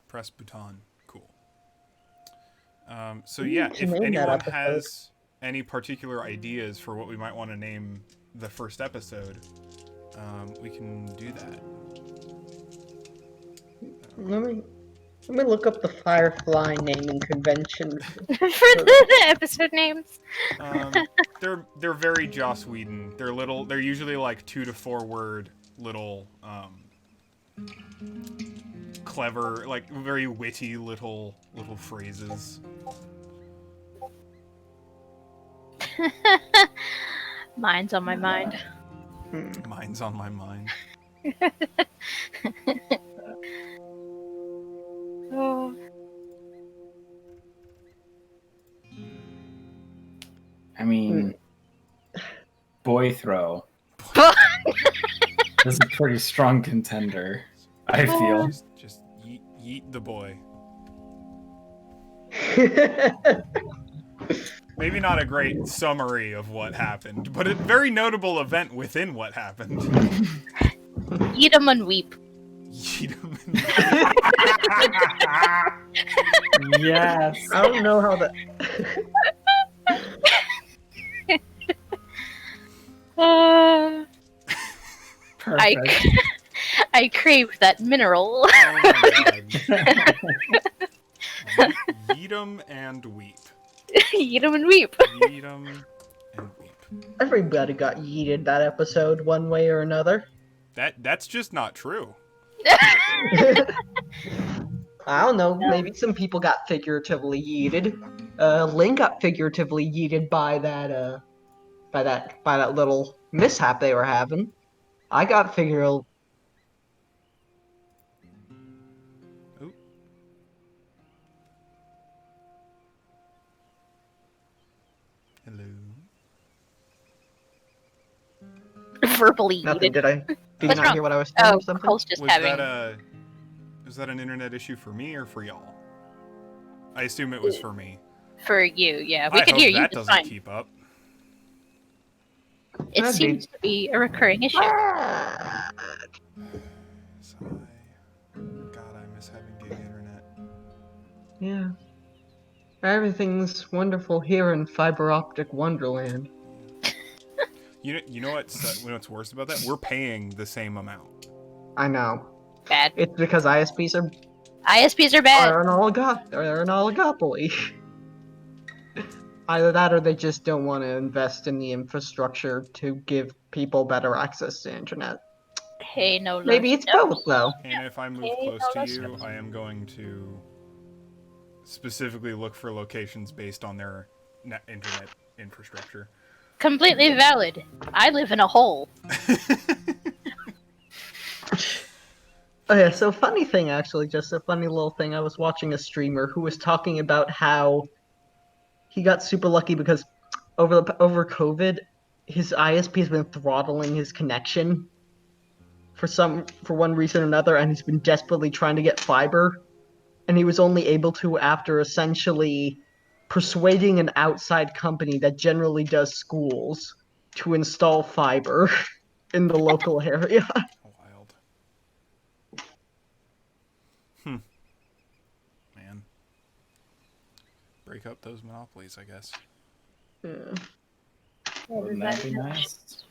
Press button. Cool. So yeah, To if name that anyone episode. has any particular ideas for what we might want to name the first episode, we can do that. Let me look up the Firefly naming convention. For the episode names. They're very Joss Whedon. They're little. They're usually like 2 to 4 word little, clever, like very witty little phrases. Mine's on my mind. Mine's on my mind. Oh. I mean, boy throw. This is a pretty strong contender, I feel. Just yeet the boy. Maybe not a great summary of what happened, but a very notable event within what happened. Eat 'em and weep. Yeet 'em Yes. I don't know how that. Perfect. I crave that mineral. Oh my god. Yeet 'em and weep. Eat 'em and weep. Yeet 'em and weep. Everybody got yeeted that episode one way or another. That's just not true. I don't know. Maybe some people got figuratively yeeted. Lynn got figuratively yeeted by that little mishap they were having. I got figuratively. Oop. Hello. Verbally Nothing. eaten. Did I? Did you What's not wrong? hear what I was saying? Oh, or something? Cole's just Was having. that an internet issue for me or for y'all? I assume it was for me. For you, yeah. We I could hope hear you that just doesn't fine. keep up. It Yeah, seems to be a recurring issue. Ah, Sigh. God, I miss having gig internet. yeah. Everything's wonderful here in fiber optic Wonderland. You know what's worse about that? We're paying the same amount. I know. Bad. It's because ISPs are ISPs are bad. an oligopoly. Either that or they just don't want to invest in the infrastructure to give people better access to internet. Hey, no. Maybe it's no. both, though. And if I move Okay, close no, to you, I am going to specifically look for locations based on their internet infrastructure. Completely valid. I live in a hole. Oh yeah, so funny thing actually, just a funny little thing. I was watching a streamer who was talking about how he got super lucky because over COVID, his ISP has been throttling his connection for one reason or another, and he's been desperately trying to get fiber, and he was only able to after essentially persuading an outside company that generally does schools to install fiber in the local area. Wild. Man. Break up those monopolies, I guess. Yeah. Wouldn't that be nice?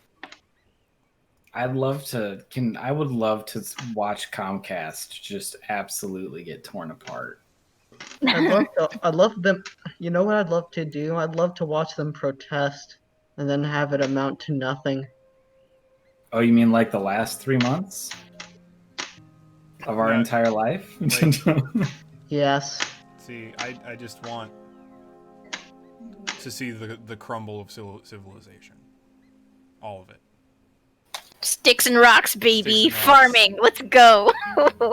I would love to watch Comcast just absolutely get torn apart. I'd love them. You know what I'd love to do? I'd love to watch them protest and then have it amount to nothing. Oh, you mean like the last 3 months of our Yeah. entire life? Like- Yes. See, I just want to see the crumble of civilization. All of it. Sticks and rocks, baby. Sticks and rocks. Farming. Let's go.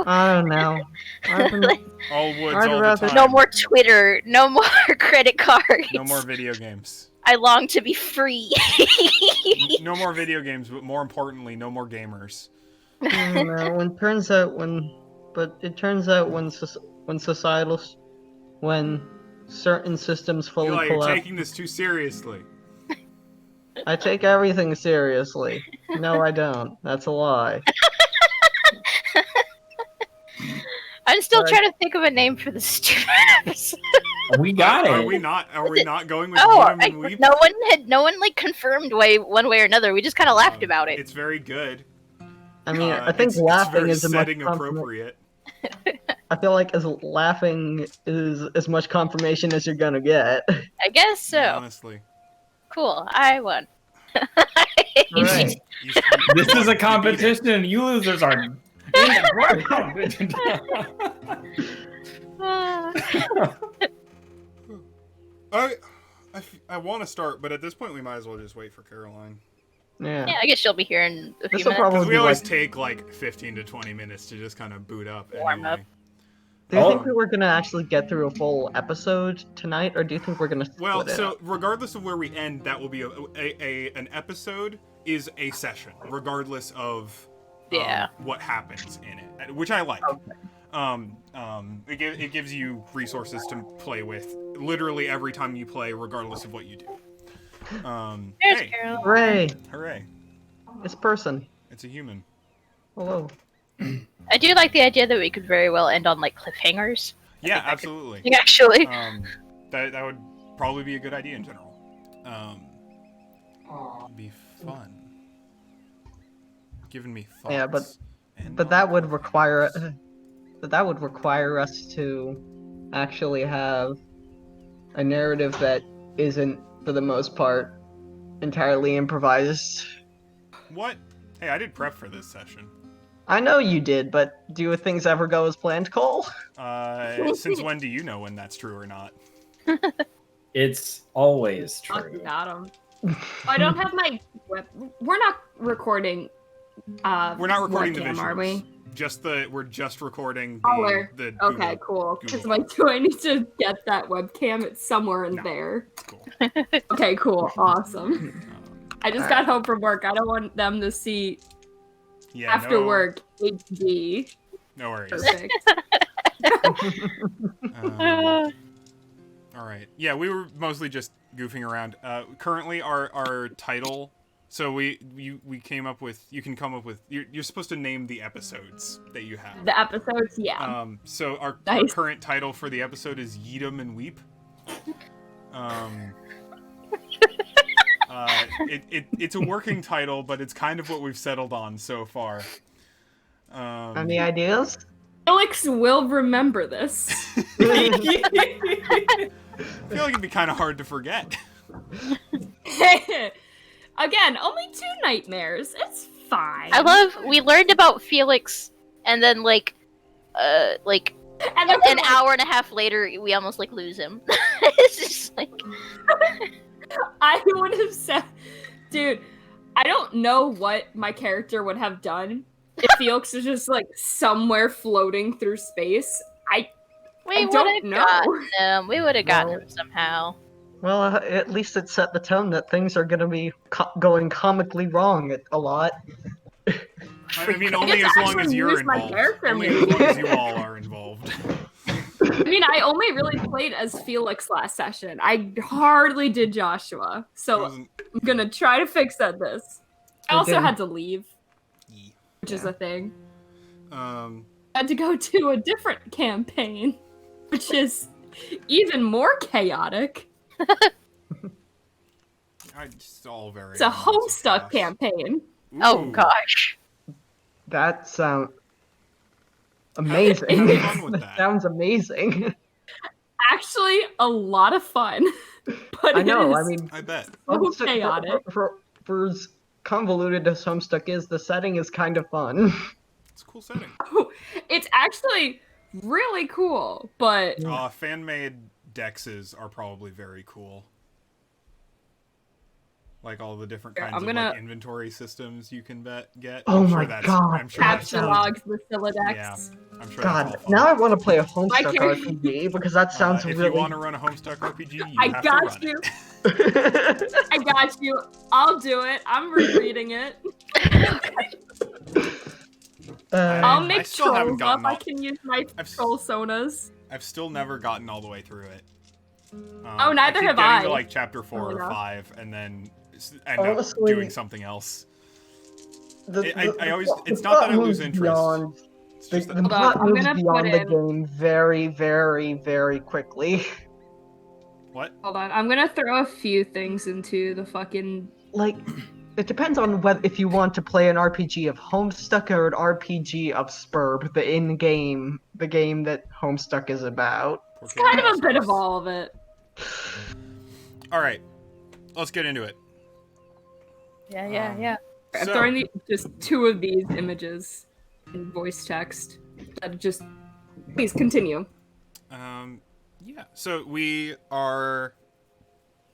I don't know. I've been, All woods I'd all rather- the time. No more Twitter. No more credit cards. No more video games. I long to be free. No more video games, but more importantly, no more gamers. I don't know. It turns out when certain systems fully Eli, you're collapse, taking this too seriously. I take everything seriously. No, I don't. That's a lie. I'm still Alright. trying to think of a name for the stupid episode. We got Are it. we not? Are we not going with Oh, Edom and Weep? no one like confirmed one way or another. We just kind of laughed about it. It's very good. I mean, I think it's laughing very is a much setting appropriate. I feel like as laughing is as much confirmation as you're gonna get. I guess so. Honestly. Cool. I won. Right. This is a competition. You losers are in the competition. I want to start, but at this point we might as well just wait for Caroline. Yeah. Yeah, I guess she'll be here in a few This will minutes. probably Because we be always like, take like 15 to 20 minutes to just kind of boot up. Warm up. Anyway. do you think Oh. we were gonna actually get through a full episode tonight, or do you think we're gonna split Well, it so up? regardless of where we end, that will be an episode is a session, regardless of Yeah. what happens in it, which I like. Okay. It gives you resources to play with literally every time you play, regardless of what you do. There's Hey, Carol. Hooray! hooray! It's person. It's a human. Hello. I do like the idea that we could very well end on like cliffhangers. Yeah, that could- absolutely. Actually. That would probably be a good idea in general. Be fun. Giving me thoughts. Yeah, and But that would require us to actually have a narrative that isn't, for the most part, entirely improvised. What? Hey, I did prep for this session. I know you did, but do things ever go as planned, Cole? Since when do you know when that's true or not? It's always Fuck, true. got him. I don't have my web. We're not recording. We're not recording the webcam, visuals. are we? We're just recording Color. the Okay, Google. cool. Because Google. like, do I need to get that webcam? It's somewhere in No. there. Cool. Okay, cool, awesome. I just got Alright. home from work. I don't want them to see Yeah. after no, work HD. No worries. Perfect. All right. Yeah, we were mostly just goofing around. Currently, our title. So we came up with. You can come up with. You're supposed to name the episodes that you have. The episodes, yeah. So our Nice. current title for the episode is Edom and Weep. It's a working title, but it's kind of what we've settled on so far. Any ideas? Felix will remember this. I feel like it'd be kind of hard to forget. Again, only 2 nightmares. It's fine. We learned about Felix, and then like And then an hour and a half later, we almost like lose him. It's just like I would have said, dude, I don't know what my character would have done if Felix was just like somewhere floating through space. we I would don't have know. gotten him. We would have gotten Well- him somehow. Well, at least it set the tone that things are gonna be going comically wrong a lot. I mean, I only get as to long as actually you're use my involved. character Only as maybe. long as you all are involved. I mean, I only really played as Felix last session. I hardly did Joshua. It So wasn't- I'm gonna try to fix that this. I I also didn't- had to leave, Yeah. which is a thing. Um, I had to go to a different campaign, which is even more chaotic. it's all very. It's a amounts of Homestuck chaos. campaign. Oh Ooh. gosh. That sounds amazing. Have fun with that. Sounds amazing. Actually, a lot of fun. But I know. it I is mean, I bet. so Homestuck- chaotic. for as convoluted as Homestuck is, the setting is kind of fun. It's a cool setting. It's actually really cool, but Fan-made dexes are probably very cool. Like all the different Here, kinds I'm of gonna- like inventory systems you can get. Oh I'm my sure that's, God. I'm sure that capture sounds- logs, the Silodex. Yeah, I'm sure God, that's all fun. now I want to play a Homestuck care- RPG because that sounds if really. you want to run a Homestuck RPG, you I have got to run you. it. I got you. I'll do it. I'm rereading it. I'll I make still haven't trolls up. gotten I all- can use my I've s- troll sonas. I've still never gotten all the way through it. Oh, neither keep have getting I. To like chapter 4 Oh, or no. 5, and then end up Honestly, doing something else. The I always- the it's not that I plot lose moves interest. beyond It's The, just the that. Hold on, plot I'm moves gonna put beyond the in- game very, very, very quickly. What? Hold on, I'm gonna throw a few things into the fucking. Like, it depends on whether if you want to play an RPG of Homestuck or an RPG of Spurb, the game that Homestuck is about. Poor It's kid kind of a Mouse bit of House. all of it. All right, let's get into it. Yeah. I'm So, throwing just two of these images in voice text. That just please continue. yeah. So we are.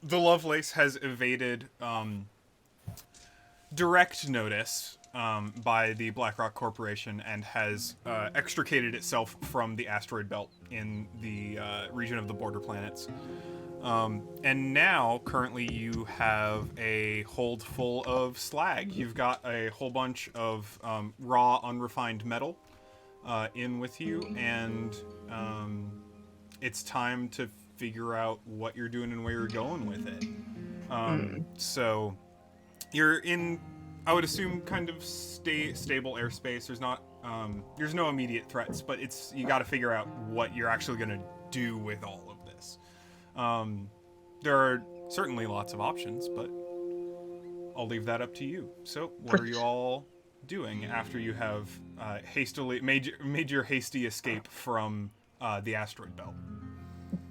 The Lovelace has evaded direct notice by the BlackRock Corporation and has extricated itself from the asteroid belt in the region of the border planets. And now, currently, you have a hold full of slag. You've got a whole bunch of raw, unrefined metal in with you, and it's time to figure out what you're doing and where you're going with it. So, you're in, I would assume, kind of stable airspace. There's no immediate threats, but you got to figure out what you're actually going to do with all of this. There are certainly lots of options, but I'll leave that up to you. So, what are you all doing after you have hastily made your hasty escape from the asteroid belt?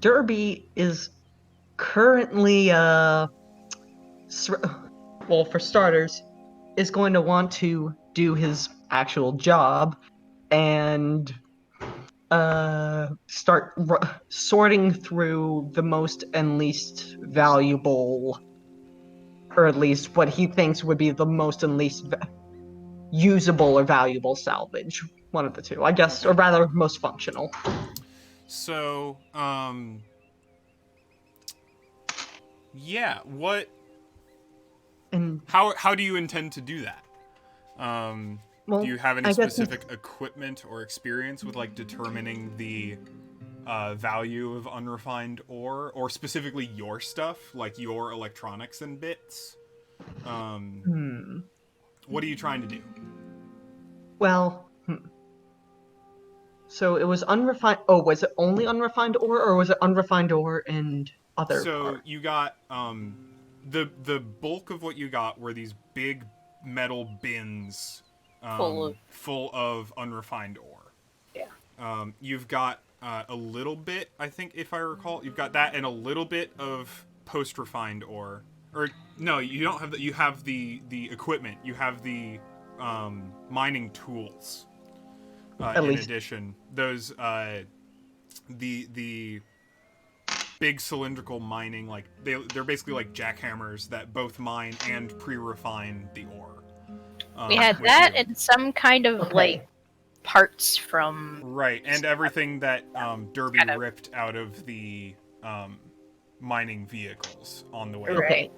Derby is currently, well, for starters, is going to want to do his actual job and start sorting through the most and least valuable, or at least what he thinks would be the most and least usable or valuable salvage. One of the two, I guess, or rather, most functional. So, yeah, And how do you intend to do that? well, Do you have any I guess specific equipment or experience with like determining the value of unrefined ore, or specifically your stuff, like your electronics and bits? What are you trying to do? Well, so it was unrefined. Oh, was it only unrefined ore, or was it unrefined ore and other So parts? you got the bulk of what you got were these big metal bins full of unrefined ore. Yeah. You've got a little bit, I think, if I recall, you've got that and a little bit of post-refined ore. Or no, you don't have that. You have the equipment. You have the mining tools. At in least. addition, those the big cylindrical mining, like they're basically like jackhammers that both mine and pre-refine the ore. We had with that you. and some kind of Okay. like parts from Right, and everything that Derby kind of- ripped out of the mining vehicles on the way. Okay.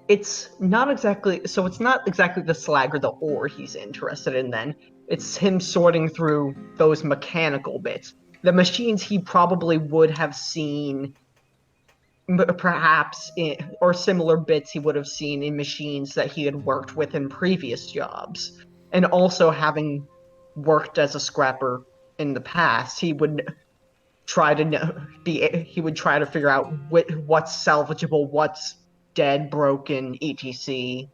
It's not exactly the slag or the ore he's interested in then. It's him sorting through those mechanical bits. The machines he probably would have seen perhaps or similar bits he would have seen in machines that he had worked with in previous jobs. And also having worked as a scrapper in the past, he would try to figure out what's salvageable, what's dead, broken, etc.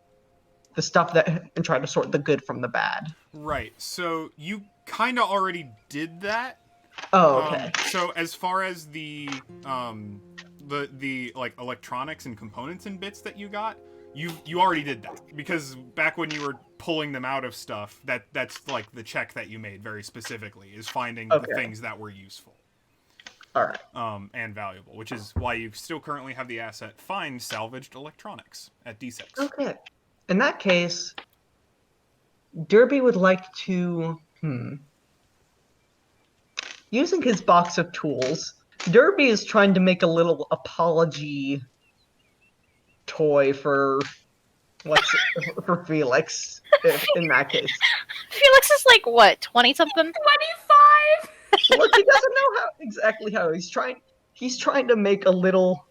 The stuff and try to sort the good from the bad. Right. So you kind of already did that. Oh, okay. So as far as the like electronics and components and bits that you got, you already did that, because back when you were pulling them out of stuff, that's like the check that you made very specifically, is finding the Okay. things that were useful. All right. And valuable, which is why you still currently have the asset find salvaged electronics at D6. Okay. In that case, Derby would like to using his box of tools, Derby is trying to make a little apology toy for for Felix. In that case, Felix is like what, 20 something? 25. look, he doesn't know exactly how he's trying. He's trying to make a little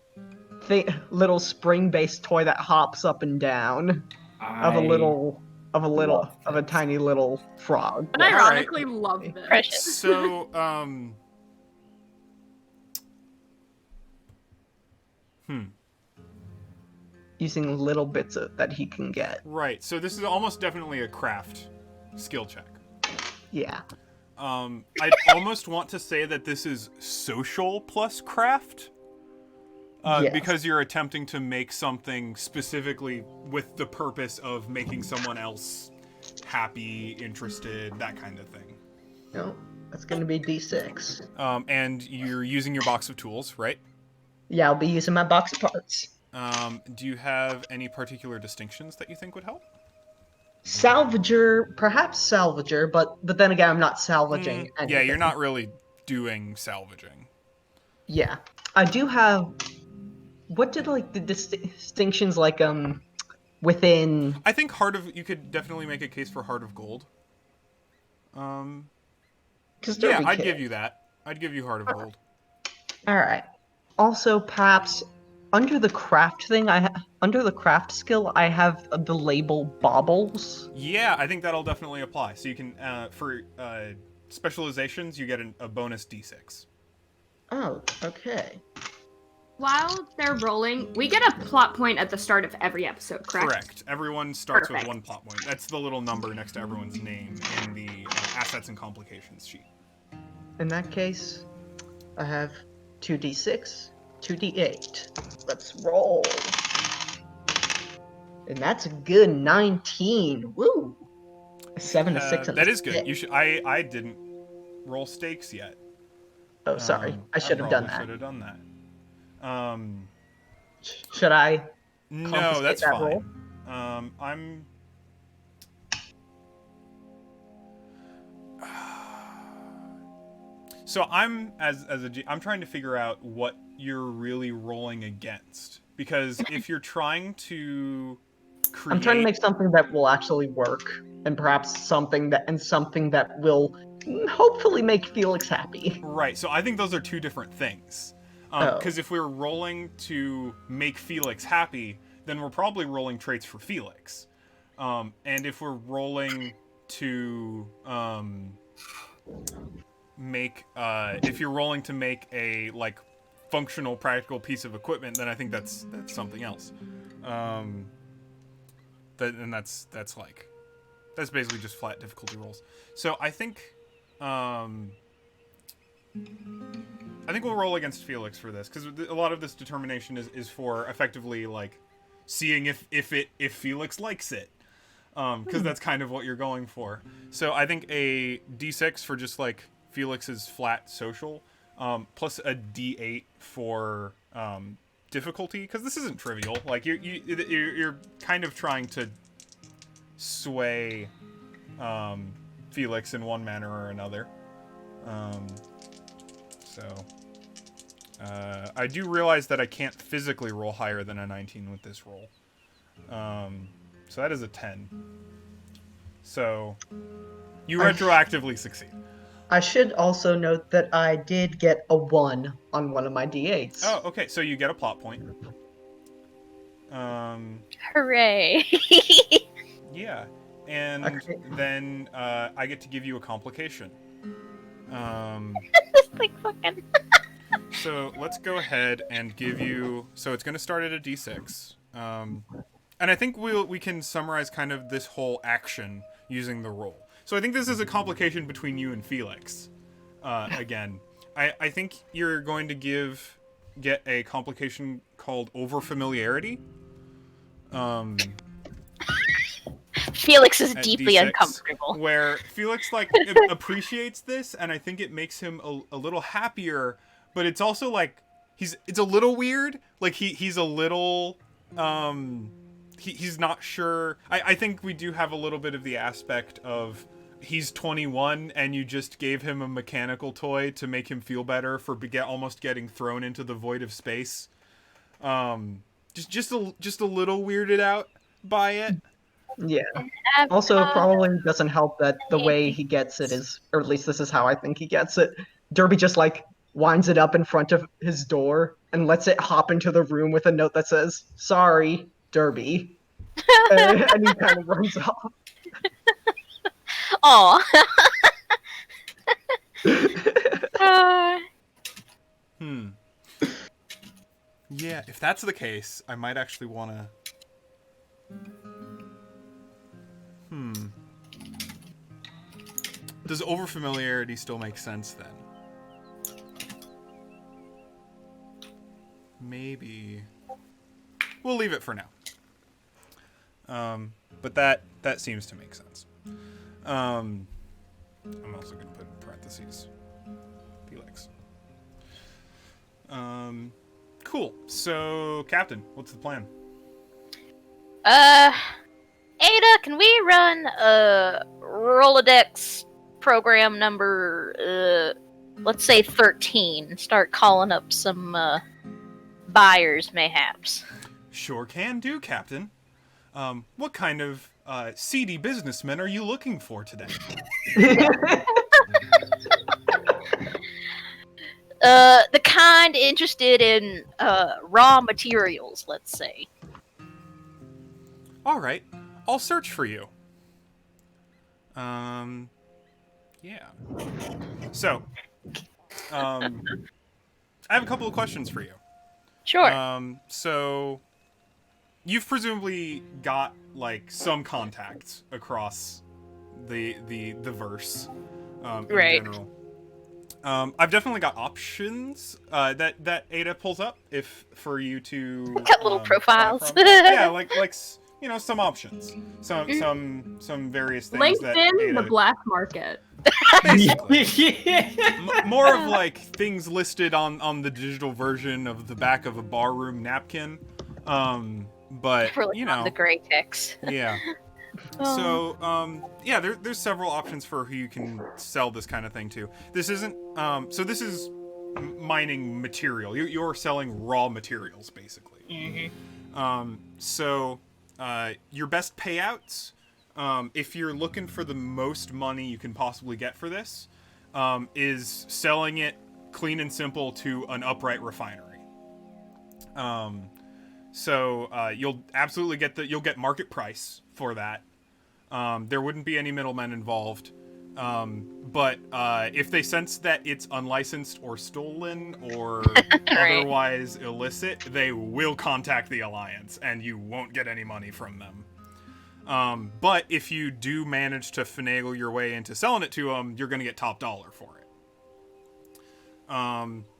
spring-based toy that hops up and down of a little of a Love tiny little frog. But Like, ironically, love this. Precious. So, using little bits that he can get. right. So this is almost definitely a craft skill check. Yeah. I'd almost want to say that this is social plus craft. Yes. Because you're attempting to make something specifically with the purpose of making someone else happy, interested, that kind of thing. No, that's gonna be D6. And you're using your box of tools, right? Yeah, I'll be using my box of parts. Do you have any particular distinctions that you think would help? Salvager, perhaps salvager, but then again, I'm not salvaging anything. Yeah, you're not really doing salvaging. Yeah, I do have. What did like the distinctions like within? I think you could definitely make a case for Heart of Gold. Because Yeah, I'd give you that. I'd give you Heart of Gold. All right. Also, perhaps under the craft thing, under the craft skill, I have the label baubles. Yeah, I think that'll definitely apply. So you can, for specializations, you get a bonus d6. Oh, okay. While they're rolling, we get a plot point at the start of every episode, correct? Correct. Everyone starts with Perfect. 1 plot point. That's the little number next to everyone's name in the assets and complications sheet. In that case, I have 2d6, 2d8. Let's roll. And that's a good 19. Woo! A 7, a 6, and That a is good. 6. You should. I didn't roll stakes yet. Oh, sorry. I should have done that. Should have done that. Should I? No, Confiscate that's that fine. roll? I'm. So I'm I'm trying to figure out what you're really rolling against, because if you're trying to create, I'm trying to make something that will actually work, and perhaps something that will hopefully make Felix happy. right. So I think those are two different things. Oh. Because if we're rolling to make Felix happy, then we're probably rolling traits for Felix. And if we're rolling to if you're rolling to make a like functional, practical piece of equipment, then I think that's something else. That's basically just flat difficulty rolls. So I think we'll roll against Felix for this, because a lot of this determination is for effectively like seeing if Felix likes it, because that's kind of what you're going for. So I think a D6 for just like Felix's flat social, plus a D8 for difficulty, because this isn't trivial. Like you're kind of trying to sway Felix in one manner or another. I do realize that I can't physically roll higher than a 19 with this roll. So that is a 10. So you retroactively succeed. I should also note that I did get a 1 on one of my d8s. Oh, okay. So you get a plot point. Hooray! Yeah. And Okay. then I get to give you a complication. Just like fucking. So let's go ahead and give you. So it's going to start at a d6, and I think we can summarize kind of this whole action using the roll. So I think this is a complication between you and Felix. Again, I think you're going to get a complication called overfamiliarity. Felix is At deeply D6, uncomfortable. Where Felix like appreciates this, and I think it makes him a little happier. But it's also like it's a little weird. Like he's a little he's not sure. I think we do have a little bit of the aspect of he's 21 and you just gave him a mechanical toy to make him feel better for almost getting thrown into the void of space. Just a little weirded out by it. Yeah. Also, it probably doesn't help that the way he gets it is, or at least this is how I think he gets it. Derby just like winds it up in front of his door and lets it hop into the room with a note that says, "Sorry, Derby," and he kind of runs off. Aw. Uh, Hmm. Yeah, if that's the case, I might actually want to. Hmm. Does overfamiliarity still make sense then? Maybe. We'll leave it for now. But that seems to make sense. I'm also going to put in parentheses Felix. Cool. So, Captain, what's the plan? Ada, can we run a Rolodex program number, let's say 13, and start calling up some buyers, mayhaps? Sure can do, Captain. What kind of seedy businessmen are you looking for today? The kind interested in raw materials, let's say. All right, I'll search for you. Yeah. So, I have a couple of questions for you. Sure. So you've presumably got like some contacts across the verse, in Right. general. I've definitely got options that Ada pulls up if for you to Got little buy profiles. from. Yeah, like some options, some various things that LinkedIn, Ada, the black market. basically. More of like things listed on the digital version of the back of a barroom napkin. But For like on the gray text. yeah. So, yeah, there's several options for who you can sell this kind of thing to. This isn't, so this is mining material. You're selling raw materials, basically. So, your best payouts, if you're looking for the most money you can possibly get for this, is selling it clean and simple to an upright refinery. So you'll absolutely you'll get market price for that. There wouldn't be any middlemen involved. But if they sense that it's unlicensed or stolen or Right. otherwise illicit, they will contact the Alliance and you won't get any money from them. But if you do manage to finagle your way into selling it to them, you're going to get top dollar for it.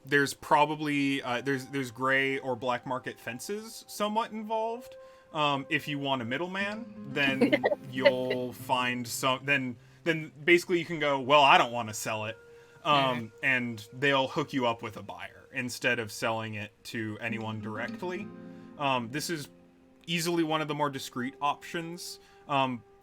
There's probably there's gray or black market fences somewhat involved. If you want a middleman, then you'll find some. Then basically you can go, well, I don't want to sell it, and they'll hook you up with a buyer instead of selling it to anyone directly. This is easily one of the more discreet options.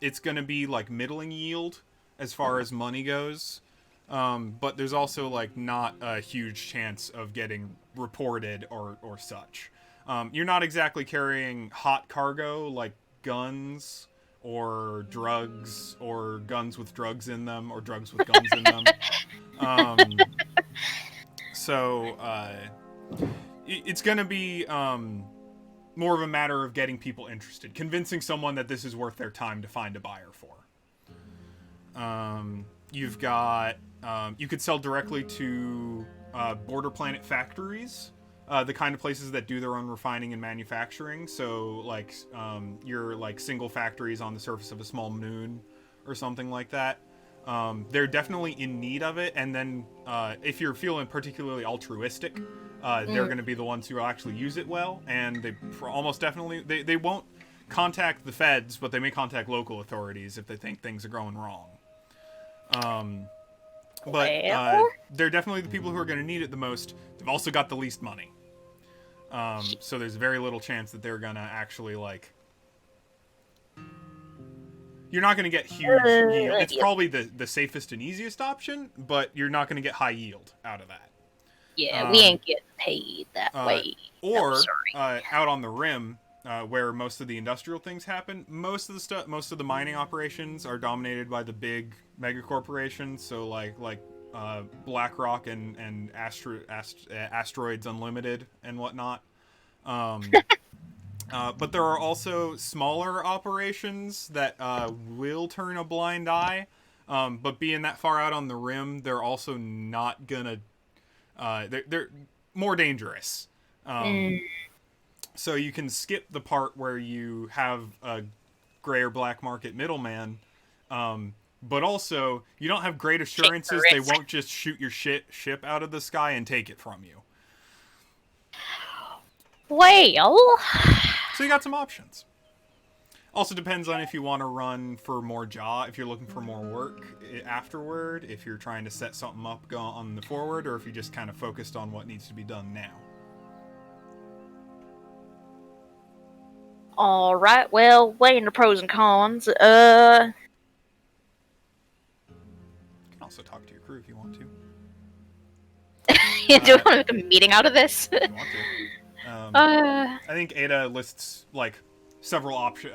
It's going to be like middling yield as far as money goes. But there's also like not a huge chance of getting reported or such. You're not exactly carrying hot cargo like guns or drugs or guns with drugs in them or drugs with guns in them. So it's going to be more of a matter of getting people interested, convincing someone that this is worth their time to find a buyer for. You've got you could sell directly to border planet factories, the kind of places that do their own refining and manufacturing. So like your like single factories on the surface of a small moon or something like that. They're definitely in need of it, and then if you're feeling particularly altruistic, they're going to be the ones who will actually use it well, and they almost definitely they won't contact the feds, but they may contact local authorities if they think things are going wrong. But they're definitely the people who are going to need it the most. They've also got the least money. So there's very little chance that they're going to actually, like... You're not going to get huge yield. It's probably the safest and easiest option, but you're not going to get high yield out of that. Yeah, we ain't getting paid that way. Or, sorry. out on the rim... where most of the industrial things happen, most of the mining operations are dominated by the big mega corporations. So like BlackRock and Asteroids Unlimited and whatnot. But there are also smaller operations that will turn a blind eye. But being that far out on the rim, they're also not gonna. They're more dangerous. So you can skip the part where you have a gray or black market middleman. But also, you don't have great assurances they won't just shoot your ship out of the sky and take it from you. Well, So you got some options. Also depends on if you want to run for more if you're looking for more work afterward, if you're trying to set something up go on the forward, or if you just kind of focused on what needs to be done now. all right. Well, weighing the pros and cons. You can also talk to your crew if you want to. Do you want to make a meeting out of this? If you want to. I think Ada lists like several options,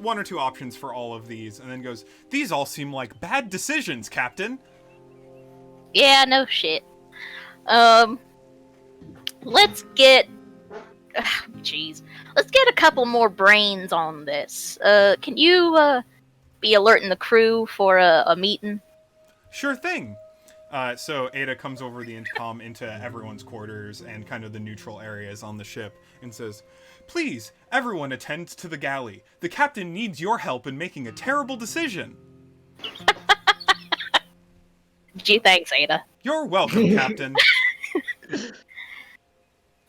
one or two options for all of these, and then goes, "These all seem like bad decisions, Captain." Yeah, no shit. Let's get. Jeez. Let's get a couple more brains on this. Can you, be alerting the crew for a meeting? Sure thing. So Ada comes over the intercom into everyone's quarters and kind of the neutral areas on the ship and says, "Please, everyone attend to the galley. The captain needs your help in making a terrible decision." Gee, thanks, Ada. You're welcome, Captain.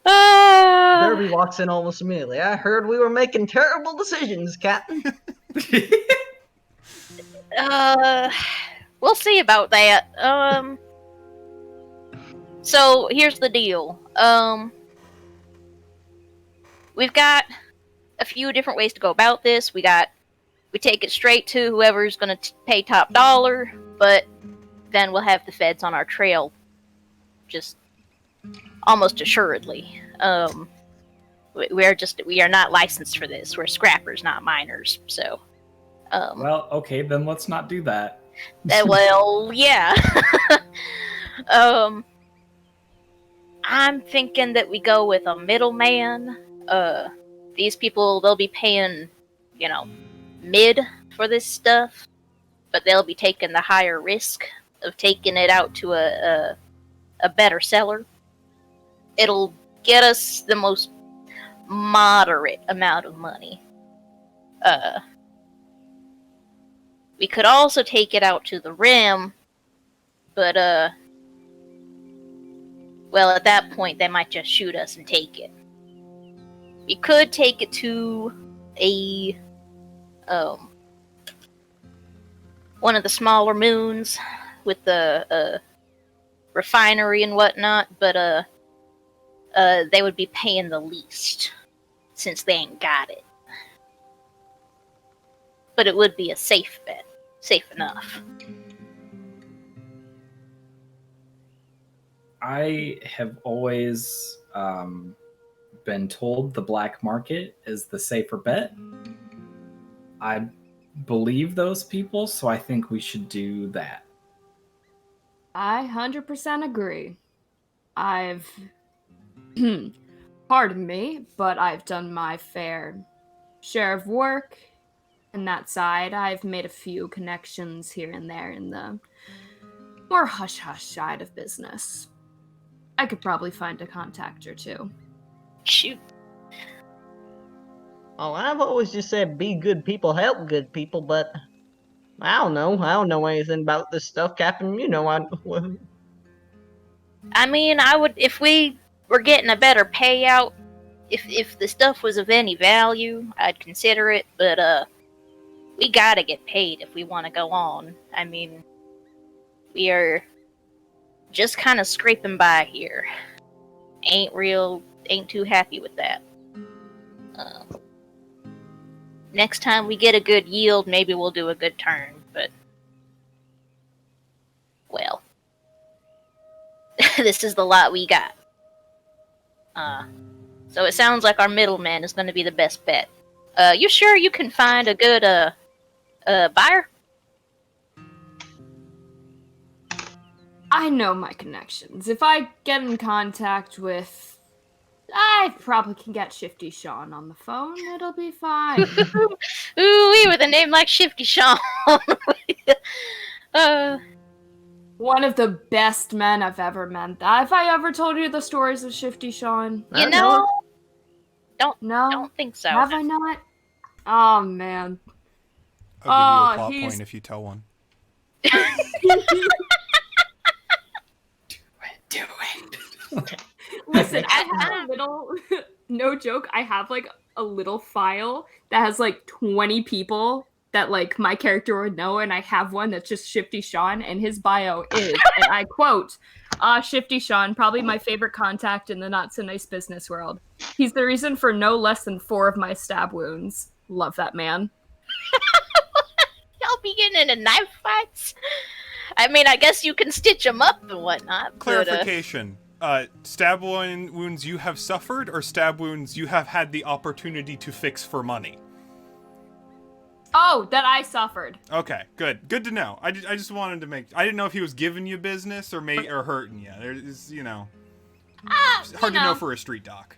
Derby walks in almost immediately. I heard we were making terrible decisions, Captain. We'll see about that. So here's the deal. We've got a few different ways to go about this. We take it straight to whoever's gonna pay top dollar, but then we'll have the feds on our trail, just almost assuredly. We are not licensed for this. We're scrappers, not miners. So, Well, okay, then let's not do that. well, yeah. I'm thinking that we go with a middleman. These people, they'll be paying, mid for this stuff, but they'll be taking the higher risk of taking it out to a better seller. It'll get us the most moderate amount of money. We could also take it out to the rim, but well, at that point they might just shoot us and take it. We could take it to a one of the smaller moons with the refinery and whatnot, but they would be paying the least since they ain't got it. But it would be a safe bet. Safe enough. I have always been told the black market is the safer bet. I believe those people, so I think we should do that. I 100% agree. I've, pardon me, but I've done my fair share of work in that side. I've made a few connections here and there in the more hush-hush side of business. I could probably find a contact or two. Shoot. Oh, I've always just said be good people, help good people, but I don't know. I don't know anything about this stuff, Captain. I mean, I would, if we were getting a better payout, if the stuff was of any value, I'd consider it, but we gotta get paid if we want to go on. I mean, we are just kind of scraping by here. Ain't too happy with that. Next time we get a good yield, maybe we'll do a good turn, but well, this is the lot we got. So it sounds like our middleman is going to be the best bet. You sure you can find a good buyer? I know my connections. If I get in contact with I probably can get Shifty Sean on the phone. It'll be fine. Ooh, with a name like Shifty Sean. One of the best men I've ever met. Have I ever told you the stories of Shifty Sean? You know, No? don't think so. Have I not? Oh, man. I'll give you a plot he's- point if you tell one. Do it. Listen, I have a little, no joke, I have like a little file that has like 20 people that like my character would know, and I have one that's just Shifty Sean, and his bio is, and I quote, Shifty Sean, probably my favorite contact in the not so nice business world. He's the reason for no less than 4 of my stab wounds. Love that man. Y'all be getting into knife fights? I mean, I guess you can stitch them up and whatnot. Clarification. Stab wounds you have suffered, or stab wounds you have had the opportunity to fix for money? Oh, that I suffered. Okay, good. Good to know. I just wanted to make... I didn't know if he was giving you business or or hurting you. There's, it's hard to know for a street doc.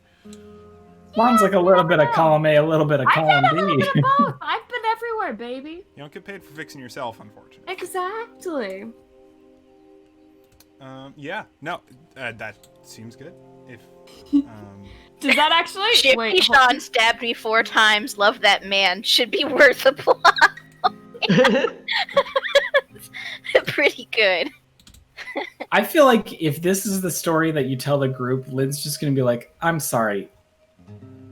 Sounds like a little bit of column A, a little bit of I've column been a little B. bit of both. I've been everywhere, baby. You don't get paid for fixing yourself, unfortunately. Exactly. Yeah. No, that seems good. If, Does that actually... Shifty Wait, Sean stabbed me 4 times. Love that man. Should be worth a plot. Pretty good. I feel like if this is the story that you tell the group, Lynn's just gonna be like, I'm sorry.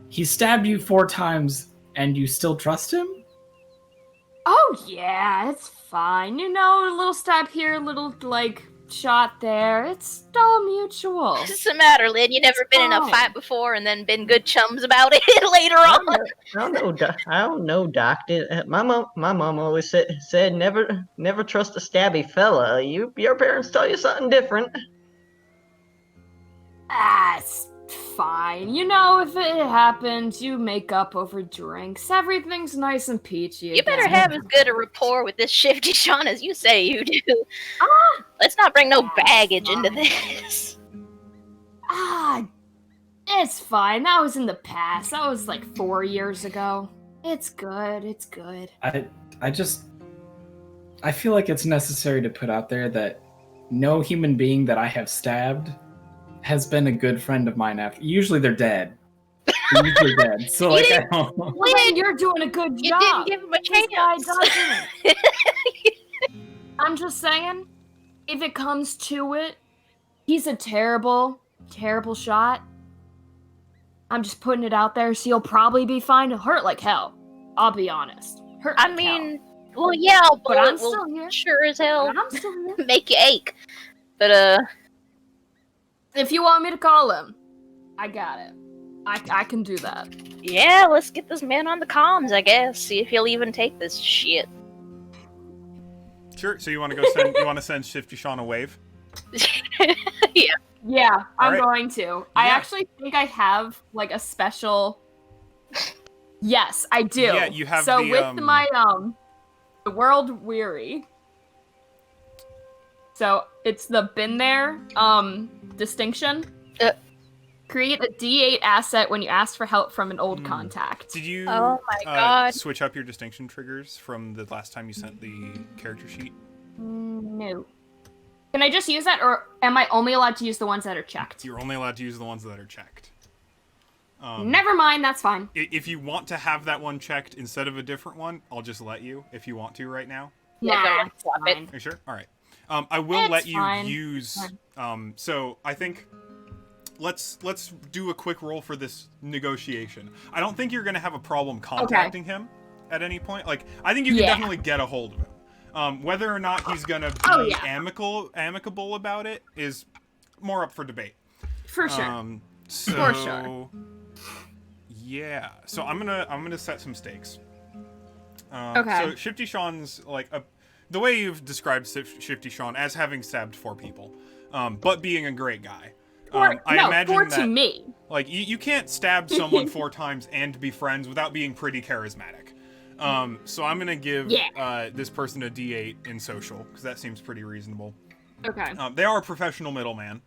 He stabbed you 4 times and you still trust him? Oh, yeah, it's fine. You know, a little stab here, a little, like, shot there. It's all mutual. What's the matter, Lynn? You never been in a fine. fight before and then been good chums about it later I on? don't know, Doc. My mom always said never trust a stabby fella. Your parents tell you something different. It's fine. You know, if it happens, you make up over drinks. Everything's nice and peachy. You better again. have as good a rapport with this Shifty Sean as you say you do. Ah, Let's not bring no baggage into this. It's fine. That was in the past. That was like 4 years ago. It's good. It's good. I feel like it's necessary to put out there that no human being that I have stabbed has been a good friend of mine after. Usually they're dead. They're usually dead. So like I don't Lynn, you're doing a good You job. didn't give him a This guy chance. doesn't. I'm just saying, if it comes to it, he's a terrible, terrible shot. I'm just putting it out there, so you'll probably be fine. He'll hurt like hell. I'll be honest. Hurt I like mean, well, yeah, a But I'm bullet will still here. sure as hell. hell And I'm still here. make you ache. But, If you want me to call him, I got it. I can do that. yeah, let's get this man on the comms, I guess. See if he'll even take this shit. sure. So you want to send Shifty Sean a wave? Yeah, I'm right. going to. I Yeah. actually think I have like a special. Yes, I do. Yeah, you have So the, with my the world weary. So it's the been there distinction. Create a D8 asset when you ask for help from an old contact. Did you Oh my god. switch up your distinction triggers from the last time you sent the character sheet? No. Can I just use that, or am I only allowed to use the ones that are checked? You're only allowed to use the ones that are checked. Never mind, that's fine. If you want to have that one checked instead of a different one, I'll just let you if you want to right now. Yeah, go Nah, ahead, swap it. fine. Are you sure? All right. I will It's let you fine. use. So I think let's do a quick roll for this negotiation. I don't think you're gonna have a problem contacting him at any point. Like I think you can Yeah. definitely get a hold of him. Whether or not he's gonna be Oh, yeah. amicable about it is more up for debate. For sure. So, For sure. Yeah. So I'm gonna set some stakes. Okay. So Shifty Sean's like the way you've described Shifty Sean as having stabbed 4 people, but being a great guy. I imagine four that to me. like you can't stab someone 4 times and be friends without being pretty charismatic. So I'm gonna give this person a D8 in social because that seems pretty reasonable. Okay. They are a professional middleman.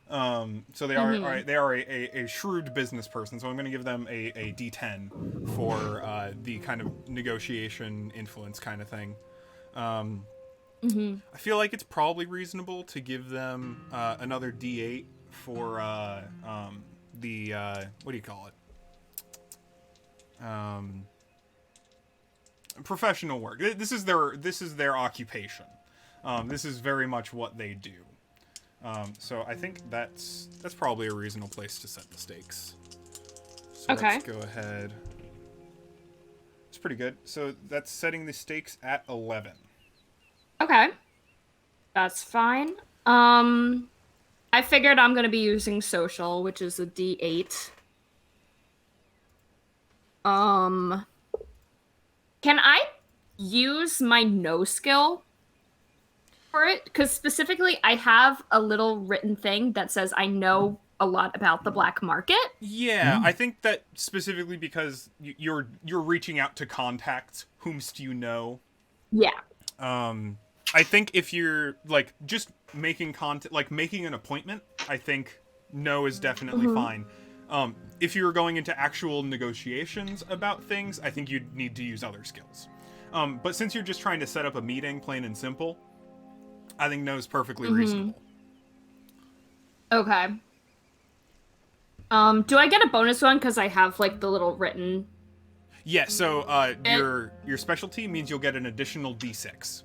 So they are they are a shrewd business person. So I'm going to give them a D10 for the kind of negotiation influence kind of thing. I feel like it's probably reasonable to give them another D8 for the what do you call it? Professional work. This is their occupation. This is very much what they do. So I think that's probably a reasonable place to set the stakes. So Okay. let's go ahead. It's pretty good. So that's setting the stakes at 11. Okay. That's fine. I figured I'm gonna be using social, which is a D8. Can I use my no skill for it? Because specifically, I have a little written thing that says I know a lot about the black market. Yeah, I think that specifically because you're reaching out to contacts whomst you know. Yeah. I think if you're like just making contact, like making an appointment, I think no is definitely fine. If you're going into actual negotiations about things, I think you'd need to use other skills. But since you're just trying to set up a meeting, plain and simple, I think no is perfectly reasonable. Okay. Do I get a bonus one because I have like the little written? Yeah. So your specialty means you'll get an additional D6.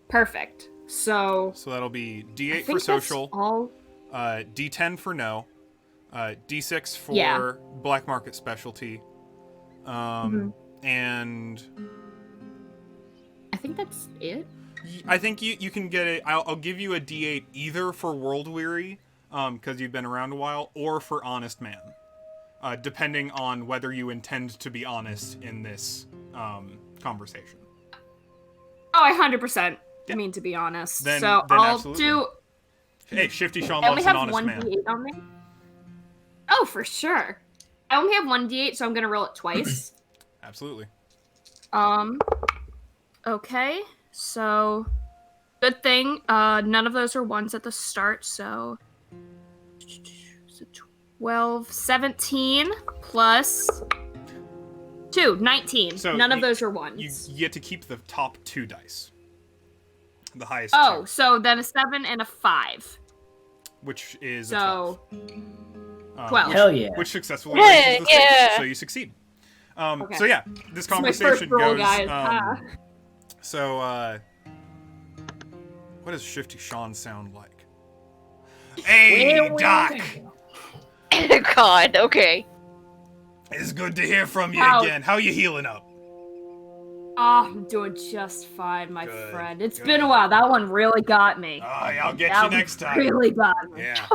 Perfect. So that'll be I D8 think for that's social, all. D10 for no, D6 for Yeah. black market specialty, and I think that's it. I think you can get it. I'll give you a D8 either for world weary, because you've been around a while, or for honest man, depending on whether you intend to be honest in this conversation. Oh, I 100% mean to be honest. Then so I'll absolutely. do. Hey, Shifty Sean I only loves an have honest one man. D8 on me. Oh, for sure. I only have one D8, so I'm gonna roll it twice. Absolutely. Okay. So, good thing. None of those are ones at the start. So, 12, 17 plus 2, 19. So None of those are ones. You get to keep the top 2 dice. The highest Oh, 2. so then a 7 and a 5. Which is So, a 12. Hell yeah. which successfully raises the stakes, Yeah. so you succeed. Okay. So yeah, this It's my first conversation roll, goes. guys. So what does Shifty Sean sound like? Hey, Doc, God, okay. it's good to hear from you Ouch. again. How you healing up? Oh, I'm doing just fine, my Good, friend. It's good. been a while. That one really got me. I'll get That you one next time. really got me. Yeah.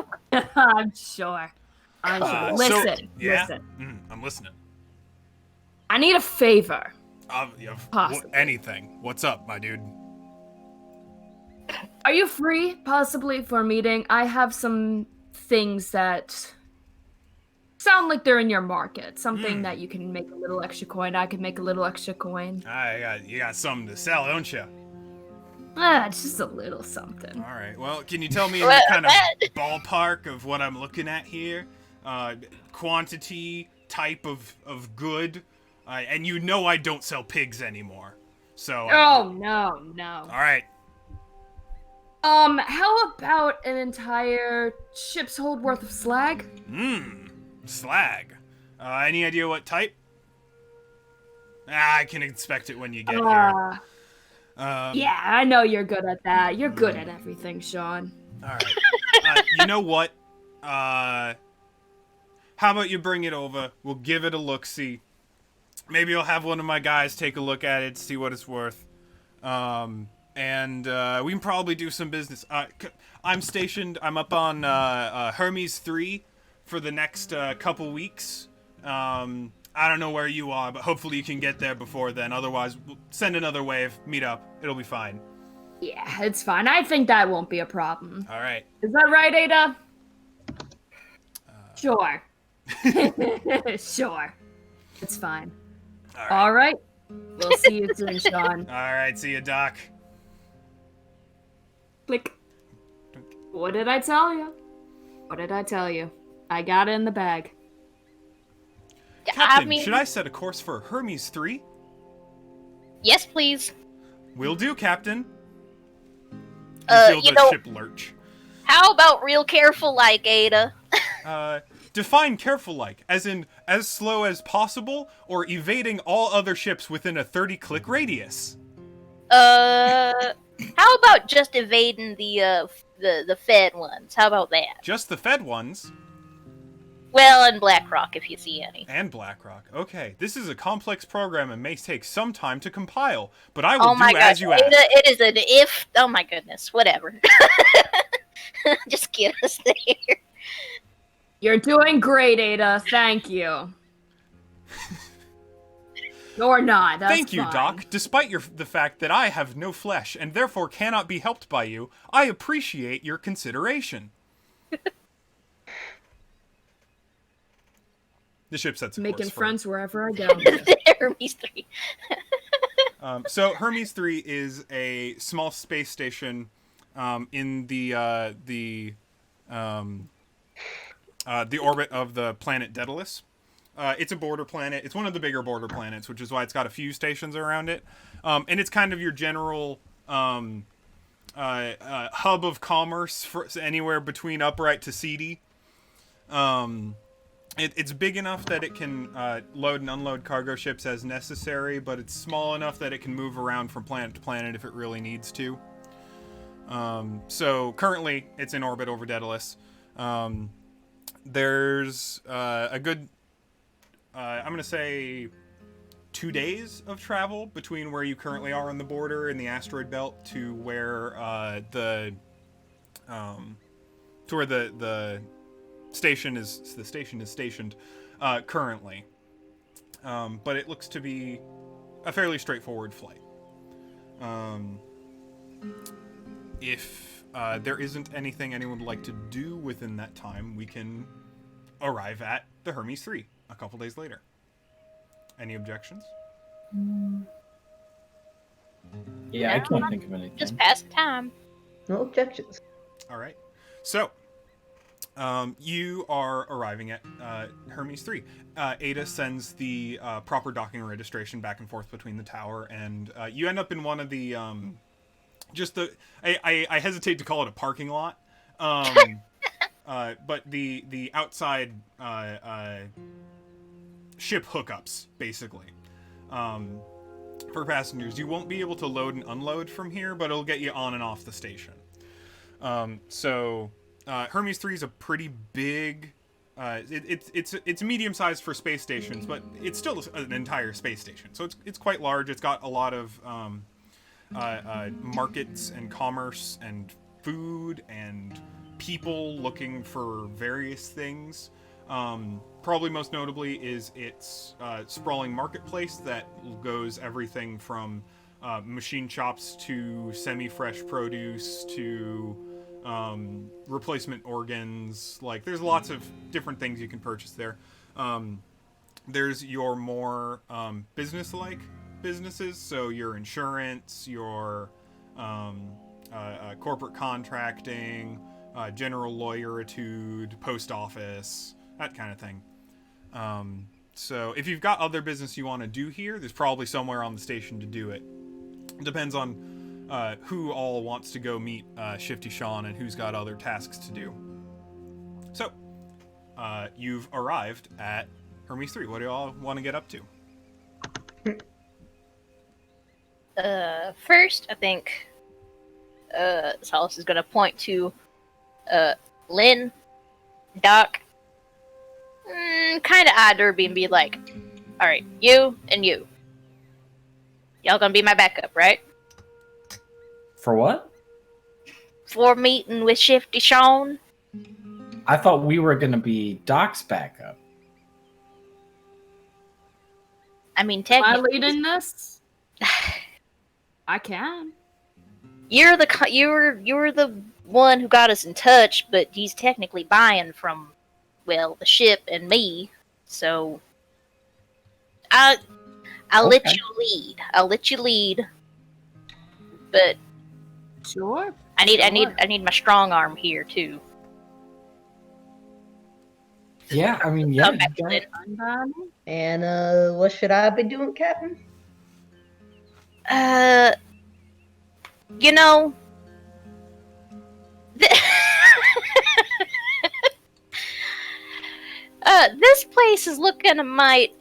I'm sure. I'm sure. Listen, yeah. listen. I'm listening. I need a favor. Yeah, Possibly. anything. What's up, my dude? Are you free, possibly, for a meeting? I have some things that sound like they're in your market. Something that you can make a little extra coin. I can make a little extra coin. You got something to sell, don't you? Just a little something. All right. Well, can you tell me in the kind of ballpark of what I'm looking at here? Quantity, type of good, and you know I don't sell pigs anymore. So. Oh, no. All right. How about an entire ship's hold worth of slag? Slag. Any idea what type? I can expect it when you get here. Yeah, I know you're good at that. You're good at everything, Sean. All right. You know what? How about you bring it over? We'll give it a look-see. Maybe I'll have one of my guys take a look at it, see what it's worth. And we can probably do some business. I'm stationed. I'm up on Hermes 3 for the next couple weeks. I don't know where you are, but hopefully you can get there before then. Otherwise, we'll send another wave. Meet up. It'll be fine. Yeah, it's fine. I think that won't be a problem. All right. Is that right, Ada? Sure. Sure. It's fine. All right. We'll see you soon, Sean. All right. See you, Doc. Click. What did I tell you? What did I tell you? I got it in the bag. Captain, I mean, should I set a course for Hermes 3? yes, please. Will do, Captain. You feel the ship lurch. How about real careful, like Ada? Define careful like, as in as slow as possible, or evading all other ships within a 30-click radius? How about just evading the Fed ones? How about that? Just the Fed ones? Well, and BlackRock, if you see any. And BlackRock. Okay, this is a complex program and may take some time to compile, but I will do as you ask. It is an if. Oh my goodness, whatever. Just get us there. You're doing great, Ada. Thank you. Or not. That's Thank you, fine. Doc. Despite the fact that I have no flesh and therefore cannot be helped by you, I appreciate your consideration. The ship sets a course Making for friends wherever I go. Hermes 3. So Hermes 3 is a small space station in the orbit of the planet Daedalus. It's a border planet. It's one of the bigger border planets, which is why it's got a few stations around it. And it's kind of your general hub of commerce for anywhere between Upright to Seedy. It's big enough that it can load and unload cargo ships as necessary, but it's small enough that it can move around from planet to planet if it really needs to. So currently, it's in orbit over Daedalus. There's a good, I'm going to say, 2 days of travel between where you currently are on the border in the asteroid belt to where the station is stationed currently. But it looks to be a fairly straightforward flight. If there isn't anything anyone would like to do within that time, we can arrive at the Hermes 3 a couple days later. Any objections? Yeah, I can't think of anything. Just pass the time. No objections. All right. So, you are arriving at Hermes 3. Ada sends the proper docking and registration back and forth between the tower, and you end up in one of the I hesitate to call it a parking lot, but the outside ship hookups, basically. For passengers, you won't be able to load and unload from here, but it'll get you on and off the station. Hermes 3 is a pretty big. It's medium sized for space stations, but it's still an entire space station. So it's quite large. It's got a lot of markets and commerce and food and people looking for various things. Probably most notably is its sprawling marketplace that goes everything from machine shops to semi-fresh produce to replacement organs. Like, there's lots of different things you can purchase there. There's your more business-like businesses, so your insurance, your corporate contracting, general lawyeritude, post office, that kind of thing. So if you've got other business you want to do here, there's probably somewhere on the station to do it. Depends on who all wants to go meet Shifty Sean and who's got other tasks to do. So, you've arrived at Hermes 3. What do you all want to get up to? First, I think Solace is going to point to Lynn, Doc, kind of eye Derby and be like, all right, you and you. Y'all gonna be my backup, right? For what? For meeting with Shifty Sean. I thought we were going to be Doc's backup. I mean, Am I technically, leading this? I can. you're the one who got us in touch, but he's technically buying from, well, the ship and me. So I'll Okay. let you lead. I'll let you lead. But Sure. I need my strong arm here too. Yeah, I mean, yeah. Come back to it. And what should I be doing, Captain? You know, this place is looking a mite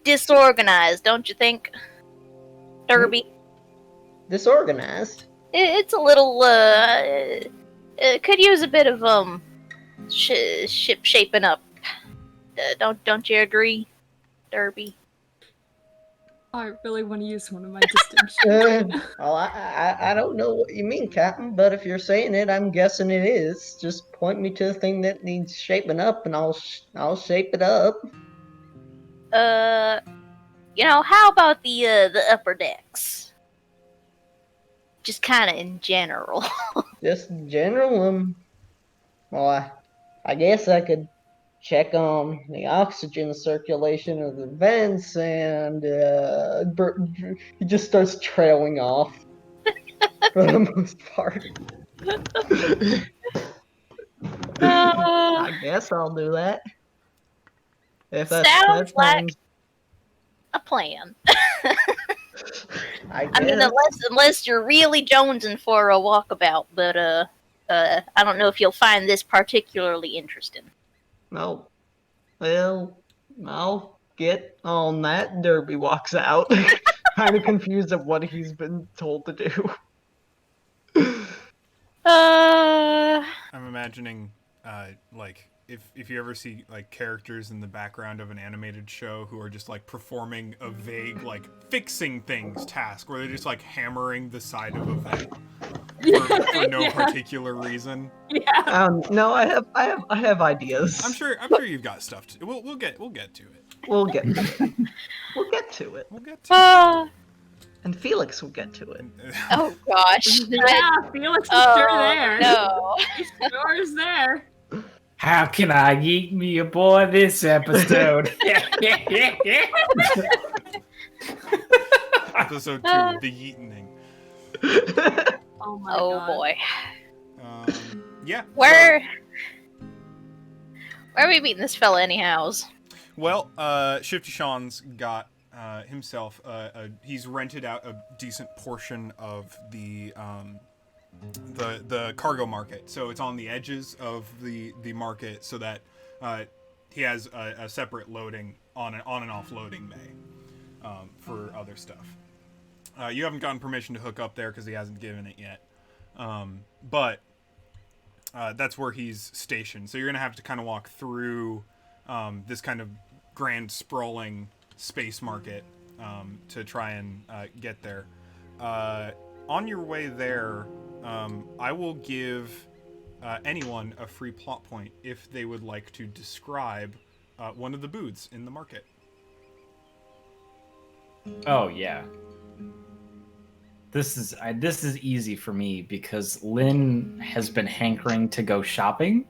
disorganized, don't you think, Derby? Disorganized? It's a little it could use a bit of ship shaping up. Don't you agree, Derby? I really want to use one of my distinctions. Well, I don't know what you mean, Captain, but if you're saying it, I'm guessing it is. Just point me to the thing that needs shaping up, and I'll shape it up. How about the upper decks? Just kind of in general. Just in general, well, I guess I could check on the oxygen circulation of the vents, and he just starts trailing off for the most part. I guess I'll do that. If that Sounds like sounds, a plan. I I mean, guess. unless you're really jonesing for a walkabout, but I don't know if you'll find this particularly interesting. No. Well, I'll get on that. Derby walks out, kind of confused at what he's been told to do. I'm imagining, like, if you ever see like characters in the background of an animated show who are just like performing a vague like fixing things task, where they're just like hammering the side of a vent for no particular reason. Yeah. No, I have ideas. I'm sure you've got stuff. We'll get to it. We'll get to it. We'll get to it. We'll get to it. And Felix will get to it. Oh gosh. Yeah, Felix is sure there. No. He sure is there. How can I yeet me aboard this episode? Episode 2, the yeetening. Oh my Oh god. boy. Yeah. Where are we meeting this fella anyhows? Well, Shifty Sean's got himself. He's rented out a decent portion of the cargo market, so it's on the edges of the market, so that he has a separate loading on and off loading bay for other stuff. You haven't gotten permission to hook up there because he hasn't given it yet, but that's where he's stationed. So you're gonna have to kind of walk through this kind of grand sprawling space market to try and get there. On your way there, I will give anyone a free plot point if they would like to describe one of the booths in the market. Oh yeah. This is easy for me because Lynn has been hankering to go shopping.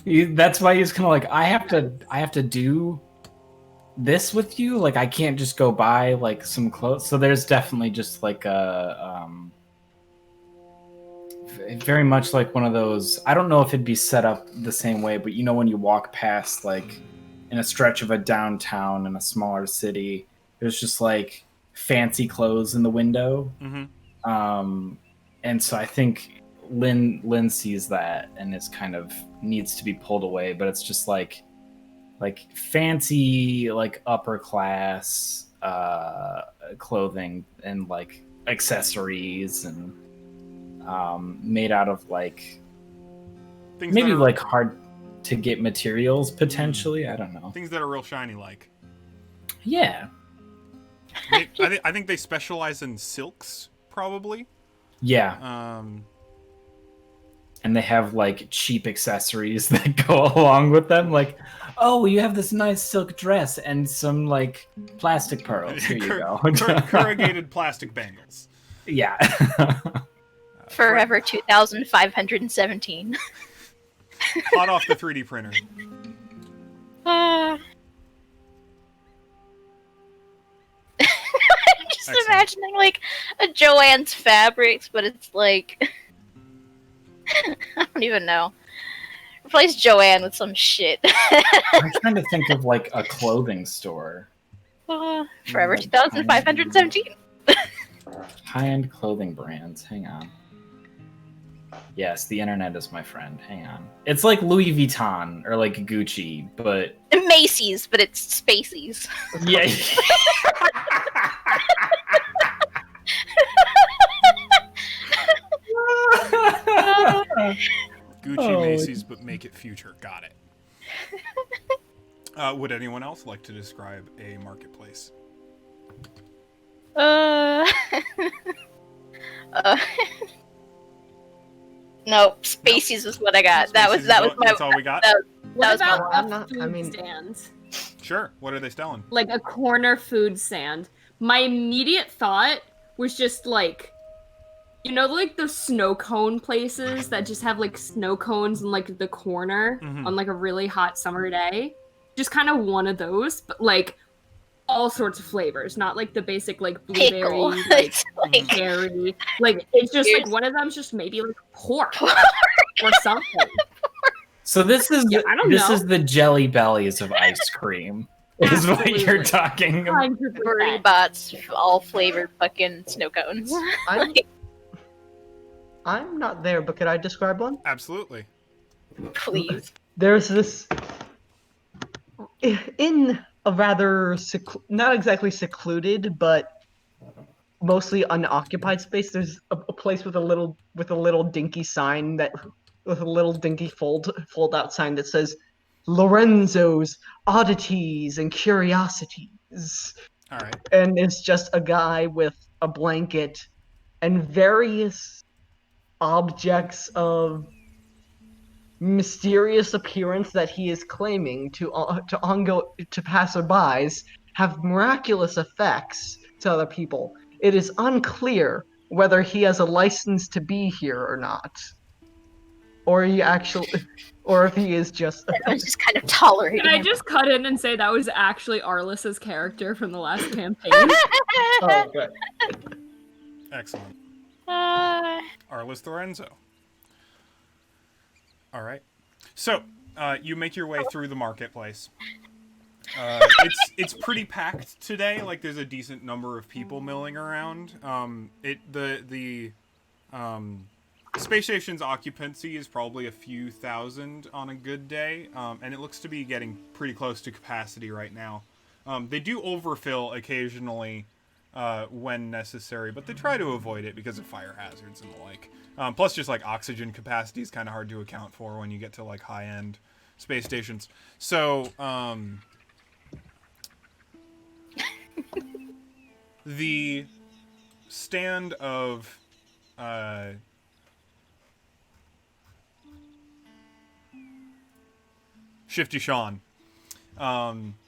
That's why he's kind of like, I have to do this with you. Like, I can't just go buy like some clothes. So there's definitely just like a very much like one of those. I don't know if it'd be set up the same way, but you know when you walk past like in a stretch of a downtown in a smaller city, there's just like fancy clothes in the window. Mm-hmm. And so I think Lynn sees that and is kind of needs to be pulled away, but it's just like fancy, like upper class clothing and like accessories and made out of like Things maybe that are, like hard to get materials potentially. I don't know. things that are real shiny, like. Yeah. I think they specialize in silks, probably. Yeah. And they have like cheap accessories that go along with them. Like, oh, you have this nice silk dress and some like plastic pearls. Here you go. Corrugated plastic bangles. Yeah. Forever 2,517. Hot off the 3D printer. Excellent. imagining like a Joanne's Fabrics, but it's like I don't even know. Replace Joanne with some shit. I'm trying to think of like a clothing store. Forever 2517. High-end clothing brands. Hang on. Yes, the internet is my friend. Hang on. It's like Louis Vuitton or like Gucci, but Macy's, but it's Spaceys. yeah. Gucci, Macy's, but make it future. Got it. Would anyone else like to describe a marketplace? Uh, no, Spaceys is what I got. That was my. That's all we got. That What was my about I'm a not- food I mean- stand? Sure. What are they selling? Like a corner food stand. My immediate thought was just like, you know, like those snow cone places that just have like snow cones in like the corner Mhm. on like a really hot summer day. Just kind of one of those, but like all sorts of flavors, not like the basic like blueberry, pickle. like It's like berry. Like it's just like Here's- one of them's just maybe like pork or something. So this is Yeah, I don't this know. is the jelly bellies of ice cream. Is what you're Absolutely. talking about. 100%. Bots, all flavored fucking snow cones. I'm not there, but could I describe one? Absolutely. Please. There's this in a rather not exactly secluded, but mostly unoccupied space. There's a place with a little dinky sign that with a little dinky fold out sign that says Lorenzo's Oddities and Curiosities. All right. And it's just a guy with a blanket and various objects of mysterious appearance that he is claiming to passerbys have miraculous effects to other people. It is unclear whether he has a license to be here or not, or if he is just. I was just kind of tolerating Can I him. just cut in and say that was actually Arliss's character from the last campaign? Oh, good. Excellent. Uh, Arliss Lorenzo. All right. So, you make your way through the marketplace. It's pretty packed today. Like, there's a decent number of people milling around. The space station's occupancy is probably a few thousand on a good day, and it looks to be getting pretty close to capacity right now. They do overfill occasionally when necessary, but they try to avoid it because of fire hazards and the like. Plus, just like oxygen capacity is kind of hard to account for when you get to like high-end space stations. So, the stand of Shifty Sean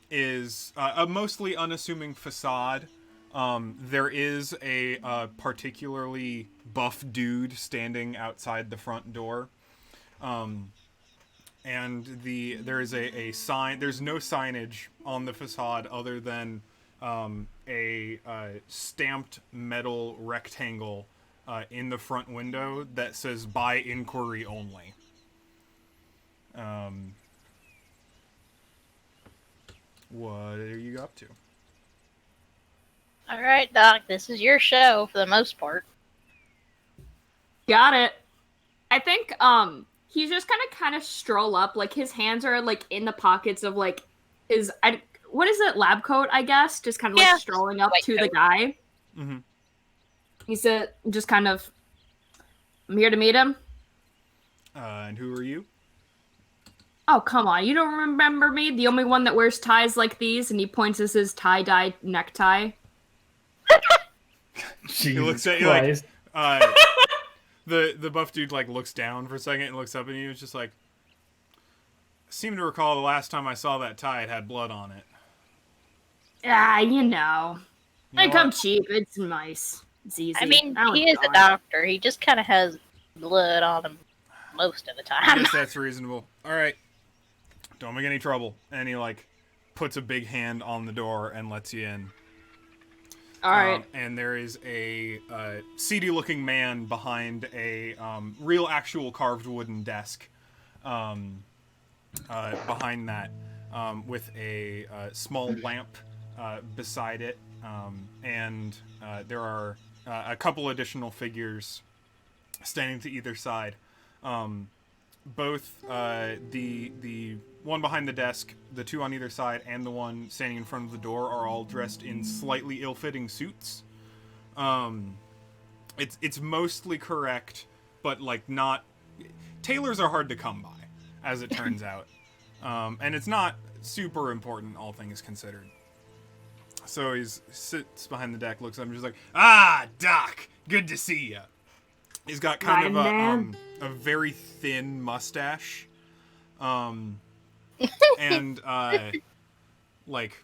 is a mostly unassuming facade. There is a particularly buff dude standing outside the front door. And there is a sign. There's no signage on the facade other than a stamped metal rectangle in the front window that says "By inquiry only." What are you up to? all right, Doc. This is your show for the most part. Got it. I think he's just gonna kind of stroll up, like his hands are like in the pockets of like his what is it, lab coat, I guess, just kind of Yeah, like strolling up white to the coat. guy. Mm-hmm. He's just kind of, I'm here to meet him. And who are you? Oh, come on, you don't remember me? The only one that wears ties like these, and he points at his tie-dye necktie. He looks at you Christ. like the buff dude like looks down for a second and looks up at you. It's just like, I seem to recall the last time I saw that tie, it had blood on it. Ah, you know. You I know come what? cheap. It's nice. It's easy. I mean, don't he is a die. doctor. He just kind of has blood on him most of the I time. guess that's reasonable. All right, don't make any trouble. And he like puts a big hand on the door and lets you in. All right. And there is a seedy-looking man behind a real, actual carved wooden desk. Behind that, with a small lamp beside it, and there are a couple additional figures standing to either side. Both the one behind the desk, the two on either side, and the one standing in front of the door are all dressed in slightly ill-fitting suits. It's mostly correct, but like not. Tailors are hard to come by, as it turns out, and it's not super important, all things considered. So he sits behind the deck, looks up, and just like, "Ah, Doc, good to see ya." He's got kind of a very thin mustache, and like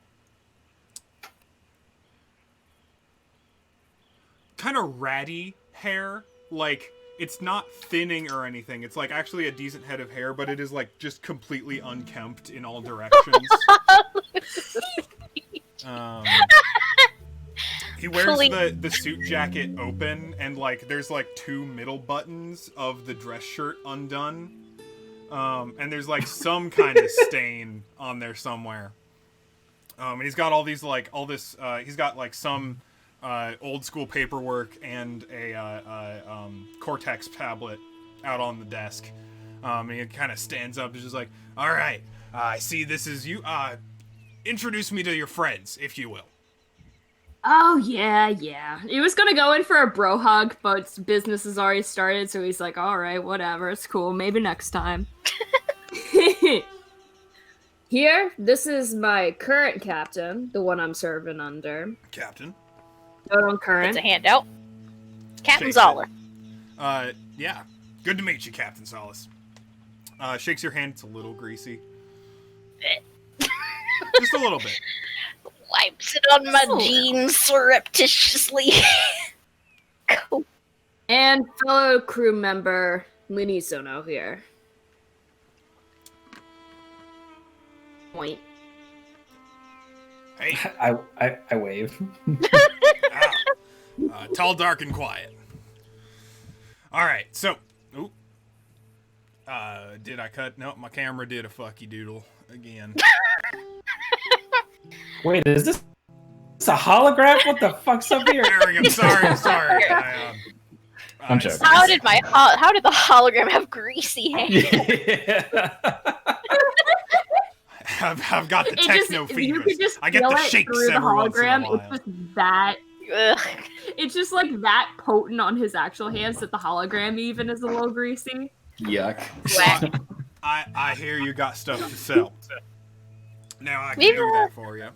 kind of ratty hair. Like it's not thinning or anything. It's like actually a decent head of hair, but it is like just completely unkempt in all directions. He wears the suit jacket open, and like there's like two middle buttons of the dress shirt undone, and there's like some kind of stain on there somewhere. And he's got all these like he's got like some old school paperwork and a Cortex tablet out on the desk. And he kind of stands up and is just like, "All right, I see this is you. Introduce me to your friends, if you will." Oh, yeah. He was gonna go in for a bro hug, but business has already started, so he's like, alright, whatever, it's cool, maybe next time. Here, this is my current captain, the one I'm serving under. Captain. Note on current. It's a handout. Captain Shakes Zoller. Yeah. Good to meet you, Captain Solace. Shakes your hand. It's a little greasy. Just a little bit. Wipes it on my jeans surreptitiously. Cool. And fellow crew member Lunisono here. Point. Hey. I wave. Tall, dark, and quiet. Alright, so... Ooh. Did I cut? No, my camera did a fucky doodle again. Wait, is this a holograph? What the fuck's up here? There we go. Sorry. I'm joking. How did the hologram have greasy hands? I've got the techno you fevers. could just I get feel the it shakes through the every once in a hologram. while. It's just that. Ugh. It's just like that potent on his actual hands that the hologram even is a little greasy. Yuck. Whack. I hear you got stuff to sell. Now I can We've, do that for you.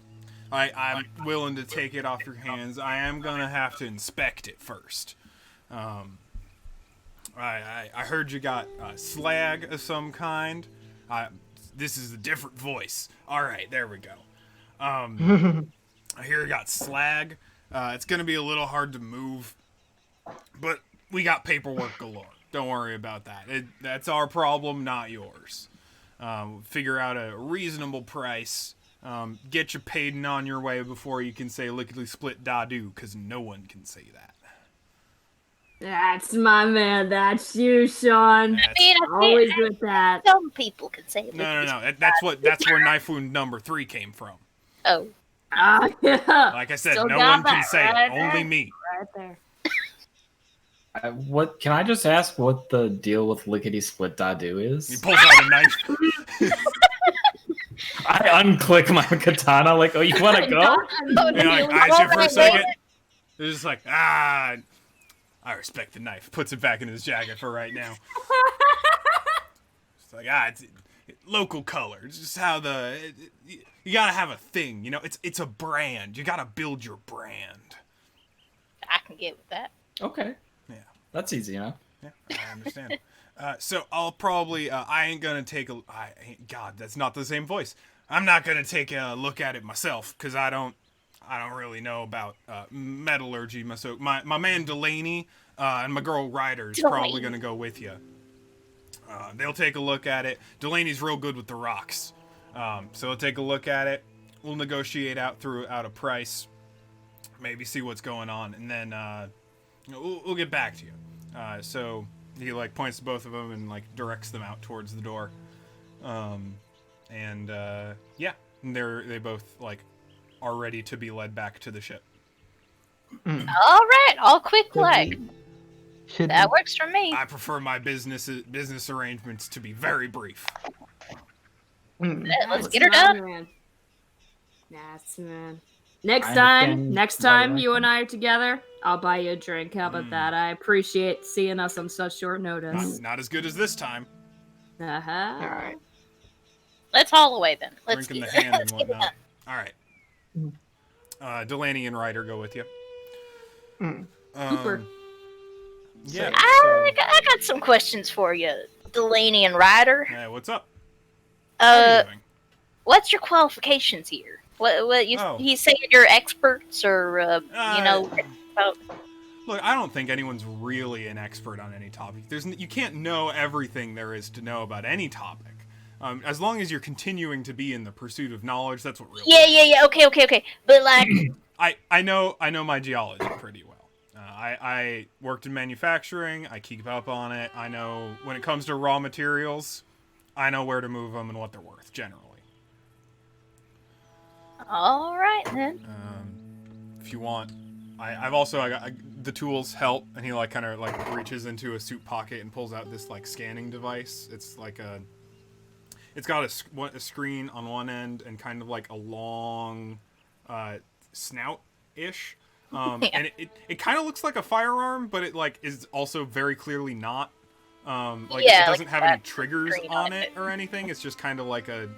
I'm willing to take it off your hands. I am gonna have to inspect it first. I heard you got slag of some kind. This is a different voice. All right, there we go. I hear you got slag. It's gonna be a little hard to move, but we got paperwork galore. Don't worry about that. That's our problem, not yours. Figure out a reasonable price. Get you paid and on your way before you can say lickety split da do, because no one can say that. That's my man. That's you, Sean. I mean, Always with that. some people can say it. No. That's where knife wound number 3 came from. Oh. Yeah. Like I said, Still no got one can that say right it. Only there. me. Right there. What can I just ask? What the deal with lickety split dadu He is? pulls out a knife. I unclick my katana. Like, oh, you want to go? And eyes you for a second. It's just like, I respect the knife. Puts it back in his jacket for right now. It's like, it's local color. It's just how you gotta have a thing, you know? It's a brand. You gotta build your brand. I can get with that. Okay. Yeah. That's easy enough. Yeah, I understand. So I'll probably, I ain't gonna take God, that's not the same voice. I'm not gonna take a look at it myself, because I don't really know about metallurgy myself. My man Delaney and my girl Ryder's probably gonna go with you. They'll take a look at it. Delaney's real good with the rocks. So they'll take a look at it. We'll negotiate out a price. maybe see what's going on, and then we'll get back to you. So he like points to both of them and like directs them out towards the door. Yeah, they both like are ready to be led back to the ship. All right, all quick like. Should That works for me. I prefer my business arrangements to be very brief. Let's get her done. Man. Yes, man. Next I time understand why you you like and I are together, I'll buy you a drink. How about that? I appreciate seeing us on such short notice. Not as good as this time. Uh-huh. All right. Let's haul away then. Let's Drinking get, the hand let's and get it whatnot. done. All right. Delaney and Ryder go with you. Super. Yeah. I got some questions for you, Delaney and Ryder. Hey, what's up? How are you doing? What's your qualifications here? What you? Oh. He's saying you're experts, or about. Look, I don't think anyone's really an expert on any topic. You can't know everything there is to know about any topic. As long as you're continuing to be in the pursuit of knowledge, that's what real. Yeah. Okay. But like, I know my geology pretty well. I worked in manufacturing. I keep up on it. I know when it comes to raw materials, I know where to move them and what they're worth generally. all right then. If you want, I've also I got the tools help, and he like kind of like reaches into a suit pocket and pulls out this like scanning device. It's like it's got a screen on one end and kind of like a long snout-ish. And it kind of looks like a firearm, but it like is also very clearly not. It doesn't have any triggers on it or anything. It's just kind of like a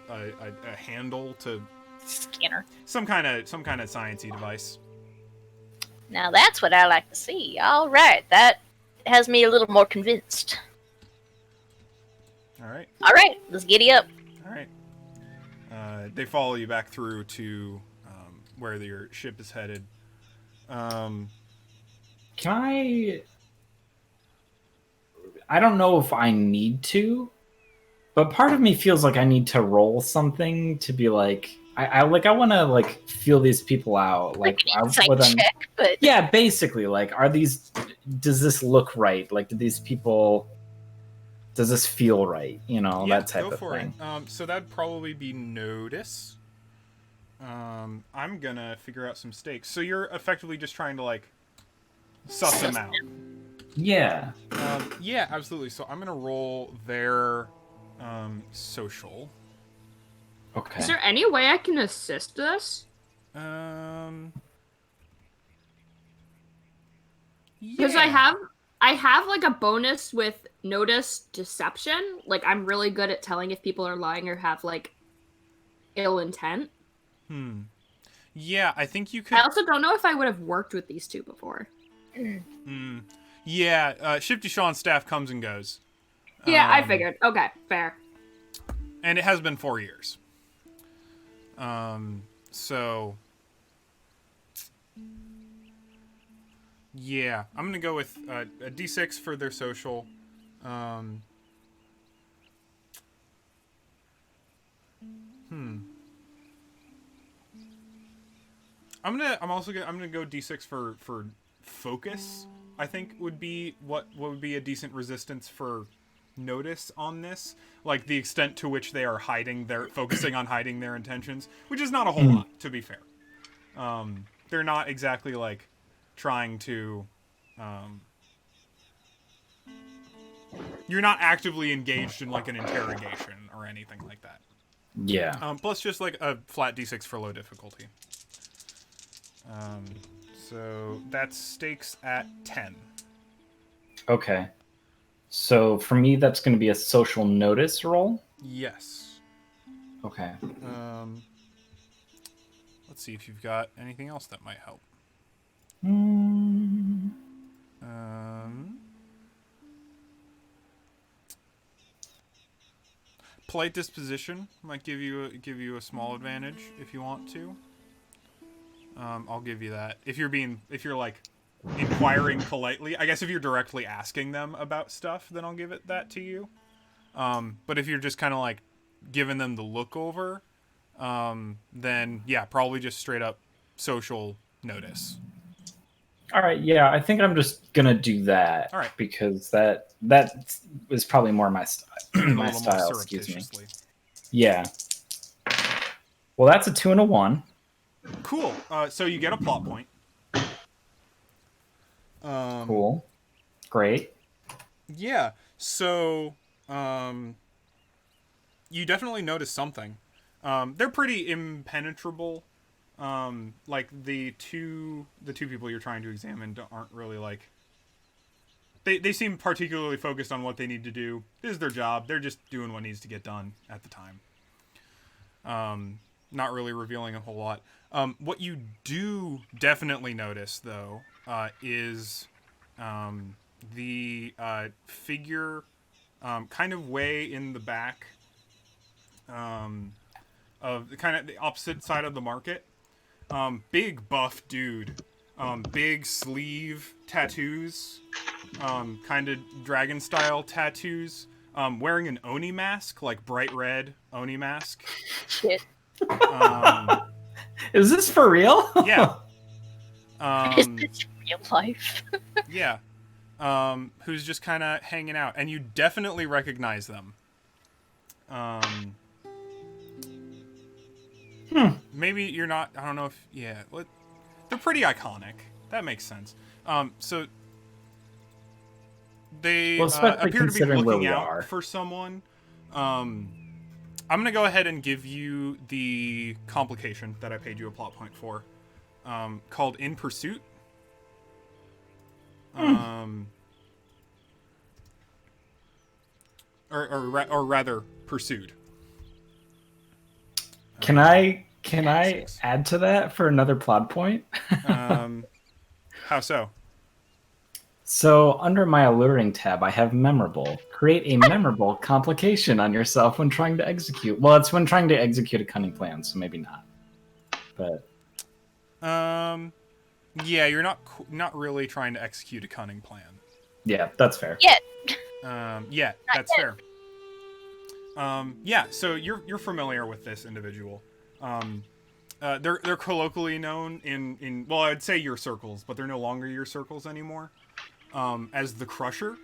handle to Scanner. some kind of sciencey device. Now that's what I like to see. All right, that has me a little more convinced. All right. All right, let's giddy up. All right. They follow you back through to where your ship is headed. Can I don't know if I need to, but part of me feels like I need to roll something to be like, I want to like feel these people out, Like an insight check, but yeah, basically, like, does this look right? Like, does this feel right? You know, Yeah, that type go of for thing. it. So that'd probably be notice. I'm gonna figure out some stakes. So you're effectively just trying to like suss them out. Yeah. Yeah, absolutely. So I'm gonna roll their social. Okay. Is there any way I can assist this? Because Yeah. I have like a bonus with notice deception. Like I'm really good at telling if people are lying or have like ill intent. Yeah, I think you could. I also don't know if I would have worked with these two before. Yeah, Shifty Sean's staff comes and goes. Yeah, I figured. Okay, fair. And it has been 4 years. So yeah, I'm gonna go with a D6 for their social. I'm gonna go D6 for focus. I think would be what would be a decent resistance for notice on this, like the extent to which they are focusing on hiding their intentions, which is not a whole lot, to be fair. They're not exactly like trying to. You're not actively engaged in like an interrogation or anything like that. Yeah. Plus, just like a flat D6 for low difficulty. So that's stakes at 10. Okay. So for me, that's going to be a social notice roll. Yes. Okay. Let's see if you've got anything else that might help. Polite disposition might give you a small advantage if you want to. I'll give you that. If you're like inquiring politely, I guess if you're directly asking them about stuff, then I'll give that to you. But if you're just kind of like giving them the look over, then yeah, probably just straight up social notice. All right, yeah, I think I'm just gonna do that. All right. Because that is probably more my Doing it a my little more style. Excuse me. surreptitiously. Yeah. Well, that's a 2 and a 1. Cool. So you get a plot point. Cool. Great. Yeah. So, you definitely notice something. They're pretty impenetrable. Like the two people you're trying to examine aren't really like. They seem particularly focused on what they need to do. This is their job. They're just doing what needs to get done at the time. Not really revealing a whole lot. What you do definitely notice, though, is the figure kind of way in the back of kind of the opposite side of the market. Big buff dude. Big sleeve tattoos. Kind of dragon style tattoos. Wearing an Oni mask, like bright red Oni mask. Shit. Is this for real? Yeah. Is this real life? Yeah. Who's just kind of hanging out, and you definitely recognize them. Maybe you're not. I don't know if. Yeah, they're pretty iconic. That makes sense. So they especially appear to be considering where looking we out are. for someone. I'm gonna go ahead and give you the complication that I paid you a plot point for, called In Pursuit. Or rather, Pursued. Can I Six. add to that for another plot point? How so? So under my alluring tab, I have memorable. Create a memorable complication on yourself when trying to execute. Well, it's when trying to execute a cunning plan, so maybe not. But yeah, you're not really trying to execute a cunning plan. yeah, that's fair. Yeah. Yeah, that's fair. Yeah, so you're familiar with this individual. They're colloquially known in well, I'd say your circles, but they're no longer your circles anymore. As the Crusher.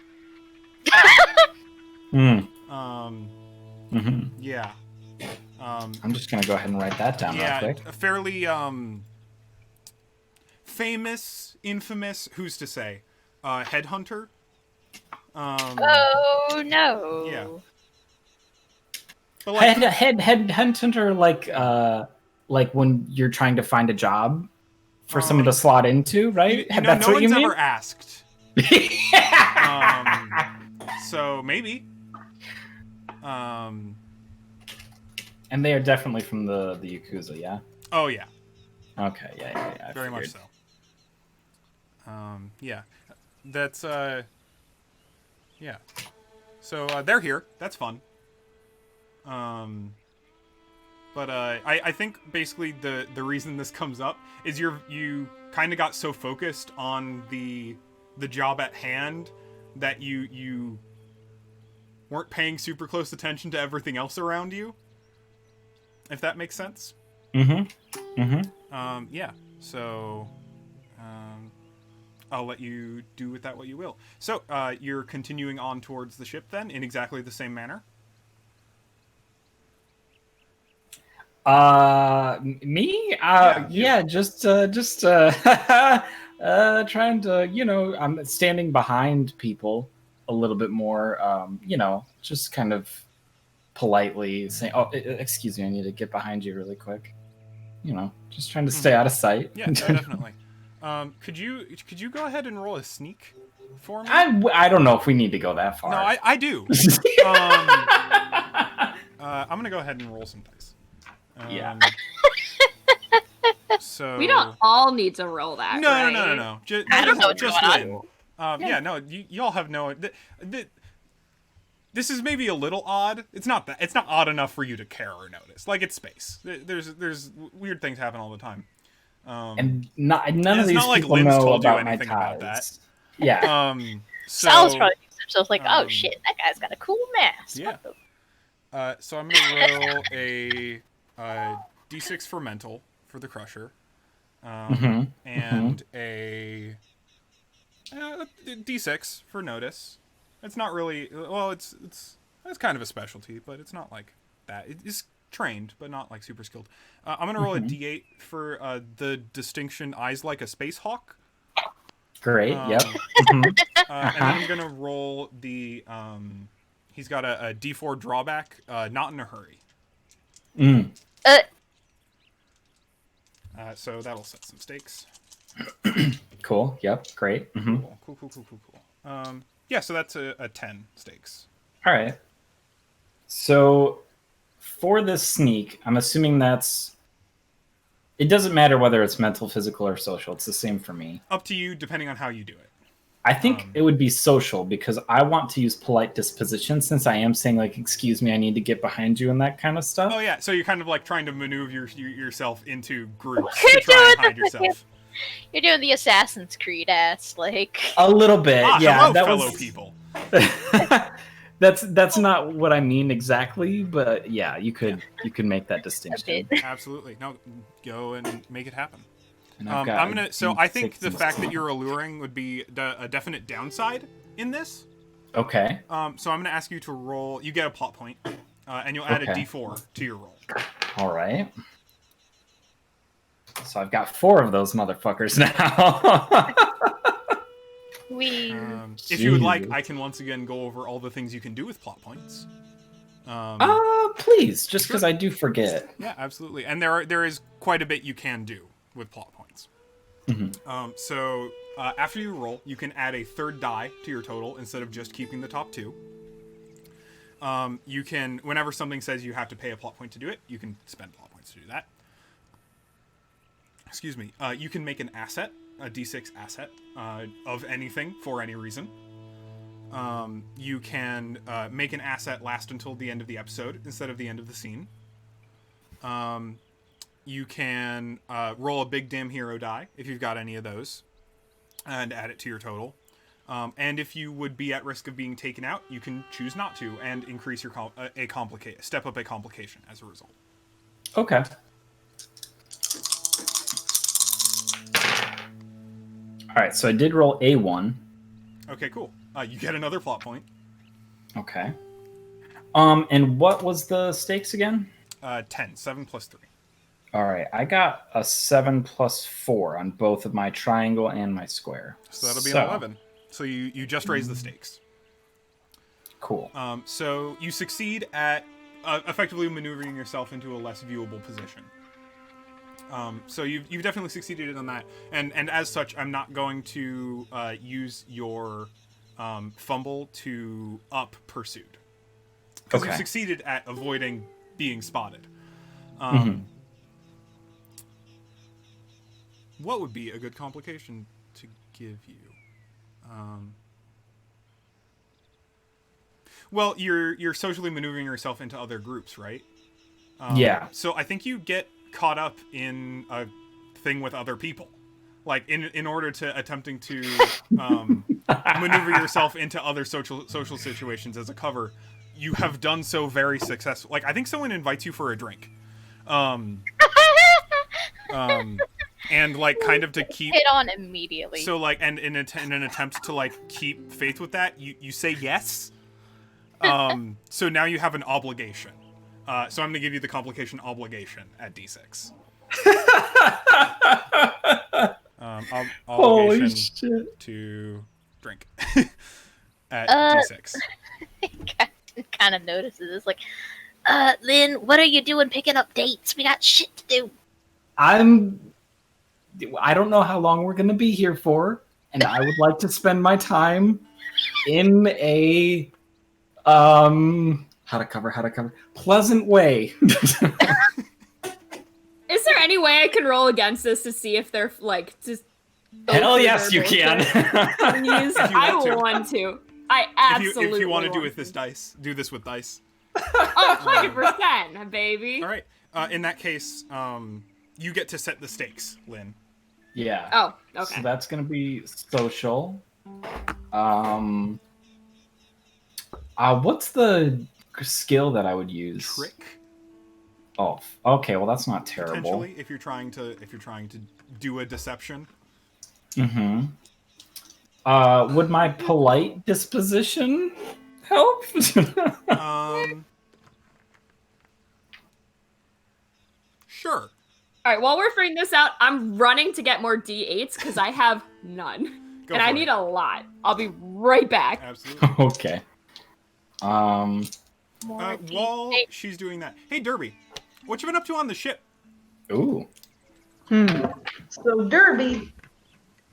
Mm. Yeah. I'm just gonna go ahead and write that down real quick. A fairly famous, infamous, who's to say, headhunter. Oh no. Yeah. But like, Headhunter, like when you're trying to find a job for someone to slot into, right? You know, That's no what you one's mean? ever asked. So maybe. And they are definitely from the Yakuza, yeah? Oh yeah. Okay, yeah. I Very much figured. so. Yeah. That's yeah. So they're here. That's fun. But I think basically the reason this comes up is you kind of got so focused on the job at hand that you weren't paying super close attention to everything else around you. If that makes sense. Yeah. So I'll let you do with that what you will. So you're continuing on towards the ship then in exactly the same manner. Me? Yeah. Just trying to, I'm standing behind people a little bit more, just kind of politely saying, oh, excuse me, I need to get behind you really quick. Just trying to stay out of sight. Yeah, no, definitely. Could you go ahead and roll a sneak for me? I don't know if we need to go that far. No, I do. I'm gonna go ahead and roll some dice. Yeah. So We don't all need to roll that. No. right? No. I don't know what's just going Lynn. Yeah, no, y'all have no. This is maybe a little odd. It's not odd enough for you to care or notice. Like, it's space. There's weird things happen all the time. And none of these not like people Lynn's know told you about my anything about ties. that. Yeah. Sal's probably themselves like, oh shit, that guy's got a cool mask. Yeah. What the- So I'm gonna roll a d6 for mental for the Crusher. and a D6 for notice. It's not really well. It's kind of a specialty, but it's not like that. It is trained, but not like super skilled. I'm gonna roll a D8 for the distinction eyes like a space hawk. Great. Yep. And then I'm gonna roll the. He's got a D4 drawback. Not in a hurry. So that'll set some stakes. Cool. Yep. Great. Cool. Yeah, so that's a 10 stakes. All right. So for this sneak, I'm assuming that's. It doesn't matter whether it's mental, physical, or social. It's the same for me. Up to you, depending on how you do it. I think it would be social because I want to use polite disposition since I am saying like, "Excuse me, I need to get behind you" and that kind of stuff. Oh yeah, so you're kind of like trying to maneuver yourself into groups to try and hide yourself. You're doing the Assassin's Creed ass, like A little bit, yeah. Hello, that fellow was people. That's not what I mean exactly, but yeah, you could make that distinction. Absolutely. No, go and make it happen. And I'm gonna. So I think the fact that you're alluring would be a definite downside in this. Okay. So I'm gonna ask you to roll. You get a plot point, and you'll add a D4 to your roll. All right. So I've got 4 of those motherfuckers now. If you would like, I can once again go over all the things you can do with plot points. Please, just because I do forget. Yeah, absolutely. And there is quite a bit you can do with plot points. So after you roll, you can add a third die to your total instead of just keeping the top 2. You can, whenever something says you have to pay a plot point to do it, you can spend plot points to do that. Excuse me. You can make an asset, a D6 asset, of anything for any reason. You can make an asset last until the end of the episode instead of the end of the scene. You can roll a big damn hero die if you've got any of those and add it to your total. And if you would be at risk of being taken out, you can choose not to and increase your step up a complication as a result. Okay. All right, so I did roll A1. Okay, cool. You get another plot point. Okay. And what was the stakes again? 10. 7 plus 3. All right, I got a 7 plus 4 on both of my triangle and my square. So that'll be an 11. So you just raised the stakes. Cool. So you succeed at effectively maneuvering yourself into a less viewable position. So you've definitely succeeded on that, and as such, I'm not going to use your fumble to up pursued because you've succeeded at avoiding being spotted. What would be a good complication to give you? Well, you're socially maneuvering yourself into other groups, right? Yeah. So I think you get caught up in a thing with other people, like in order to attempting to maneuver yourself into other social situations as a cover. You have done so very successful. Like I think someone invites you for a drink, and like kind of to keep hit on immediately. So like, and in an attempt to like keep faith with that, you say yes. So now you have an obligation. So I'm going to give you the complication obligation at D6. Obligation to drink at D6. Kind of notices this, like, Lynn, what are you doing picking up dates? We got shit to do. I don't know how long we're going to be here for, and I would like to spend my time in a how to cover pleasant way. Is there any way I can roll against this to see if they're like just hell yes you can. Please, I want to. I absolutely if you want to do this with dice. 100%, baby. All right. In that case, you get to set the stakes, Lynn. Yeah. Oh, okay. So that's gonna be social. What's the skill that I would use? Trick. Oh, okay. Well, that's not terrible. Potentially, if you're trying to do a deception. Mm-hmm. Would my polite disposition help? Sure. All right, while we're figuring this out, I'm running to get more D8s because I have none. Go And for I it. need a lot. I'll be right back. Absolutely. Okay. More While D8. she's doing that, hey Derby, what you been up to on the ship? Ooh. So Derby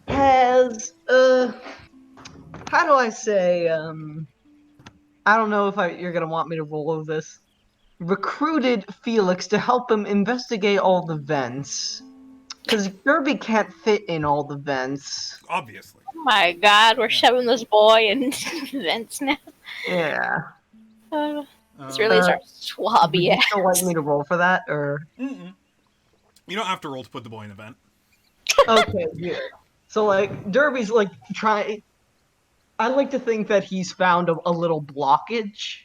has how do I say I don't know if you're gonna want me to roll over this. Recruited Felix to help him investigate all the vents. Because Derby can't fit in all the vents. Obviously. Oh my god, we're shoving this boy in vents now. Yeah. This really is our Would swabby you ass. still like me to roll for that, or? You don't have to roll to put the boy in the vent. Okay, good. So like Derby's like trying. I like to think that he's found a little blockage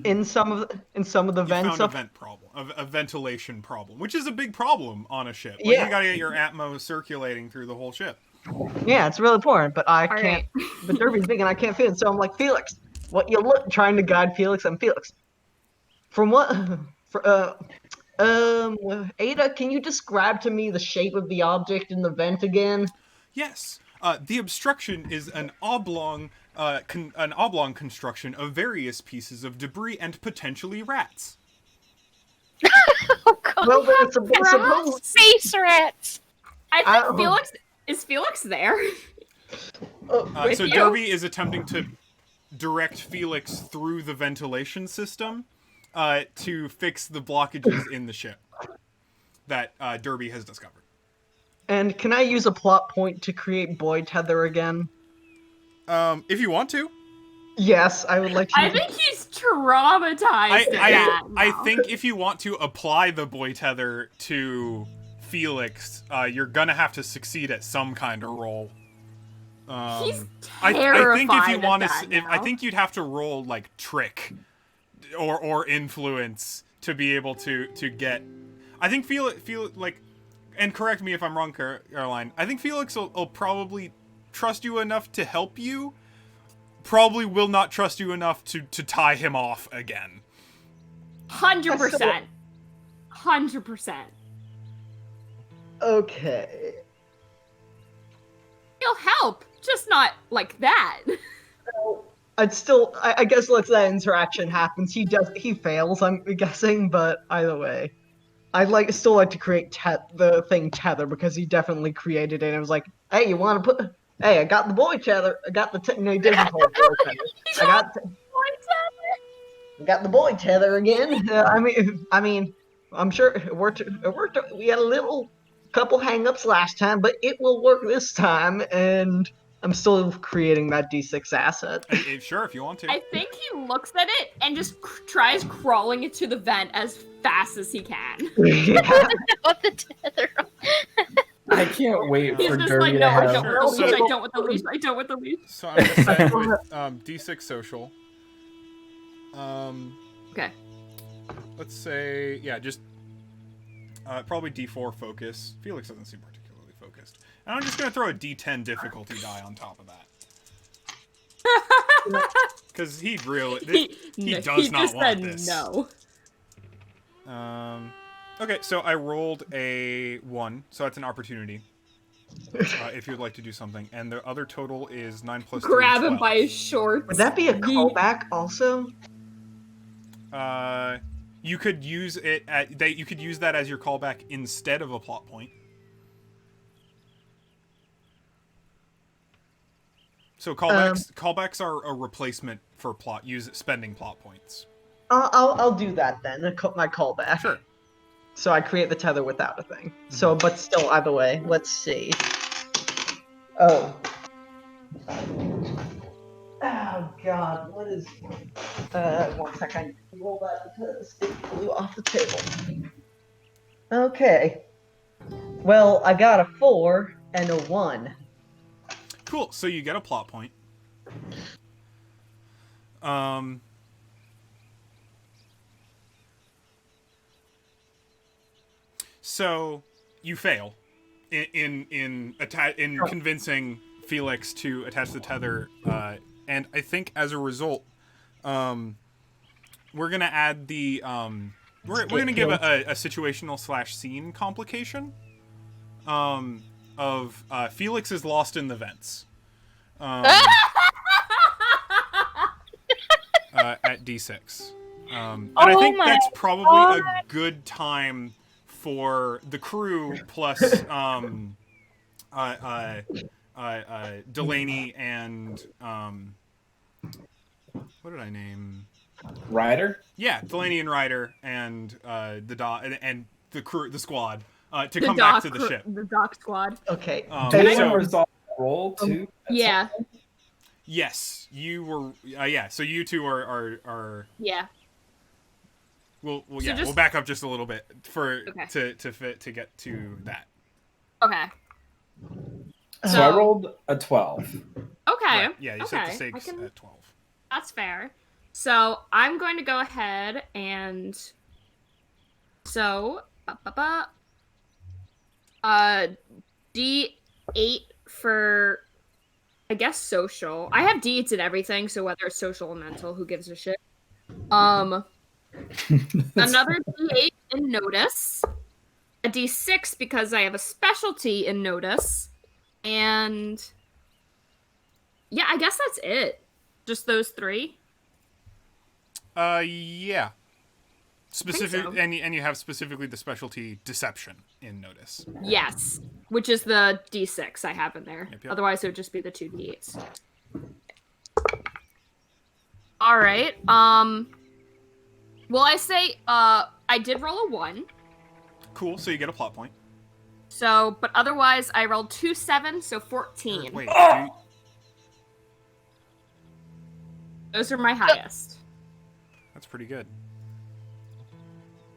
in some of the You vents found a up. vent problem, a ventilation problem, which is a big problem on a ship. Like, Yeah. you gotta get your atmos circulating through the whole ship. Yeah, it's really important, but I All can't. right. But Derby's thinking I can't fit it, so I'm like, Felix, what you look? Trying to guide Felix. I'm Felix. From what? For, Ada, can you describe to me the shape of the object in the vent again? Yes, the obstruction is an oblong construction of various pieces of debris and potentially rats. Oh god. Well, then it's supposed. Space rats! I think Oh. Felix is Felix there. With So you? Derby is attempting to direct Felix through the ventilation system to fix the blockages in the ship that Derby has discovered. And can I use a plot point to create boy tether again? If you want to. Yes, I would like to. I think he's traumatized at that. I now. think if you want to apply the boy tether to Felix, you're gonna have to succeed at some kind of roll. He's I terrified think if you of want that to, I now. think you'd have to roll like trick or influence to be able to get. I think Felix like, and correct me if I'm wrong, Caroline. I think Felix will probably trust you enough to help you. Probably will not trust you enough to tie him off again. 100%. 100%. Okay. He'll help, just not like that. I guess once that interaction happens, he fails, I'm guessing, but either way. I'd still like to create the thing tether because he definitely created it and was like, hey, you want to put, hey, I got the boy tether, I got the, no, he doesn't call it boy tether. I got the boy tether again. I mean, I'm sure it worked, we had a little couple hang-ups last time, but it will work this time, and I'm still creating that D6 asset. Sure, if you want to. I think he looks at it and just tries crawling into the vent as fast as he can. Yeah. What the tether? I can't wait He's for just Derby like, no, to I have. don't with the Sure. leash, I don't with the leash, I don't with the leash. So I'm gonna say with D6 social. Okay. Let's say, yeah, just probably D4 focus. Felix doesn't seem particularly focused. And I'm just gonna throw a D10 difficulty die on top of that. Because he really, he does not just want said this. no. Okay, so I rolled a 1, so that's an opportunity. If you'd like to do something, and the other total is 9 plus 3, Grab him 12. by his shorts. Would that be a callback also? You could use it you could use that as your callback instead of a plot point. So callbacks are a replacement for spending plot points. I'll do that then. My callback. Sure. So I create the tether without a thing. So, but still, either way, let's see. Oh. Oh God, what is? 1 second. Roll that because it flew off the table. Okay. Well, I got a 4 and a 1. Cool. So you get a plot point. So you fail in convincing Felix to attach the tether, and I think as a result, we're gonna add the we're gonna give a situational / scene complication of Felix is lost in the vents. At D6. And I think that's probably a good time for the crew plus Delaney and what did I name? Ryder? Yeah, Delaney and Ryder and and the crew, the squad, to come back to the ship. The dock squad. Okay. Do you so- want to resolve the roll too? Yeah. Yes, you were. Yeah, so you two are. Yeah. We'll just- we'll back up just a little bit for Okay. to get to that. Okay. So I rolled a 12. Okay. Right, yeah, you set the okay. stakes at 12. That's fair. So I'm going to go ahead and D8 for I guess social. I have D8s in everything, so whether it's social or mental, who gives a shit? Another D8 in notice. A D6 because I have a specialty in notice. And yeah, I guess that's it. Just those 3. Yeah. Specific, so. and you have specifically the specialty deception in notice. Yes, which is the D6 I have in there. Yep. Otherwise, it would just be the 2 D8s. All right. Well, I say I did roll a 1. Cool. So you get a plot point. So, but otherwise, I rolled 2 7s, so 14. Wait. Those are my highest. That's pretty good.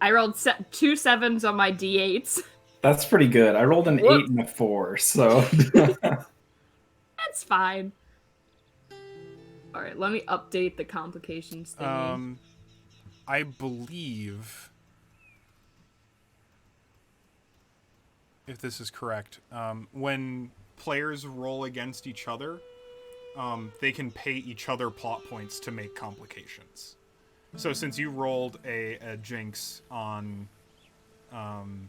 I rolled 2 7s on my D8s. That's pretty good. I rolled an 8 and a 4, so. That's fine. All right, let me update the complications thingy. I believe, if this is correct, when players roll against each other, they can pay each other plot points to make complications. So since you rolled a jinx on On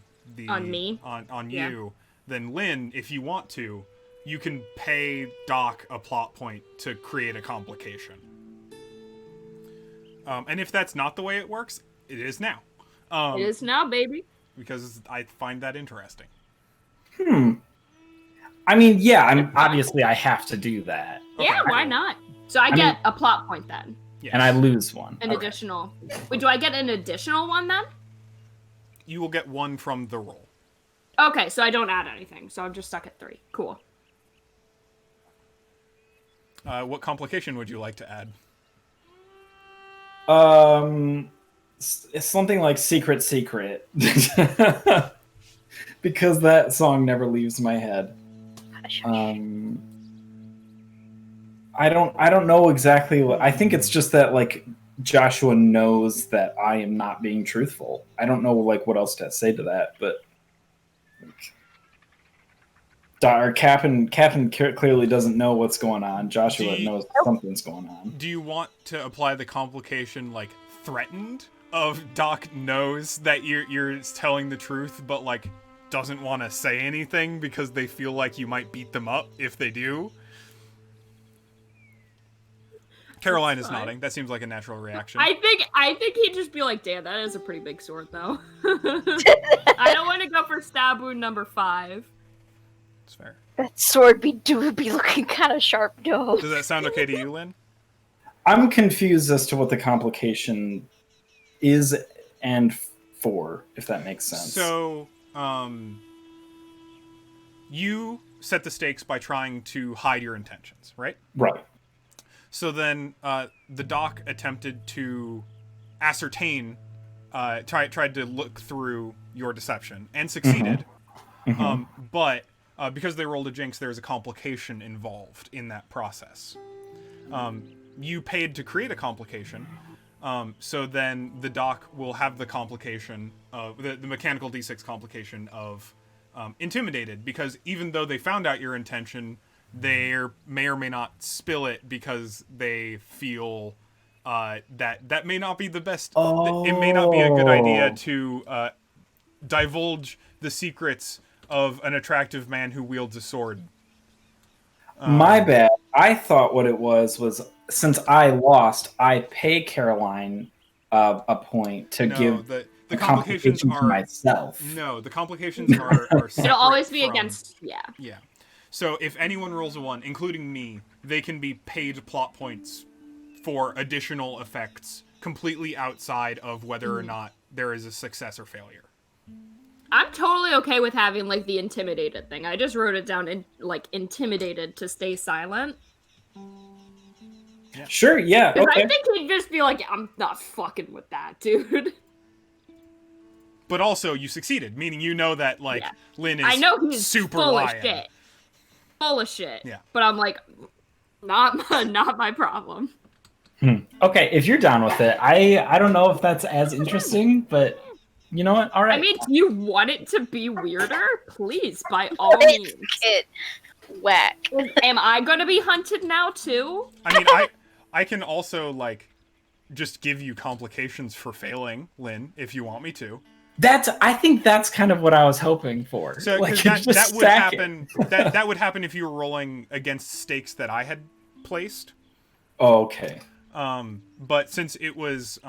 me? on Yeah. you, then Lynn, if you want to, you can pay Doc a plot point to create a complication. And if that's not the way it works, it is now. It is now, baby. Because I find that interesting. I mean, yeah, obviously I have to do that. Yeah, why cool. not? So I get a plot point then. Yes. And I lose one. An additional. Wait, do I get an additional one then? You will get one from the roll. Okay, so I don't add anything. So I'm just stuck at 3. Cool. What complication would you like to add? It's something like Secret Secret. Because that song never leaves my head. I don't know exactly. I think it's just that like Joshua knows that I am not being truthful. I don't know like what else to say to that, but our Captain clearly doesn't know what's going on. Joshua knows something's going on. Do you want to apply the complication like threatened? Of Doc knows that you're telling the truth, but like doesn't want to say anything because they feel like you might beat them up if they do. Caroline is nodding. That seems like a natural reaction. I think he'd just be like, damn, that is a pretty big sword though. I don't want to go for stab wound number 5. That's fair. That sword would be looking kind of sharp, though. Does that sound okay to you, Lynn? I'm confused as to what the complication is and for, if that makes sense. So, you set the stakes by trying to hide your intentions, right? Right. So then, the Doc attempted to ascertain, tried to look through your deception and succeeded. But because they rolled a jinx, there's a complication involved in that process. You paid to create a complication, So then the doc will have the complication of the mechanical D6 complication of intimidated, because even though they found out your intention, they may or may not spill it because they feel that may not be the best. It may not be a good idea to divulge the secrets of an attractive man who wields a sword. My bad. I thought what it was since I lost, I pay Caroline a point to give the the complications complication are to myself. No, the complications are separate. It'll always be from- against. Yeah. Yeah. So if anyone rolls a 1, including me, they can be paid plot points for additional effects completely outside of whether or not there is a success or failure. I'm totally okay with having like the intimidated thing. I just wrote it down in like intimidated to stay silent. Sure, yeah, Because okay. I think he'd just be like, I'm not fucking with that, dude. But also, you succeeded, meaning you know that like Yeah. Lynn is I know he's super full lying. of shit. Full of shit. Yeah. But I'm like, not my problem. Okay, if you're down with it, I don't know if that's as interesting, but you know what? All right. I mean, do you want it to be weirder? Please, by all It's means. kid. Whack. Am I gonna be hunted now too? I mean, I can also like just give you complications for failing, Lynn, if you want me to. I think that's kind of what I was hoping for. So Like, because just that would stack it. happen. That would happen if you were rolling against stakes that I had placed. Oh, okay. But since it was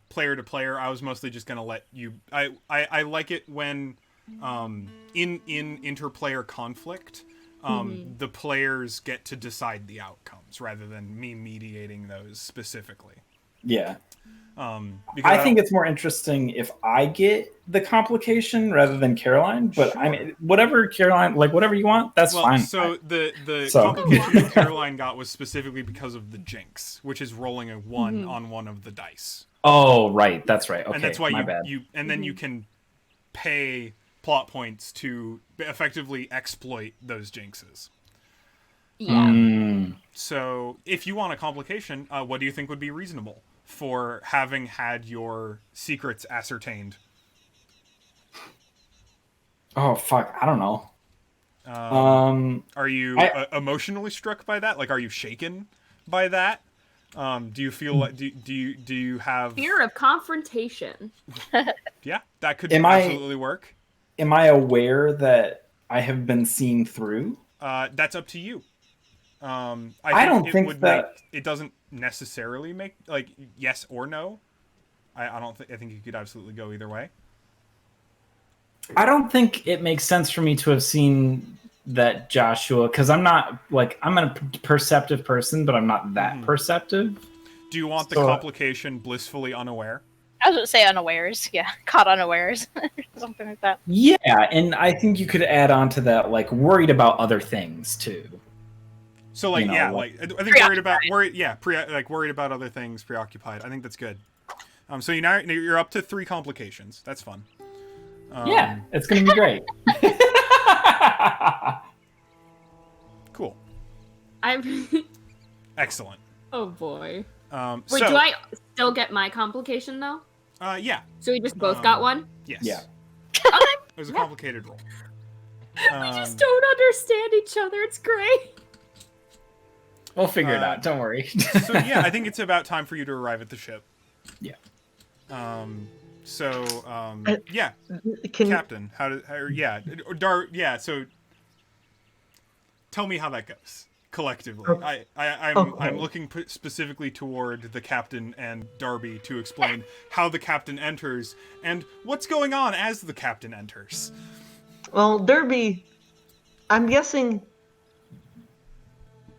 player to player, I was mostly just gonna let you. I like it when in interplayer conflict, the players get to decide the outcomes rather than me mediating those specifically. Yeah. Because I think it's more interesting if I get the complication rather than Caroline. But I mean, whatever Caroline, like whatever you want, that's fine. So the So- complication that Caroline got was specifically because of the jinx, which is rolling a 1 on one of the dice. Oh, right, that's right. Okay, And that's why my bad. then you can pay plot points to effectively exploit those jinxes. Yeah. So if you want a complication, what do you think would be reasonable for having had your secrets ascertained? Oh fuck, I don't know. Are you emotionally struck by that? Like, are you shaken by that? Do you feel like do you have Fear of confrontation. Yeah, that could Am I- absolutely work. Am I aware that I have been seen through? That's up to you. I don't think that- it doesn't necessarily make like yes or no. I don't think I think you could absolutely go either way. I don't think it makes sense for me to have seen that Joshua, because I'm not like I'm a perceptive person, but I'm not that perceptive. Do you want the So- complication blissfully unaware? I was gonna say unawares. Yeah, caught unawares, something like that. Yeah, and I think you could add on to that like worried about other things too. So like You know, yeah, like- like I think worried about other things, preoccupied. I think that's good. So you're up to 3 complications. That's fun. Yeah, it's gonna be great. Cool. I'm. Excellent. Oh boy. Wait, Wait, do I still get my complication though? Yeah. So we just both got one? Yes. Yeah. It was a complicated roll. We just don't understand each other. It's great. We'll figure it out. Don't worry. So yeah, I think it's about time for you to arrive at the ship. Yeah. Yeah, Can Captain. So tell me how that goes collectively. Okay. I'm looking specifically toward the captain and Darby to explain how the captain enters and what's going on as the captain enters. Well, Derby, I'm guessing.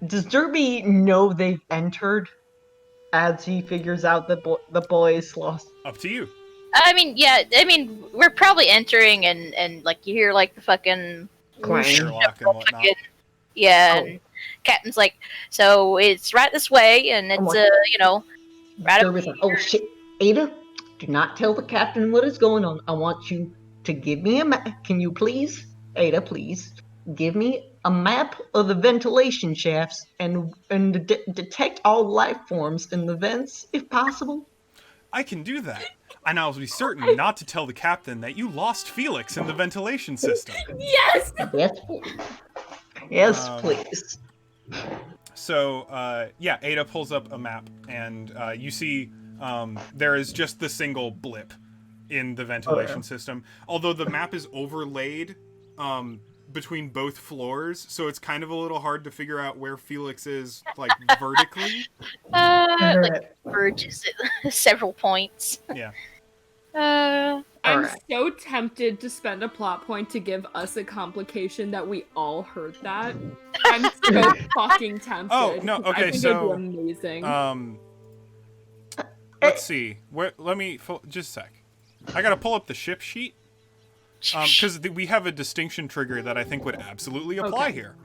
Does Derby know they've entered as he figures out that the boys lost? Up to you. I mean, yeah. I mean, we're probably entering, and like you hear like the fucking Clang. Sherlock and whatnot. yeah. Oh. And Captain's like, so it's right this way, and it's my- right up Derby's like, oh shit, Ada, do not tell the captain what is going on. I want you to give me a map. Can you please, Ada, please give me a map of the ventilation shafts and detect all life forms in the vents if possible? I can do that. And I'll be certain not to tell the captain that you lost Felix in the ventilation system. Yes! Yes, please. Yes, Um, please. So, yeah, Ada pulls up a map, and you see there is just the single blip in the ventilation system. Although the map is overlaid between both floors, so it's kind of a little hard to figure out where Felix is, like, vertically. Like verges at several points. Yeah. I'm Alright. so tempted to spend a plot point to give us a complication that we all heard that. I'm so fucking tempted. Oh, no, 'cause okay, I think so, it'd be amazing. Let's see. Let me... Just a sec. I gotta pull up the ship sheet. Because we have a distinction trigger that I think would absolutely apply here.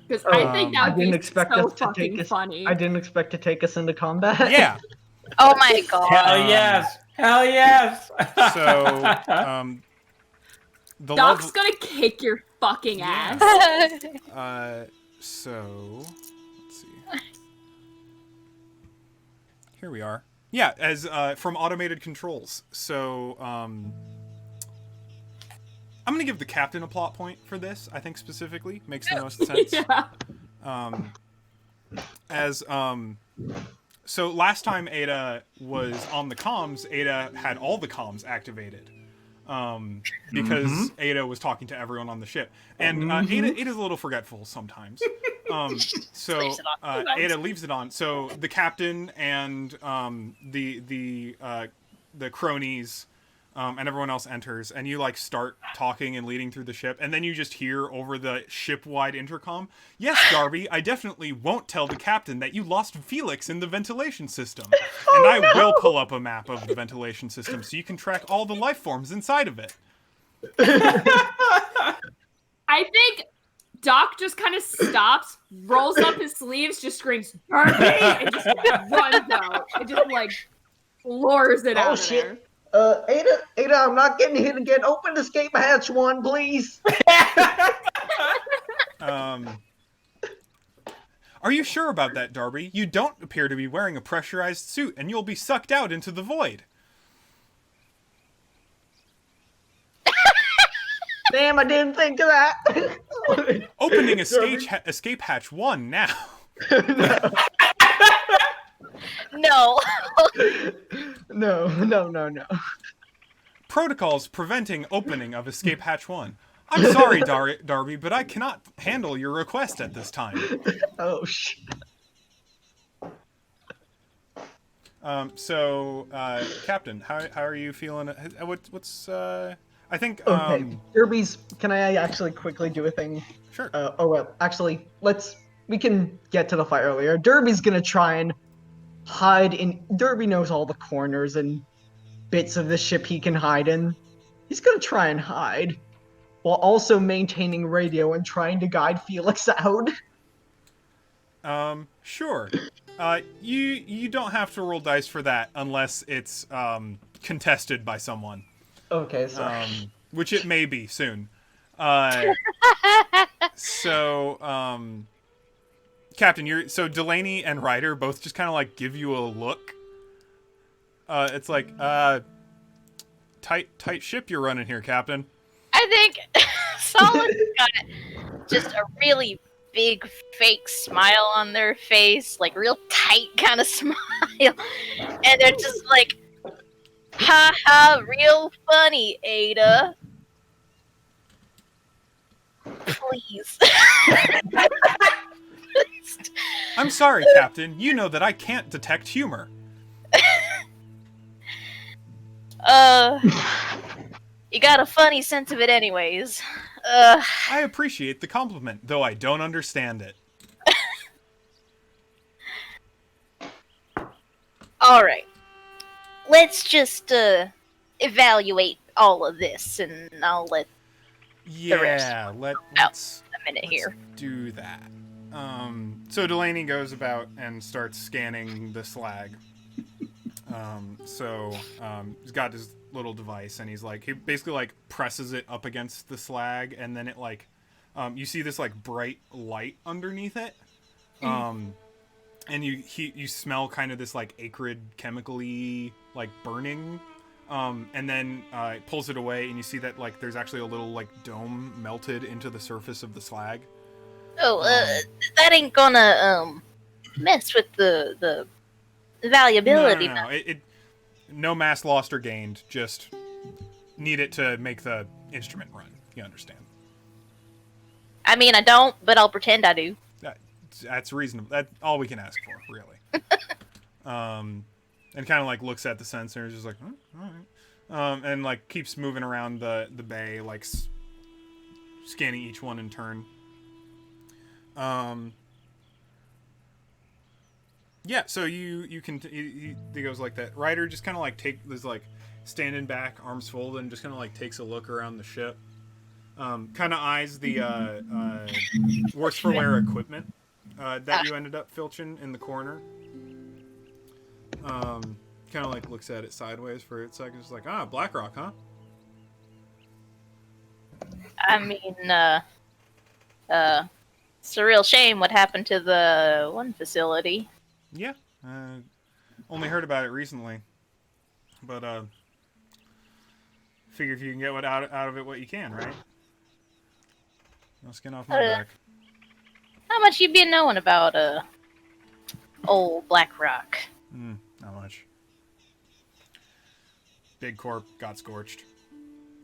Because I think that I would didn't be expect so us to take fucking us. funny. I didn't expect to take us into combat. Yeah. Oh my god. Hell yes! Hell yes! So, the Doc's gonna kick your fucking Yeah. ass. So, let's see. Here we are. Yeah, as from automated controls. So, I'm gonna give the captain a plot point for this. I think specifically makes the most sense. Yeah. So last time Ada was on the comms, Ada had all the comms activated. Because Ada was talking to everyone on the ship. And Ada's a little forgetful sometimes. So Leaves it on. Ada leaves it on. So the captain and the cronies and everyone else enters, and you like start talking and leading through the ship, and then you just hear over the ship-wide intercom, "Yes, Darby, I definitely won't tell the captain that you lost Felix in the ventilation system, and I will pull up a map of the ventilation system so you can track all the life forms inside of it." I think Doc just kind of stops, rolls up his sleeves, just screams, "Darby!" and just runs out. It just like floors it out of shit. there. Ada, I'm not getting hit again. Open escape hatch 1, please. Are you sure about that, Darby? You don't appear to be wearing a pressurized suit, and you'll be sucked out into the void. Damn, I didn't think of that. Opening escape hatch 1 now. No. No. Protocols preventing opening of escape hatch 1. I'm sorry, Darby, but I cannot handle your request at this time. Oh, shit. So, Captain, how are you feeling? What's I think Okay, Derby's. Can I actually quickly do a thing? Sure. Actually, we can get to the fight earlier. Derby's gonna try and hide in. Derby knows all the corners and bits of the ship he can hide in. He's gonna try and hide, while also maintaining radio and trying to guide Felix out. Sure. You don't have to roll dice for that unless it's contested by someone. Okay, sorry. Which it may be soon. So, Captain, so Delaney and Ryder both just kind of like give you a look. It's like, tight ship you're running here, Captain. I think Solid got just a really big fake smile on their face, like real tight kind of smile. And they're just like, ha ha, real funny, Ada. Please. I'm sorry, Captain. You know that I can't detect humor. You got a funny sense of it anyways. I appreciate the compliment, though I don't understand it. Alright. Let's just, evaluate all of this, and I'll let Yeah, let's a minute here. do that. So Delaney goes about and starts scanning the slag. He's got his little device, and he basically like presses it up against the slag, and then it like, you see this like bright light underneath it. and you smell kind of this like acrid chemically like burning, and then it pulls it away, and you see that like there's actually a little like dome melted into the surface of the slag. Oh, that ain't gonna mess with the valuability. No. No mass lost or gained. Just need it to make the instrument run. You understand? I mean, I don't, but I'll pretend I do. That's reasonable. That's all we can ask for, really. And kind of like looks at the sensors, just like, all right, and like keeps moving around the bay, like scanning each one in turn. Yeah, so you can he goes like that. Ryder just kind of like standing back, arms folded, and just kind of like takes a look around the ship. Kind of eyes the worse for wear equipment that you ended up filching in the corner. Kind of like looks at it sideways for a second, just like, BlackRock, huh? I mean, it's a real shame what happened to the one facility. Yeah, only heard about it recently, but figure if you can get out of it what you can, right? No skin off my back. How much you been knowing about old BlackRock? Not much. Big Corp got scorched.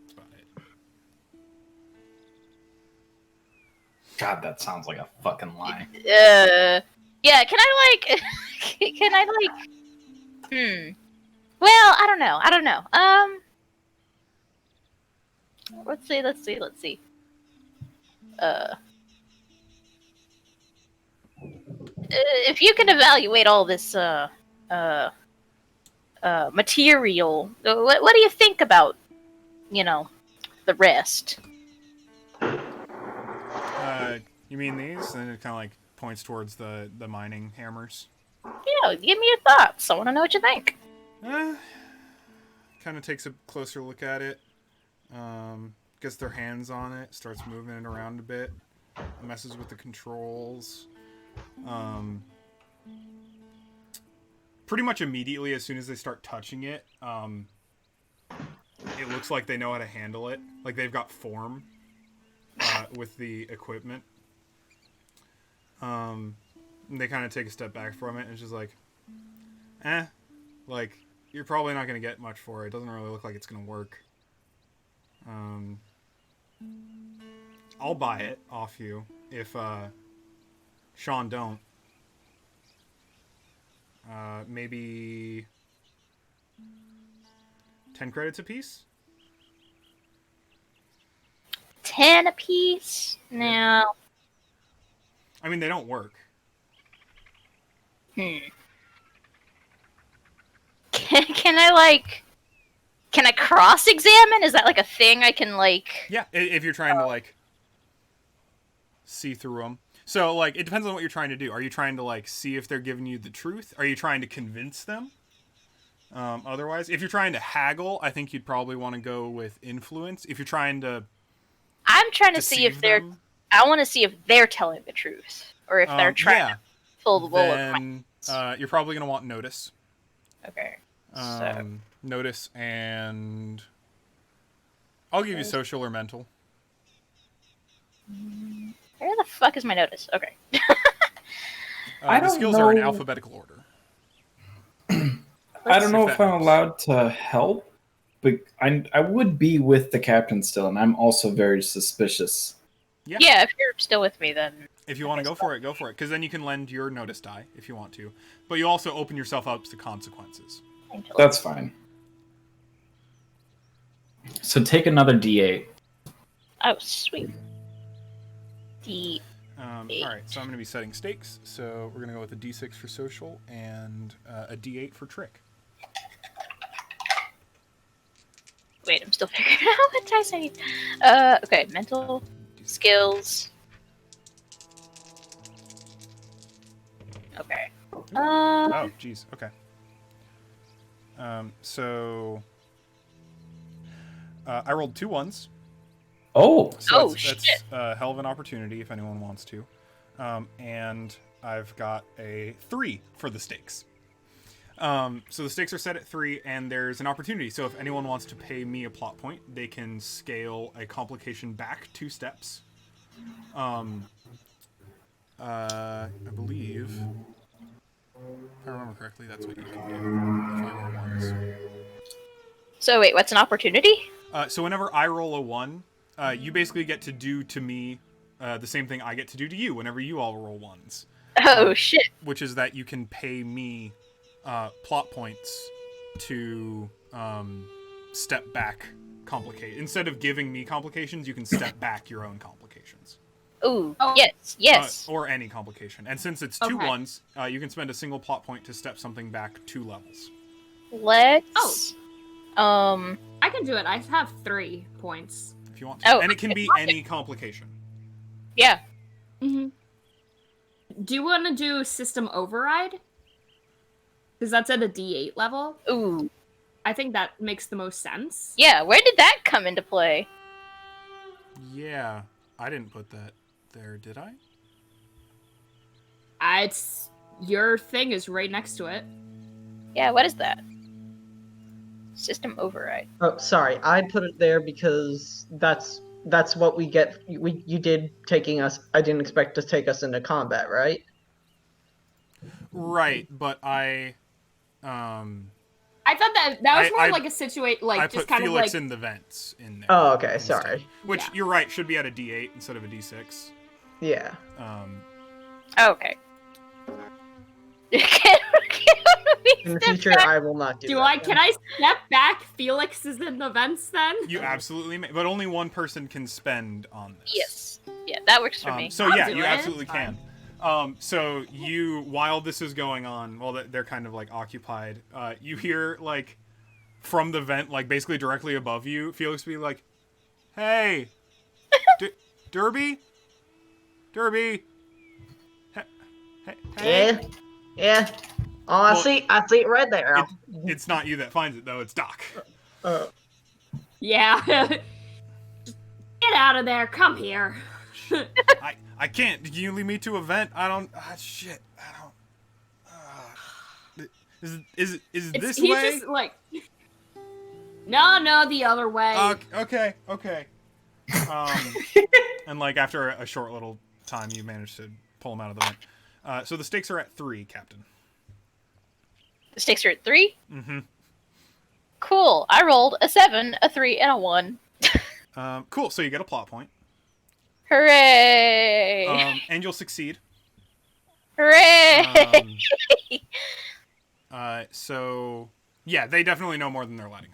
That's about it. God, that sounds like a fucking lie. Yeah, can I like well, I don't know. Let's see. If you can evaluate all this material, what do you think about, the rest? You mean these? And it kind of like points towards the mining hammers. Yeah, give me your thoughts. I want to know what you think. Kind of takes a closer look at it. Gets their hands on it, starts moving it around a bit, messes with the controls. Pretty much immediately, as soon as they start touching it, it looks like they know how to handle it. Like they've got form with the equipment. They kind of take a step back from it and it's just like, like you're probably not going to get much for it. It doesn't really look like it's going to work. I'll buy it off you if Sean don't. Maybe 10 credits a piece? 10 a piece? No. I mean, they don't work. Can I cross-examine? Is that like a thing I can like? Yeah, if you're trying to like see through them. So like it depends on what you're trying to do. Are you trying to like see if they're giving you the truth? Are you trying to convince them? Otherwise, if you're trying to haggle, I think you'd probably want to go with influence. If you're trying to I'm trying to see if they're I want to see if they're telling the truth or if they're trying to pull the wool over my eyes. You're probably going to want notice. Okay. Notice, and I'll give you social or mental. Where the fuck is my notice? Okay. The skills are in alphabetical order. I don't know if I'm allowed to help, but I would be with the captain still, and I'm also very suspicious. Yeah, if you're still with me, then... If you want to go for it, go for it. Because then you can lend your notice die, if you want to. But you also open yourself up to consequences. That's fine. So take another D8. Oh, sweet. D8. Alright, so I'm going to be setting stakes. So we're going to go with a D6 for social and a D8 for trick. Wait, I'm still figuring out what dice I need. Okay, mental, skills. Okay. Oh, jeez. Okay. So I rolled 2 1s. Oh. So that's a hell of an opportunity if anyone wants to. And I've got a 3 for the stakes. So the stakes are set at 3, and there's an opportunity. So if anyone wants to pay me a plot point, they can scale a complication back 2 steps. I believe, if I remember correctly, that's what you can do if you roll ones. So wait, what's an opportunity? So whenever I roll a 1, you basically get to do to me the same thing I get to do to you whenever you all roll 1s. Oh shit. Which is that you can pay me plot points to step back complicate. Instead of giving me complications, you can step back your own complications. Ooh, Oh. yes. Or any complication. And since it's 2 Okay. ones, you can spend a single plot point to step something back 2 levels. Let's. I can do it. I have 3 points. If you want to. Oh, And it can be any complication. Yeah. Mm-hmm. Do you want to do system override? Because that's at a D8 level. Ooh. I think that makes the most sense. Yeah. Where did that come into play? Yeah. I didn't put that there, did I? It's your thing is right next to it. Yeah. What is that? System override. Oh, sorry. I put it there because that's what we get. You did taking us. I didn't expect to take us into combat, right? Right, but I I thought that was more I- like a situation, like I just put kind Felix of like. in the vents in there. Oh, okay. instead. Sorry. Which, Yeah. you're right, should be at a D8 instead of a D6. Yeah. Okay. In the future, I will not do. Can I step back? Felix is in the vents then. You absolutely may, but only one person can spend on this. Yes. Yeah, that works for me. So I'll yeah, do you it, absolutely it's fine. can. So you, while this is going on, while they're kind of like occupied, you hear like from the vent, like basically directly above you, Felix be like, "Hey, Derby, Derby, hey." Yeah. Oh, I Well, see it right there. It's not you that finds it though; it's Doc. Yeah. Just get out of there. Come here. I can't. Can you lead me to a vent? I don't. Shit. I don't. Is this He's way? just like. No, the other way. Okay. And like after a short little time, you manage to pull him out of the vent. So the stakes are at 3, Captain. The stakes are at 3? Mm-hmm. Cool. I rolled a 7, a 3, and a 1. Cool. So you get a plot point. Hooray! And you'll succeed. Hooray! So yeah, they definitely know more than they're letting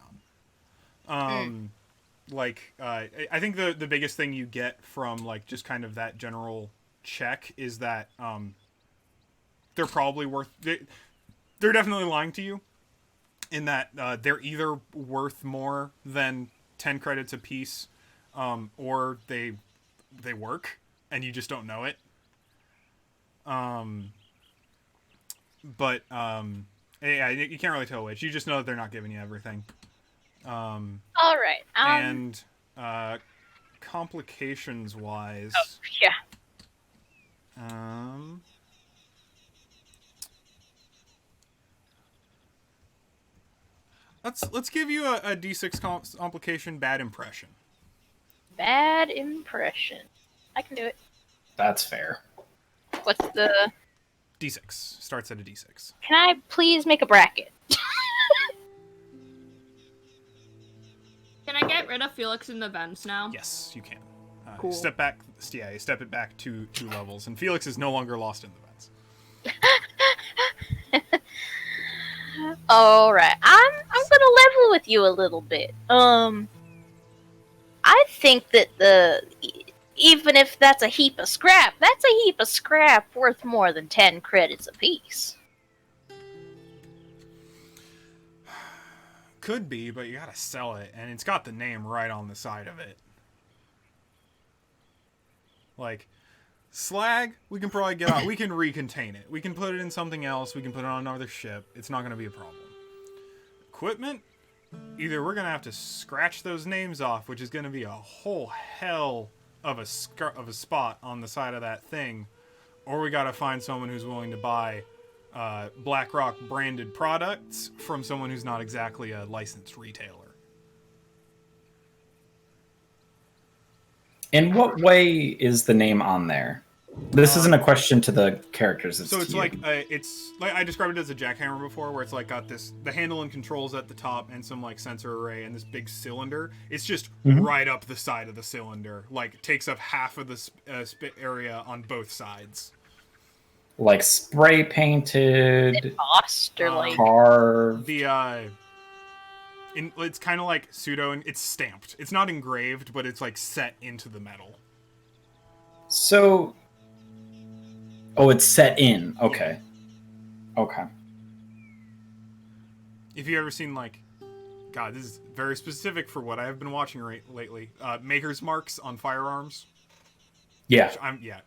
on. Like, I think the biggest thing you get from like just kind of that general check is that they're probably they're definitely lying to you in that they're either worth more than 10 credits a piece, or they work and you just don't know it. But yeah, you can't really tell which. You just know that they're not giving you everything. All right. And complications wise, Yeah. let's give you a D6 complication bad impression. Bad impression. I can do it. That's fair. What's the... D6 starts at a D6. Can I please make a bracket? Can I get rid of Felix in the vents now? Yes, you can. Cool. Step back. Yeah, you step it back two levels, and Felix is no longer lost in the vents. All right. I'm gonna level with you a little bit. I think that even if that's a heap of scrap, that's a heap of scrap worth more than 10 credits apiece. Could be, but you gotta sell it, and it's got the name right on the side of it. Like, slag, we can probably get out. We can recontain it. We can put it in something else. We can put it on another ship. It's not gonna be a problem. Equipment, either we're gonna have to scratch those names off, which is gonna be a whole hell of a spot on the side of that thing, or we gotta find someone who's willing to buy BlackRock branded products from someone who's not exactly a licensed retailer. In what way is the name on there? This isn't a question to the characters. It's So it's to you. it's like I described it as a jackhammer before, where it's like got the handle and controls at the top and some like sensor array and this big cylinder. It's just right up the side of the cylinder, like takes up half of the spit area on both sides. Like spray painted, Embossed or like carved. It's kind of like pseudo. It's stamped. It's not engraved, but it's like set into the metal. So, it's set in. Okay. Yeah. Okay. If you ever seen like, God, this is very specific for what I have been watching lately. Maker's marks on firearms. Yeah.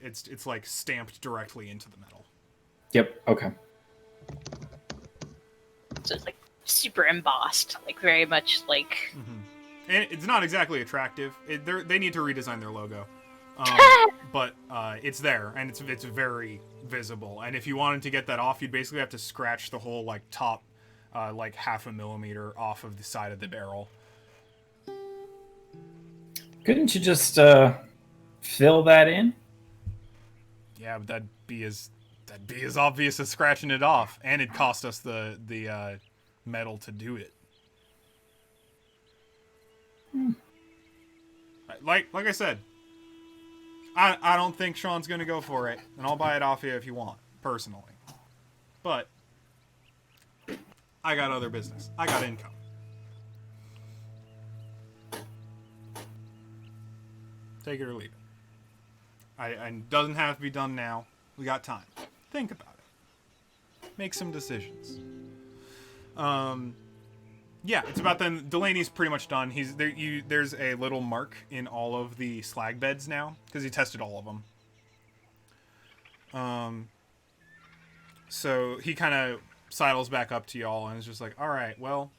It's like stamped directly into the metal. Yep. Okay. so it's like super embossed, like very much like. And it's not exactly attractive. They need to redesign their logo, but it's there and it's very visible. And if you wanted to get that off, you'd basically have to scratch the whole like top, like 0.5 millimeter off of the side of the barrel. Couldn't you just fill that in? Yeah, but that'd be as obvious as scratching it off, and it'd cost us the metal to do it. Like I said, I don't think Sean's gonna go for it, and I'll buy it off you if you want, personally. But I got other business. I got income. Take it or leave it. I doesn't have to be done now. We got time. Think about it. Make some decisions. Yeah, it's about then. Delaney's pretty much done. He's there. There's a little mark in all of the slag beds now because he tested all of them. So he kind of sidles back up to y'all and is just like, "All right, well,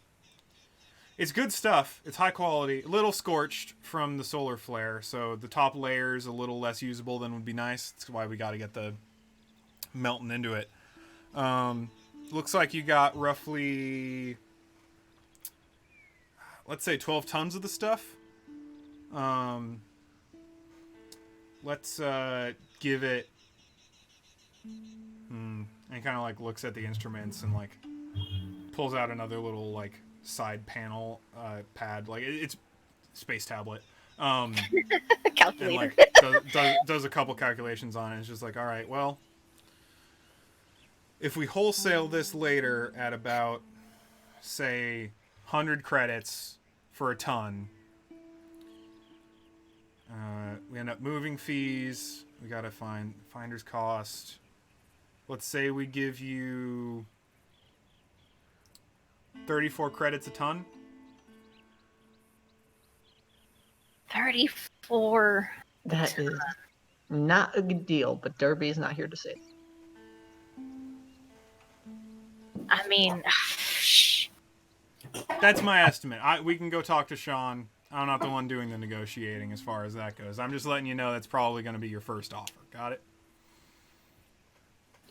it's good stuff. It's high quality. A little scorched from the solar flare, so the top layer's a little less usable than would be nice. That's why we got to get the melting into it. Looks like you got roughly, let's say 12 tons of the stuff. Let's give it. And kind of like looks at the instruments and like pulls out another little like side panel pad, like it's space tablet. Calculator. And like does a couple calculations on it. It's just like, all right, well, if we wholesale this later at about, say, 100 credits for a ton, we end up moving fees. We gotta find finder's cost. Let's say we give you 34 credits a ton. 34. That is not a good deal, but Derby is not here to say it. I mean, That's my estimate. We can go talk to Sean. I'm not the one doing the negotiating as far as that goes. I'm just letting you know that's probably going to be your first offer. Got it?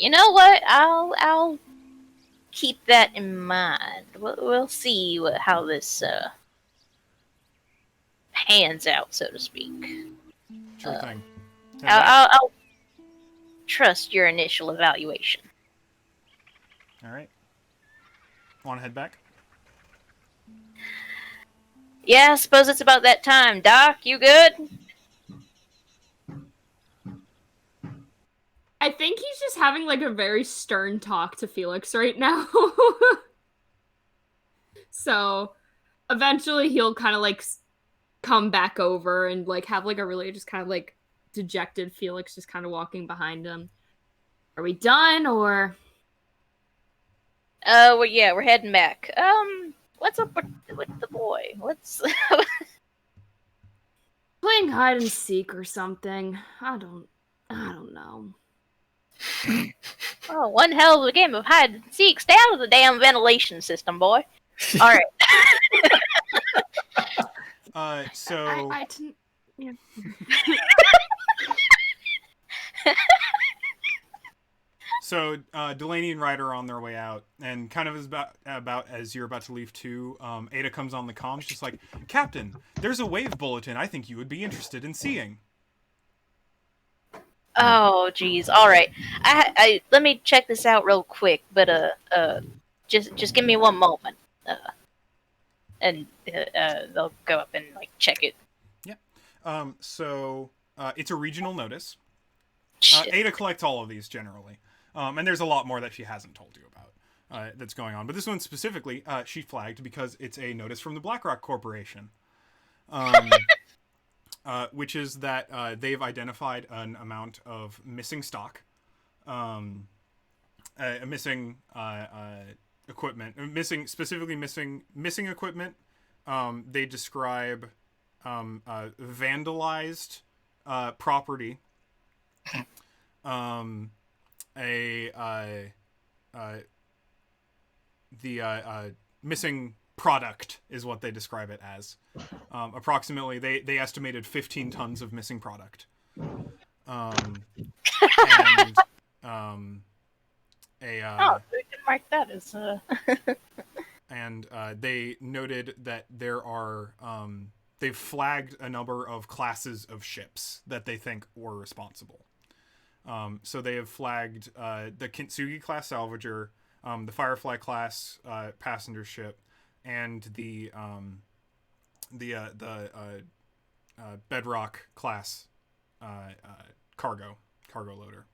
you know what? I'll keep that in mind. We'll see how this pans out, so to speak. Sure thing. I'll trust your initial evaluation. All right. Want to head back? Yeah, I suppose it's about that time. Doc, you good? I think he's just having like a very stern talk to Felix right now. So eventually he'll kind of like come back over and like have like a really just kind of like dejected Felix just kind of walking behind him. Are we done or? Well, yeah, we're heading back. What's up with the boy? What's Playing hide and seek or something. I don't know. Oh, one hell of a game of hide and seek. Stay out of the damn ventilation system, boy. All right. So Yeah. So Delaney and Ryder are on their way out, and kind of as about as you're about to leave too, Ada comes on the comms, just like, Captain, there's a wave bulletin I think you would be interested in seeing. Oh, geez. All right. I let me check this out real quick. But just give me one moment. And they'll go up and like check it. Yeah. So it's a regional notice. Shit. Ada collects all of these generally, and there's a lot more that she hasn't told you about that's going on. But this one specifically, she flagged because it's a notice from the BlackRock Corporation. Which is that they've identified an amount of missing stock, missing equipment, missing equipment. They describe vandalized property, the missing product is what they describe it as. Approximately, they estimated 15 tons of missing product. And we can mark that as and they noted that there are they've flagged a number of classes of ships that they think were responsible. So they have flagged the Kintsugi class salvager, the Firefly class passenger ship, and the Bedrock class cargo loader.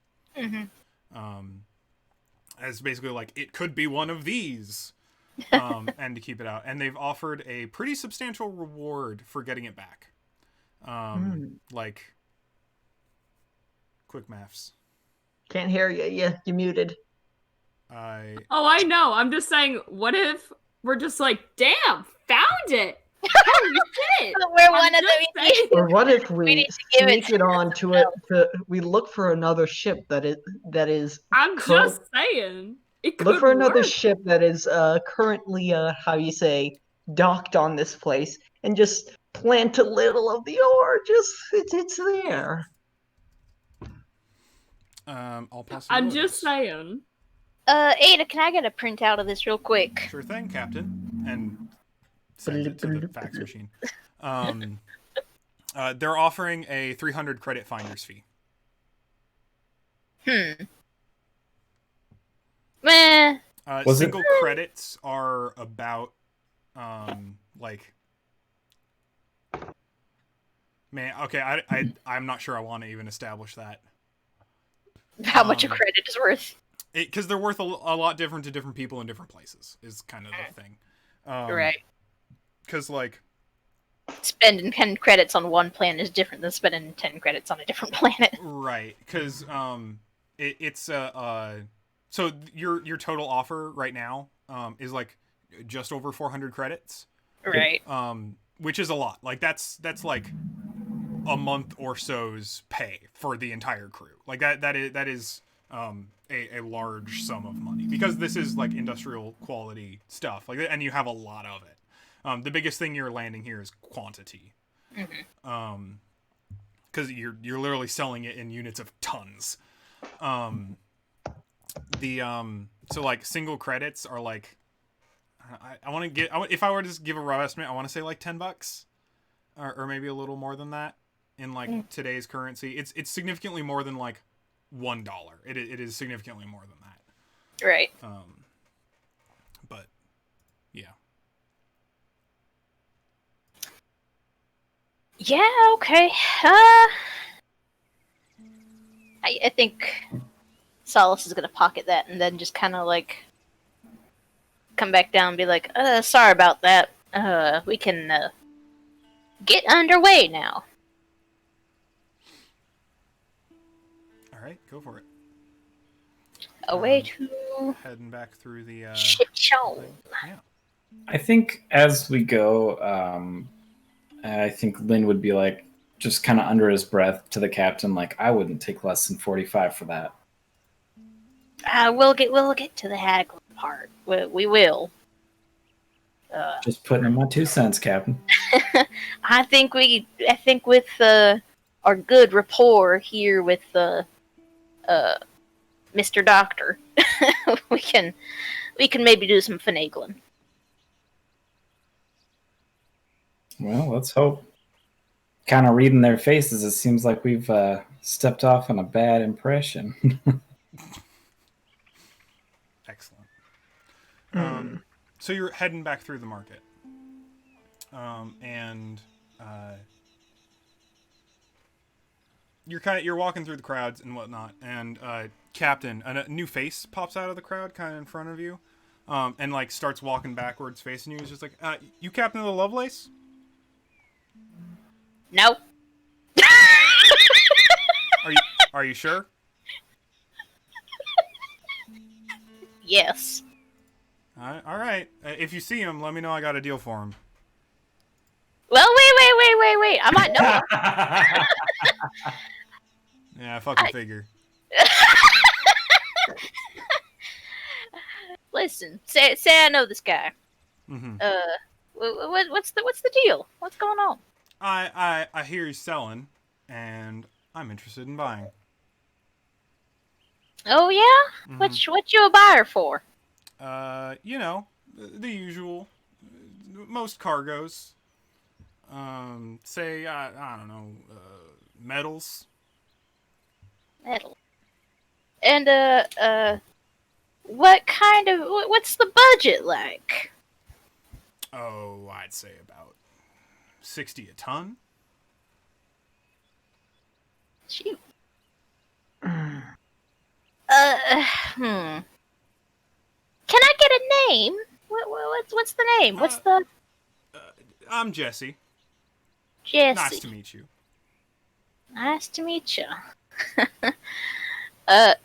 As basically like, it could be one of these, and to keep it out. And they've offered a pretty substantial reward for getting it back. Like, quick maths. Can't hear you. Yeah, you muted. Oh, I know. I'm just saying, what if we're just like, damn, found it? Holy shit! We're one of the Or what if we need to give it sneak it on to it? We look for another ship that is. I'm just saying. It could Look for another work. ship that is currently how you say, docked on this place, and just plant a little of the ore. Just it's there. I'll pass. I'm just saying. Ada, can I get a printout of this real quick? Sure thing, Captain. And send it to the fax machine. They're offering a 300 credit finder's fee. Meh. Single credits are about like, man, okay, I'm not sure I want to even establish that. How much a credit is worth? Because they're worth a lot different to different people in different places, is kind of the thing. Right. Because, like, spending 10 credits on one planet is different than spending 10 credits on a different planet. Right. Because it's so your total offer right now is like just over 400 credits. Right. Which is a lot. Like that's like a month or so's pay for the entire crew. Like that is a large sum of money, because this is like industrial quality stuff. Like, and you have a lot of it. The biggest thing you're landing here is quantity. Because you're literally selling it in units of tons. So like single credits are like, I want to get, if I were to just give a rough estimate, I want to say like $10, or maybe a little more than that in like today's currency. It's significantly more than like $1. It is significantly more than that. Right. But yeah. Yeah. Okay. I think Solace is gonna pocket that and then just kind of like come back down and be like, sorry about that. We can get underway now. All right, go for it. Away to heading back through the ship show. Yeah. I think as we go, I think Lynn would be like, just kind of under his breath to the captain, like, I wouldn't take less than 45 for that. We'll get to the haggling part. We will. Just putting in my 2 cents, Captain. I think with our good rapport here with Mr. Doctor, we can maybe do some finagling. Well, let's hope. Kind of reading their faces, it seems like we've stepped off on a bad impression. Excellent. So you're heading back through the market, and you're walking through the crowds and whatnot, and Captain, a new face pops out of the crowd, kind of in front of you, and like starts walking backwards, facing you. He's just like, "You Captain of the Lovelace?" No. Are you sure? Yes. All right. If you see him, let me know. I got a deal for him. Well, wait. I might know him. Yeah, I fucking figure. Listen, say I know this guy. Mm-hmm. What's the deal? What's going on? I hear he's selling, and I'm interested in buying. Oh yeah? Mm-hmm. What you a buyer for? You know, the usual, most cargoes. Say I don't know, metals. Metal. And what kind of what's the budget like? Oh, I'd say about 60 a ton. Shoot. Can I get a name? What's the name? What's the I'm Jesse. Jesse? Nice to meet you. Nice to meet you. I'm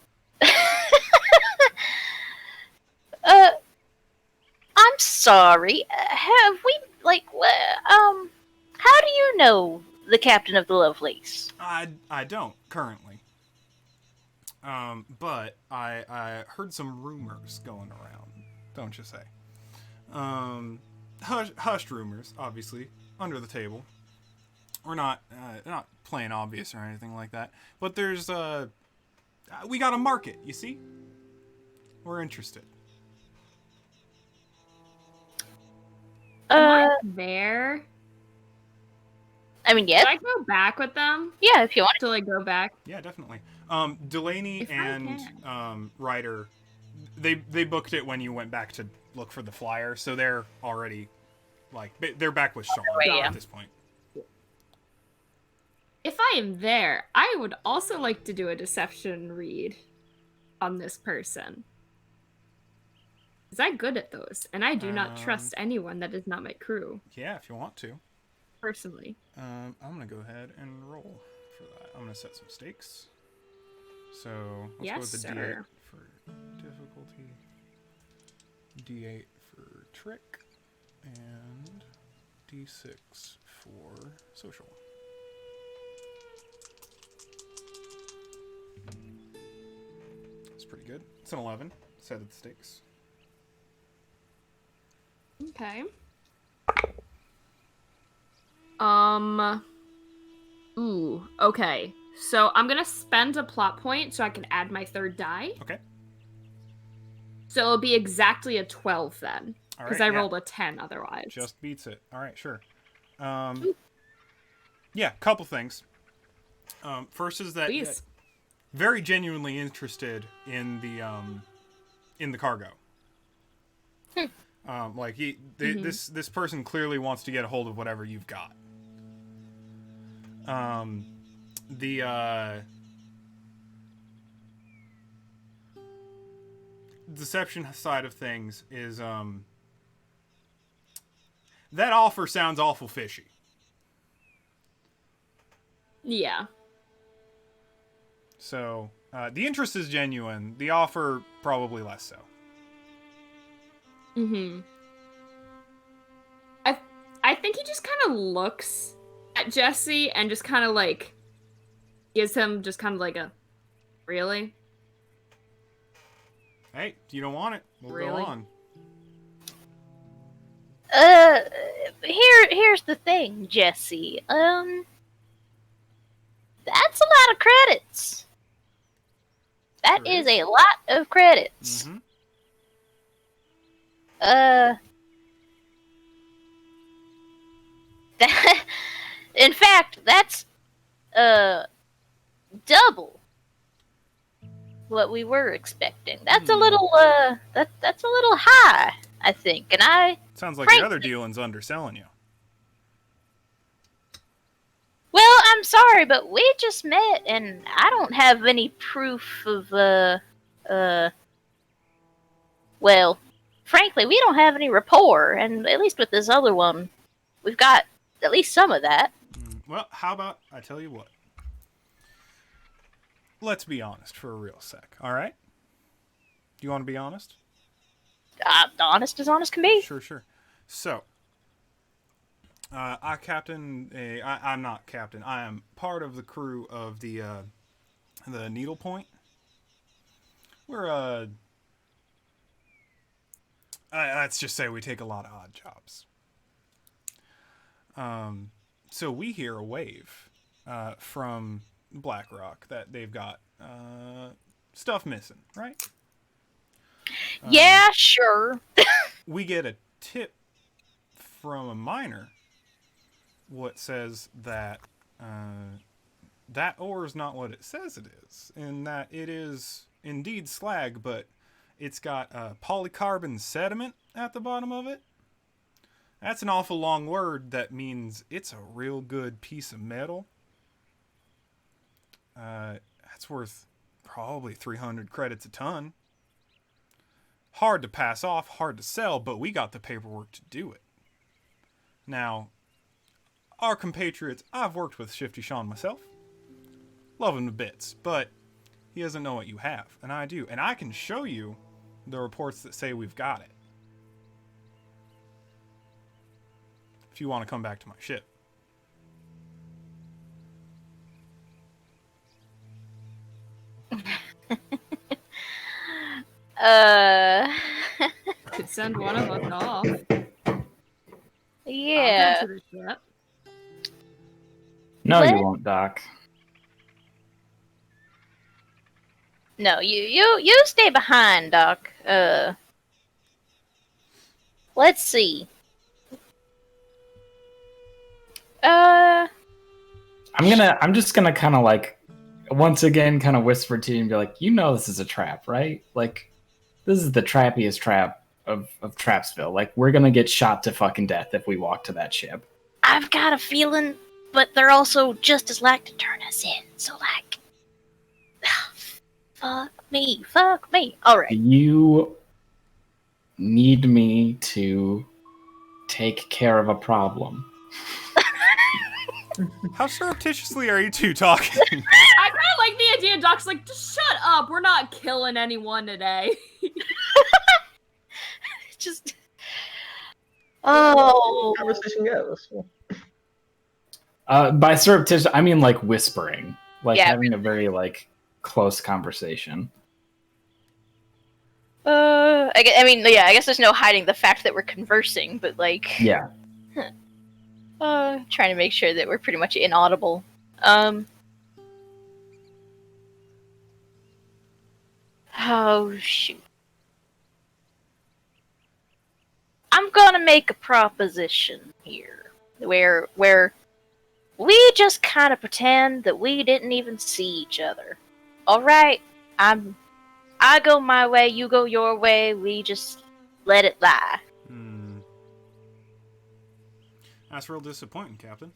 sorry. Have we how do you know the captain of the Lovelace? I don't currently. But I heard some rumors going around. Don't you say? Hushed rumors, obviously, under the table. We're not playing obvious or anything like that. But there's we got a market. You see? We're interested. Am I there? I mean, yeah. Should I go back with them? Yeah, if you want to like go back. Yeah, definitely. Delaney If I and Ryder, they booked it when you went back to look for the flyer, so they're already like they're back with Sean at this point. If I am there, I would also like to do a deception read on this person. Because I'm good at those, and I do not trust anyone that is not my crew. Yeah, if you want to. Personally. I'm going to go ahead and roll for that. I'm going to set some stakes. So, let's go with the D8 for difficulty, D8 for trick, and D6 for social. That's pretty good. It's an 11. Set of the stakes. Okay. Ooh, okay. So I'm gonna spend a plot point so I can add my third die. Okay. So it'll be exactly a 12 then. Because Right, I rolled a 10 otherwise. Just beats it. Alright, sure. Yeah, couple things. First is that very genuinely interested in the cargo. Like this person clearly wants to get a hold of whatever you've got. The deception side of things is that offer sounds awful fishy. Yeah. So the interest is genuine. The offer probably less so. I think he just kind of looks at Jesse and just kind of like gives him just kind of like a really. Hey, you don't want it? We'll go on. Here's the thing, Jesse. That's a lot of credits. That Sure is is. a lot of credits. Mm-hmm. That, in fact, that's double what we were expecting. That's a little that's a little high, I think. And I Sounds like frankly, your other dealing's underselling you. well, I'm sorry, but we just met and I don't have any proof of well, frankly, we don't have any rapport, and at least with this other one, we've got at least some of that. Well, how about I tell you what? Let's be honest for a real sec, all right? Do you want to be honest? Honest as honest can be. Sure. So, I'm not captain. I am part of the crew of the Needle Point. We're let's just say we take a lot of odd jobs. So we hear a wave from BlackRock that they've got stuff missing, right? Yeah, sure. We get a tip from a miner what says that that ore is not what it says it is, and that it is indeed slag, but it's got polycarbon sediment at the bottom of it. That's an awful long word that means it's a real good piece of metal. That's worth probably 300 credits a ton. Hard to pass off, hard to sell, but we got the paperwork to do it. Now, our compatriots, I've worked with Shifty Sean myself. Love him to bits, but he doesn't know what you have, and I do. And I can show you the reports that say we've got it. If you want to come back to my ship. Could send one of us off. Yeah. I'll go to the ship. No, What? you won't, Doc. No, you stay behind, Doc. Let's see. I'm just gonna kind of like, once again, kind of whisper to you and be like, you know, this is a trap, right? Like, this is the trappiest trap of Trapsville. Like, we're gonna get shot to fucking death if we walk to that ship. I've got a feeling, but they're also just as like to turn us in. So like, fuck me. All right. You need me to take care of a problem. How surreptitiously are you two talking? I kind of like the idea. Doc's like, just shut up. We're not killing anyone today. Just. Oh. Conversation goes. By surreptitious, I mean like whispering, like Yeah. having a very like close conversation. I mean, yeah. I guess there's no hiding the fact that we're conversing, but like. Yeah. Trying to make sure that we're pretty much inaudible. Oh, shoot. I'm gonna make a proposition here, where we just kind of pretend that we didn't even see each other. Alright? I go my way, you go your way, we just let it lie. That's real disappointing, Captain.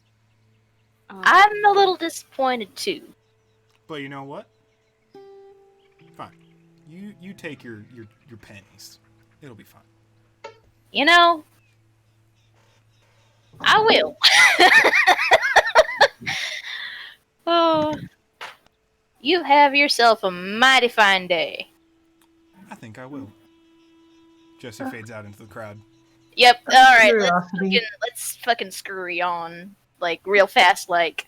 I'm a little disappointed too. But you know what? Fine. You take your pennies. It'll be fine. You know, I will. Oh, you have yourself a mighty fine day. I think I will. Jesse fades out into the crowd. Yep. All right. Curiosity. Let's fucking scurry on, like real fast, like.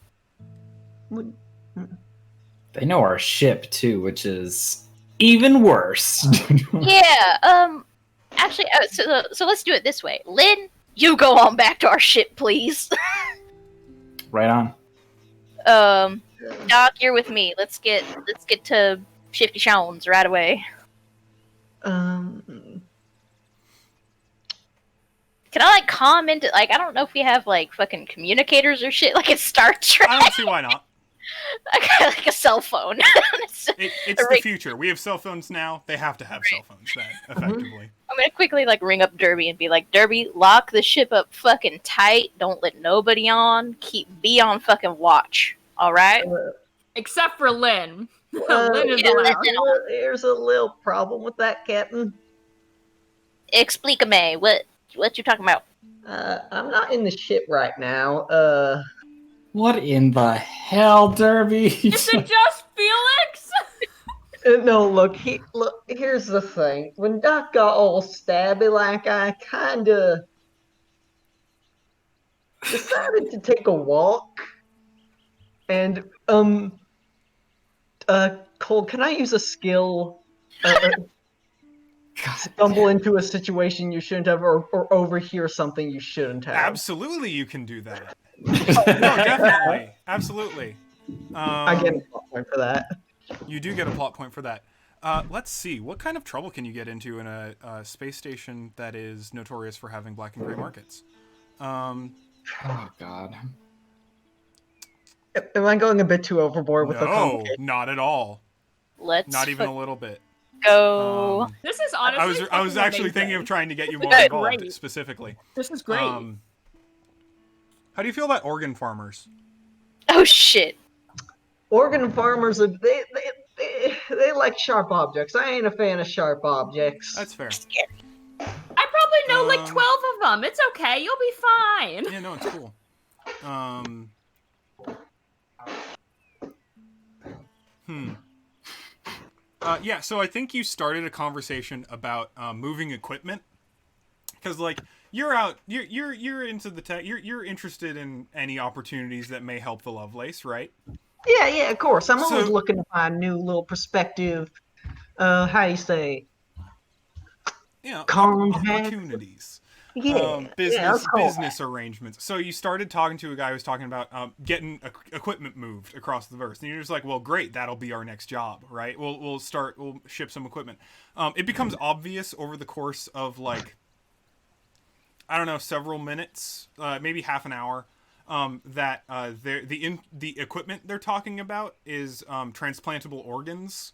They know our ship too, which is even worse. Yeah. Actually, so let's do it this way. Lynn, you go on back to our ship, please. Right on. Doc, you're with me. Let's get to Shifty Shones right away. Um, Can I like comment? Like, I don't know if we have like fucking communicators or shit like in Star Trek. I don't see why not. Like a cell phone. It's the future. We have cell phones now. They have to have cell phones then, effectively. I'm gonna quickly like ring up Derby and be like, Derby, lock the ship up fucking tight. Don't let nobody on. Be on fucking watch. All right. Except for Lynn. Uh, Lynn is yeah, allowed. there's a little problem with that, Captain. Explica-me. What you talking about? I'm not in the ship right now. What in the hell, Derby? Is it just Felix? No, look. Here's the thing. When Doc got all stabby, like I kinda decided to take a walk, and Cole, can I use a skill? Stumble into a situation you shouldn't have, or overhear something you shouldn't have. Absolutely, you can do that. No, definitely. Absolutely. I get a plot point for that. You do get a plot point for that. Let's see. What kind of trouble can you get into in a space station that is notorious for having black and gray markets? Oh, God. Am I going a bit too overboard with the No, complication? not at all. Let's Not even a little bit. go. This is honestly. I was fucking actually thinking of amazing. trying to get you more This is involved great. specifically. This is great. How do you feel about organ farmers? Oh shit. Organ farmers, they like sharp objects. I ain't a fan of sharp objects. That's fair. I probably know like 12 of them. It's okay. You'll be fine. Yeah, no, it's cool. Yeah, so I think you started a conversation about moving equipment, because like you're into the tech. You're interested in any opportunities that may help the Lovelace, right? Yeah, of course. I'm always So- looking to find new little perspective. How you say? Yeah, Contact. opportunities. Yeah, business arrangements. So you started talking to a guy who was talking about getting equipment moved across the verse, and you're just like, well, great, that'll be our next job, right? We'll ship some equipment. It becomes obvious over the course of like, I don't know, several minutes, maybe half an hour, that the equipment they're talking about is transplantable organs.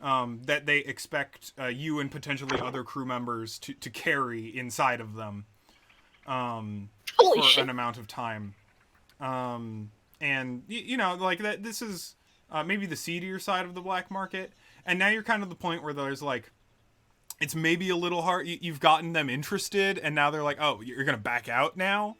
That they expect you and potentially other crew members to carry inside of them Holy for shit. an amount of time. And, you know, like that. This is maybe the seedier side of the black market. And now you're kind of the point where there's like, it's maybe a little hard. You've gotten them interested, and now they're like, oh, you're going to back out now?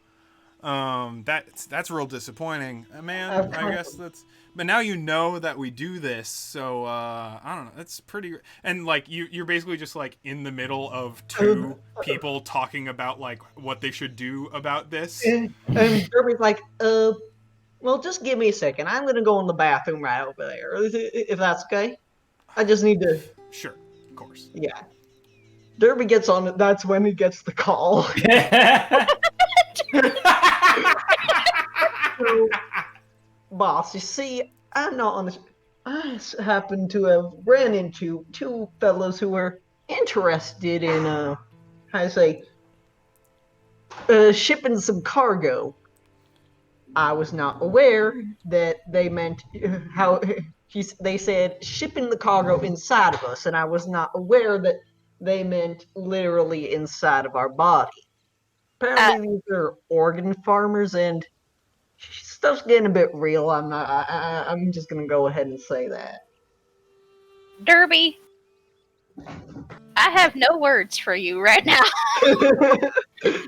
That's real disappointing, man. I guess that's. But now you know that we do this, so I don't know. That's pretty. And like you're basically just like in the middle of two people talking about like what they should do about this. And Derby's like, well, just give me a second. I'm gonna go in the bathroom right over there, if that's okay. I just need to. Sure, of course. Yeah. Derby gets on it. That's when he gets the call. So, boss, you see, I'm not on this. I happen to have ran into two fellows who were interested in, how to say, shipping some cargo. I was not aware that they meant how they said shipping the cargo inside of us, and I was not aware that they meant literally inside of our body. Apparently, these are organ farmers, and stuff's getting a bit real. I'm just gonna go ahead and say that. Derby, I have no words for you right now.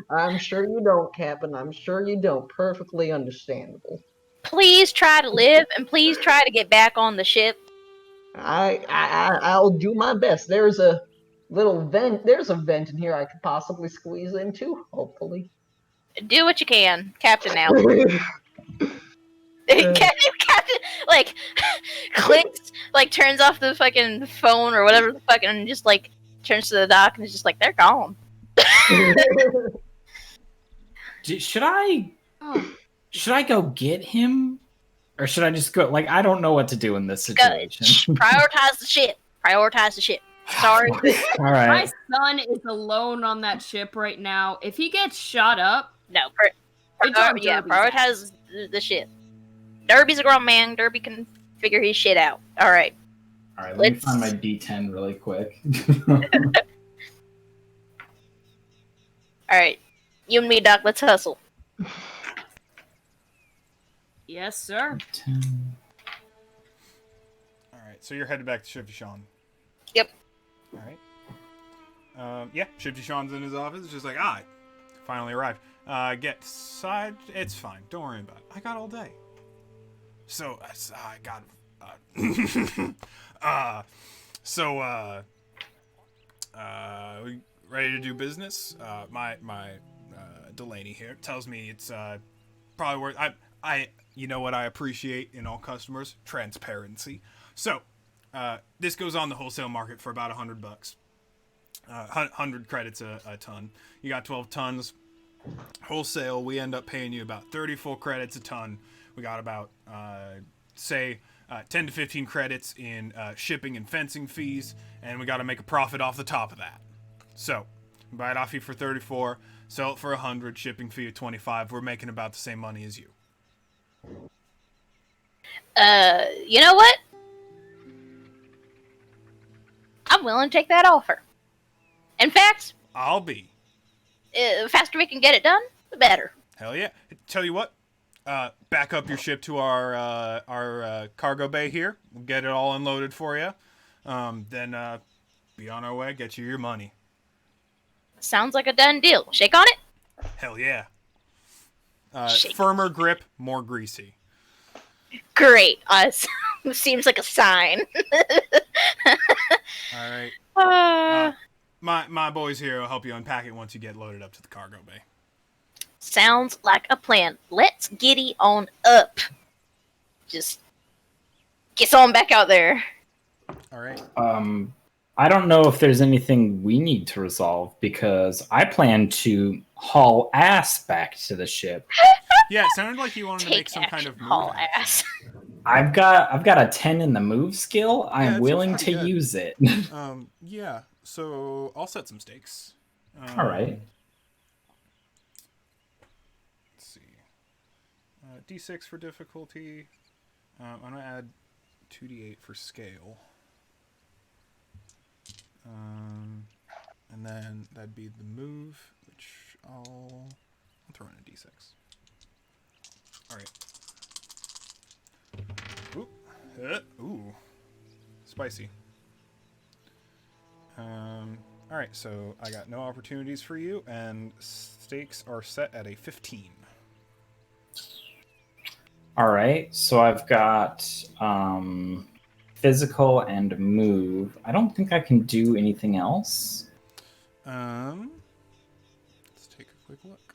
I'm sure you don't, Captain. I'm sure you don't. Perfectly understandable. Please try to live, and please try to get back on the ship. I'll do my best. There's a little vent. There's a vent in here I could possibly squeeze into. Hopefully. Do what you can, Captain. Now, Captain, like clicks, like turns off the fucking phone or whatever the fucking, and just like turns to the dock and is just like, they're gone. Should I go get him? Or should I just go? Like, I don't know what to do in this situation. Prioritize the ship. Prioritize the ship. Sorry. All My right. son is alone on that ship right now. If he gets shot up, No. it's on Derby's prioritize ass. the ship. Derby's a grown man. Derby can figure his shit out. All right. All right. Let me Let's- find my D10 really quick. All right. You and me, Doc. Let's hustle. Yes, sir. 10. All right, so you're headed back to Shifty Sean. Yep. All right. Yeah, Shifty Sean's in his office. It's just like, finally arrived. Get side. It's fine. Don't worry about it. I got all day. So I got. We ready to do business? My Delaney here tells me it's probably worth. You know what I appreciate in all customers? Transparency. So, this goes on the wholesale market for about $100. 100 credits a ton. You got 12 tons. Wholesale, we end up paying you about 30 full credits a ton. We got about, 10 to 15 credits in shipping and fencing fees, and we got to make a profit off the top of that. So, buy it off you for 34, sell it for 100, shipping fee of 25. We're making about the same money as you. You know what? I'm willing to take that offer. In fact, I'll be. the faster we can get it done, the better. Hell yeah. Tell you what, back up your ship to our cargo bay here. We'll get it all unloaded for you. Then be on our way, get you your money. Sounds like a done deal. Shake on it? Hell yeah. Shake. Firmer grip, more greasy. Great. Seems like a sign. All right. Uh, My boys here will help you unpack it once you get loaded up to the cargo bay. sounds like a plan. Let's giddy on up. Just get on back out there. All right. I don't know if there's anything we need to resolve because I plan to haul ass back to the ship. Yeah, it sounded like you wanted to make Take some kind of action, move. haul action. ass. I've got a 10 in the move skill. I'm that's willing pretty to good. use it. Yeah. So I'll set some stakes. All right. Let's see. D6 for difficulty. I'm gonna add 2d8 for scale. And then that'd be the move, which I'll throw in a d6. All right. Ooh, spicy. All right, so I got no opportunities for you, and stakes are set at a 15. All right. So I've got physical and move. I don't think I can do anything else. Let's take a quick look.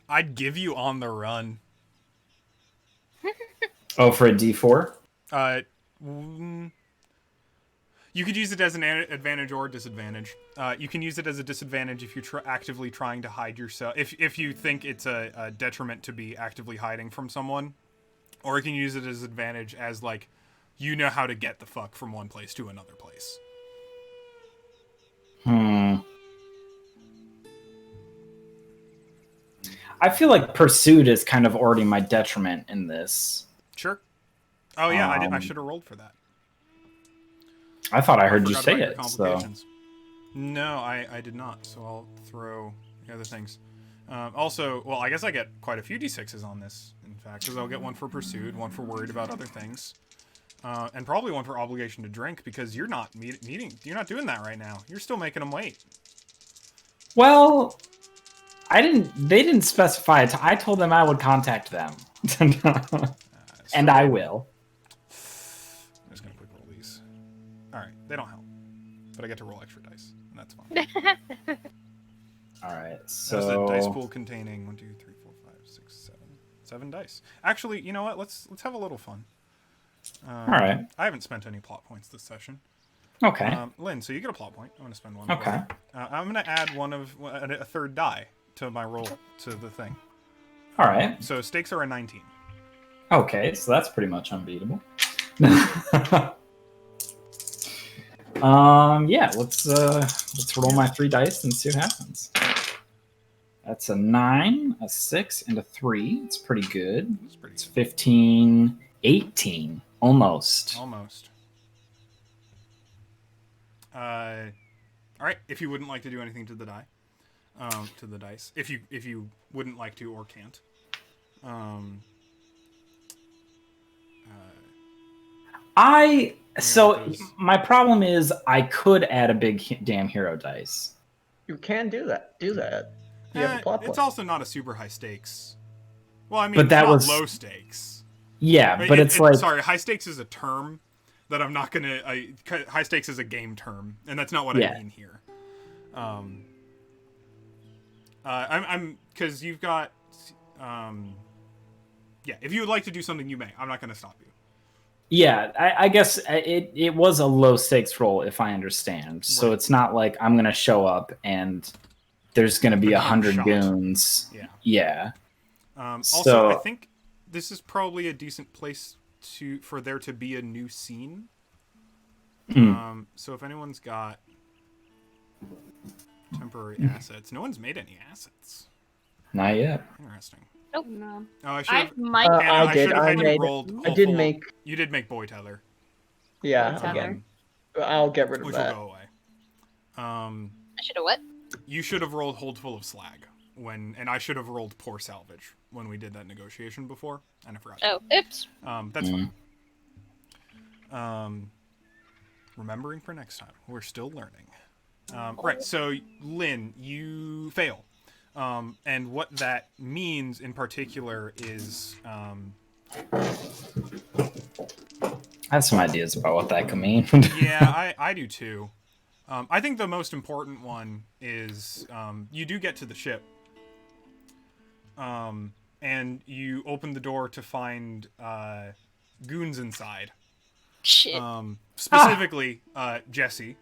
I'd give you on the run. Oh, for a D4? You could use it as an advantage or disadvantage. You can use it as a disadvantage if you're actively trying to hide yourself. If you think it's a detriment to be actively hiding from someone. Or you can use it as advantage as, like, you know how to get the fuck from one place to another place. I feel like pursuit is kind of already my detriment in this. Sure. Oh, yeah, I should have rolled for that. I thought I heard you forgot say about your it. So. complications. No, I did not, so I'll throw the other things. Also, well, I guess I get quite a few d6s on this, in fact, because I'll get one for pursuit, one for worried about other things, and probably one for obligation to drink, because you're not you're not doing that right now. You're still making them wait. Well, they didn't specify it. I told them I would contact them. And I will. I'm just going to quick roll these. Alright, they don't help. But I get to roll extra dice, and that's fine. Alright, That's a dice so... pool containing 1, 2, 3, 4, 5, 6, 7. 7 dice. Actually, you know what? Let's have a little fun. Alright. I haven't spent any plot points this session. Okay. Lynn, so you get a plot point. I'm going to spend one. Okay. I'm going to add a third die to my roll to the thing. All right. So stakes are a 19. Okay, so that's pretty much unbeatable. Yeah, let's roll my 3 dice and see what happens. That's a 9, a 6, and a 3. It's pretty good. It's 15, 18, almost. Almost. All right. If you wouldn't like to do anything to the dice, if you wouldn't like to or can't, my problem is I could add a big damn hero dice. You can do that. Do that. You have a plot point. It's also not a super high stakes. Well, I mean, but that it's not was low stakes. Yeah, but it's like sorry, high stakes is a term that I'm not gonna. High stakes is a game term, and that's not what I mean here. I'm because you've got. Yeah, if you would like to do something, you may. I'm not gonna stop you. Yeah, I guess it was a low stakes roll, if I understand. Right. So it's not like I'm gonna show up and there's gonna be 100 goons. Yeah. Also, I think this is probably a decent place for there to be a new scene. So if anyone's got temporary assets, no one's made any assets. Not yet. Interesting. Nope. No. Oh, I should. I did. I did make. You did make boy tether. Yeah. Boy tether. I'll get rid of which that. Will go away. I should have what? You should have rolled hold full of slag and I should have rolled poor salvage when we did that negotiation before, and I forgot. Oh, oops. That's fine. Remembering for next time. We're still learning. Right. So Lynn, you fail. And what that means in particular is... I have some ideas about what that could mean. Yeah, I do too. I think the most important one is you do get to the ship. And you open the door to find goons inside. Shit. Specifically, Jesse.